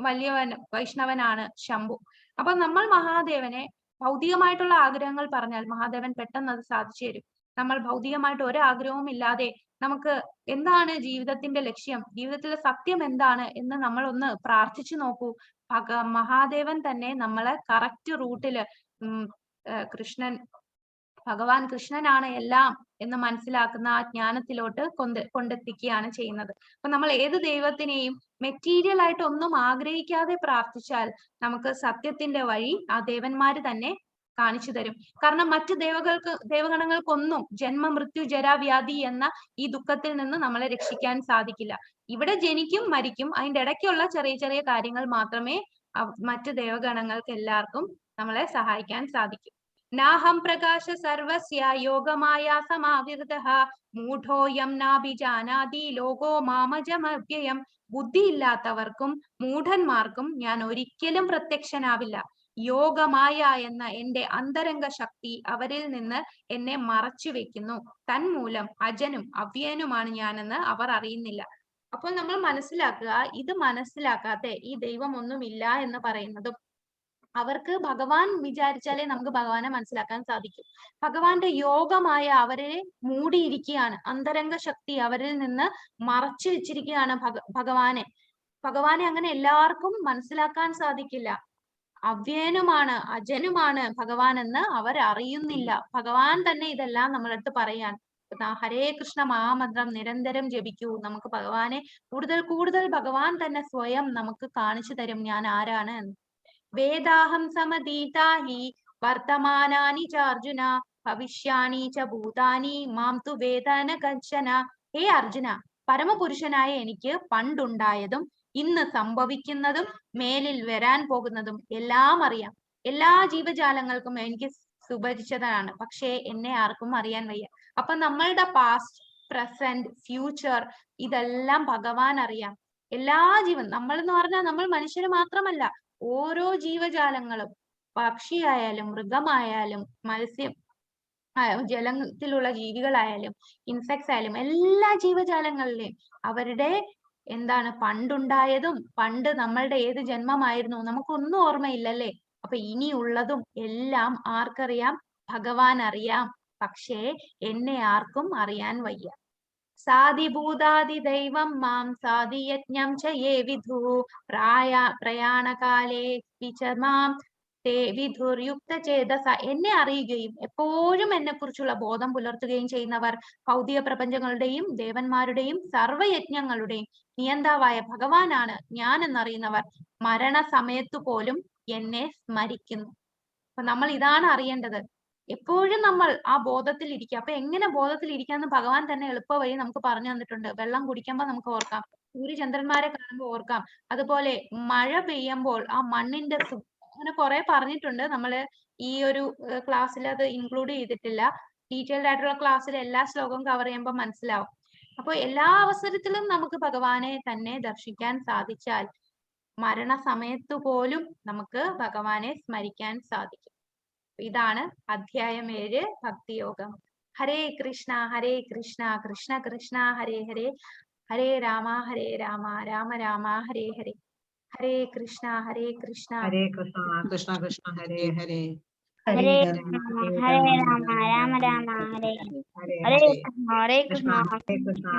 വലിയവൻ വൈഷ്ണവനാണ് ശംഭു. അപ്പൊ നമ്മൾ മഹാദേവനെ ഭൗതികമായിട്ടുള്ള ആഗ്രഹങ്ങൾ പറഞ്ഞാൽ മഹാദേവൻ പെട്ടെന്ന് അത് സാധിച്ചു തരും. നമ്മൾ ഭൗതികമായിട്ട് ഒരു ആഗ്രഹവും ഇല്ലാതെ നമുക്ക് എന്താണ് ജീവിതത്തിന്റെ ലക്ഷ്യം, ജീവിതത്തിലെ സത്യം എന്താണ് എന്ന് നമ്മൾ ഒന്ന് പ്രാർത്ഥിച്ചു നോക്കൂ. മഹാദേവൻ തന്നെ നമ്മളെ കറക്റ്റ് റൂട്ടില്, ഭഗവാൻ കൃഷ്ണനാണ് എല്ലാം എന്ന് മനസ്സിലാക്കുന്ന ആ ജ്ഞാനത്തിലോട്ട് കൊണ്ടെത്തിക്കുകയാണ് ചെയ്യുന്നത്. അപ്പൊ നമ്മൾ ഏത് ദൈവത്തിനെയും മെറ്റീരിയൽ ആയിട്ട് ഒന്നും ആഗ്രഹിക്കാതെ പ്രാർത്ഥിച്ചാൽ നമുക്ക് സത്യത്തിന്റെ വഴി ആ ദേവന്മാര് തന്നെ കാണിച്ചു തരും. കാരണം മറ്റു ദേവഗണങ്ങൾക്കൊന്നും ജന്മ മൃത്യു ജരാവ്യാധി എന്ന ഈ ദുഃഖത്തിൽ നിന്ന് നമ്മളെ രക്ഷിക്കാൻ സാധിക്കില്ല. ഇവിടെ ജനിക്കും മരിക്കും, അതിന്റെ ഇടയ്ക്കുള്ള ചെറിയ ചെറിയ കാര്യങ്ങൾ മാത്രമേ മറ്റു ദേവഗണങ്ങൾക്ക് എല്ലാവർക്കും നമ്മളെ സഹായിക്കാൻ സാധിക്കും. നാഹം പ്രകാശ സർവസ്യ യോഗമായ സമാവിർതഃ മൂഢോയം നാഭിജാനാതി ലോകോ മാമജമവ്യയം. ബുദ്ധിയില്ലാത്തവർക്കും മൂഢന്മാർക്കും ഞാൻ ഒരിക്കലും പ്രത്യക്ഷനാവില്ല. യോഗമായ എന്ന എന്റെ അന്തരംഗ ശക്തി അവരിൽ നിന്ന് എന്നെ മറച്ചു വെക്കുന്നു. തന്മൂലം അജനും അവ്യയനുമാണ് ഞാനെന്ന് അവർ അറിയുന്നില്ല. അപ്പോൾ നമ്മൾ മനസ്സിലാക്കുക, ഇത് മനസ്സിലാക്കാത്ത ഈ ദൈവം ഒന്നുമില്ല എന്ന് പറയുന്നതും, അവർക്ക് ഭഗവാൻ വിചാരിച്ചാലേ നമുക്ക് ഭഗവാനെ മനസ്സിലാക്കാൻ സാധിക്കും. ഭഗവാന്റെ യോഗമായ അവരെ മൂടിയിരിക്കുകയാണ്, അന്തരംഗ ശക്തി അവരിൽ നിന്ന് മറച്ചു വെച്ചിരിക്കുകയാണ് ഭഗവാനെ അങ്ങനെ എല്ലാവർക്കും മനസ്സിലാക്കാൻ സാധിക്കില്ല. അവ്യയനുമാണ് അജനുമാണ് ഭഗവാൻ എന്ന് അവർ അറിയുന്നില്ല. ഭഗവാൻ തന്നെ ഇതെല്ലാം നമ്മളടുത്ത് പറയാൻ. ഹരേ കൃഷ്ണ മഹാമന്ത്രം നിരന്തരം ജപിക്കൂ. നമുക്ക് ഭഗവാനെ കൂടുതൽ ഭഗവാൻ തന്നെ സ്വയം നമുക്ക് കാണിച്ചു തരും ഞാൻ ആരാണ് എന്ന്. വേദാഹം സമതീതാഹി വർത്തമാനാനി ചാർജുന ഭവിഷ്യാണി ച ഭൂതാനി മാം തു വേദന കഞ്ചന. ഹേ അർജുന, പരമപുരുഷനായ എനിക്ക് പണ്ടുണ്ടായതും ഇന്ന് സംഭവിക്കുന്നതും മേലിൽ വരാൻ പോകുന്നതും എല്ലാം അറിയാം. എല്ലാ ജീവജാലങ്ങൾക്കും എനിക്ക് സുപരിചിതനാണ്, പക്ഷേ എന്നെ ആർക്കും അറിയാൻ വയ്യ. അപ്പൊ നമ്മളുടെ പാസ്റ്റ്, പ്രസന്റ്, ഫ്യൂച്ചർ ഇതെല്ലാം ഭഗവാൻ അറിയാം. എല്ലാ നമ്മൾ എന്ന് പറഞ്ഞാൽ നമ്മൾ മനുഷ്യര് മാത്രമല്ല, ഓരോ ജീവജാലങ്ങളും, പക്ഷിയായാലും മൃഗമായാലും മത്സ്യം ജലത്തിലുള്ള ജീവികളായാലും ഇൻസെക്ട്സ് ആയാലും എല്ലാ ജീവജാലങ്ങളിലെയും അവരുടെ എന്താണ് പണ്ടുണ്ടായതും, പണ്ട് നമ്മളുടെ ഏത് ജന്മമായിരുന്നു നമുക്കൊന്നും ഓർമ്മയില്ലല്ലേ. അപ്പൊ ഇനിയുള്ളതും എല്ലാം ആർക്കറിയാം? ഭഗവാൻ അറിയാം. പക്ഷേ എന്നെ ആർക്കും അറിയാൻ വയ്യ. സാധിഭൂതാദി ദൈവം മാം സാധിയജ്ഞം ചയേ വിധു പ്രയാണകാലേ മാം തേ വിധുർയുക്ത ചേതസ. എന്നെ അറിയുകയും എപ്പോഴും എന്നെ കുറിച്ചുള്ള ബോധം പുലർത്തുകയും ചെയ്യുന്നവർ ഭൗതിക പ്രപഞ്ചങ്ങളുടെയും ദേവന്മാരുടെയും സർവയജ്ഞങ്ങളുടെയും നിയന്താവായ ഭഗവാനാണ് ഞാൻ എന്നറിയുന്നവർ മരണസമയത്തു പോലും എന്നെ സ്മരിക്കുന്നു. അപ്പൊ നമ്മൾ ഇതാണ് അറിയേണ്ടത്. എപ്പോഴും നമ്മൾ ആ ബോധത്തിൽ ഇരിക്കുക. അപ്പൊ എങ്ങനെ ബോധത്തിൽ ഇരിക്കാന്ന് ഭഗവാൻ തന്നെ എളുപ്പ വഴി നമുക്ക് പറഞ്ഞു തന്നിട്ടുണ്ട്. വെള്ളം കുടിക്കുമ്പോൾ നമുക്ക് ഓർക്കാം, സൂര്യചന്ദ്രന്മാരെ കാണുമ്പോൾ ഓർക്കാം, അതുപോലെ മഴ പെയ്യുമ്പോൾ ആ മണ്ണിന്റെ അങ്ങനെ കുറെ പറഞ്ഞിട്ടുണ്ട്. നമ്മള് ഈ ഒരു ക്ലാസ്സിൽ അത് ഇൻക്ലൂഡ് ചെയ്തിട്ടില്ല. ഡീറ്റെയിൽഡ് ആയിട്ടുള്ള ക്ലാസ്സിൽ എല്ലാ ശ്ലോകവും കവർ ചെയ്യുമ്പോൾ മനസ്സിലാവും. അപ്പോൾ എല്ലാ അവസരത്തിലും നമുക്ക് ഭഗവാനെ തന്നെ ദർശിക്കാൻ സാധിച്ചാൽ മരണസമയത്ത് പോലും നമുക്ക് ഭഗവാനെ സ്മരിക്കാൻ സാധിക്കും. ഇതാണ് അധ്യായം 7 ഭക്തിയോഗം. ഹരേ കൃഷ്ണ കൃഷ്ണ കൃഷ്ണ ഹരേ ഹരേ, ഹരേ രാമ രാമ രാമ ഹരേ ഹരേ. ഹരേ കൃഷ്ണ കൃഷ്ണ കൃഷ്ണ കൃഷ്ണ ഹരേ ഹരേ, ഹരേ രാമ രാമ രാമ ഹരേ ഹരേ. ഹരേ കൃഷ്ണ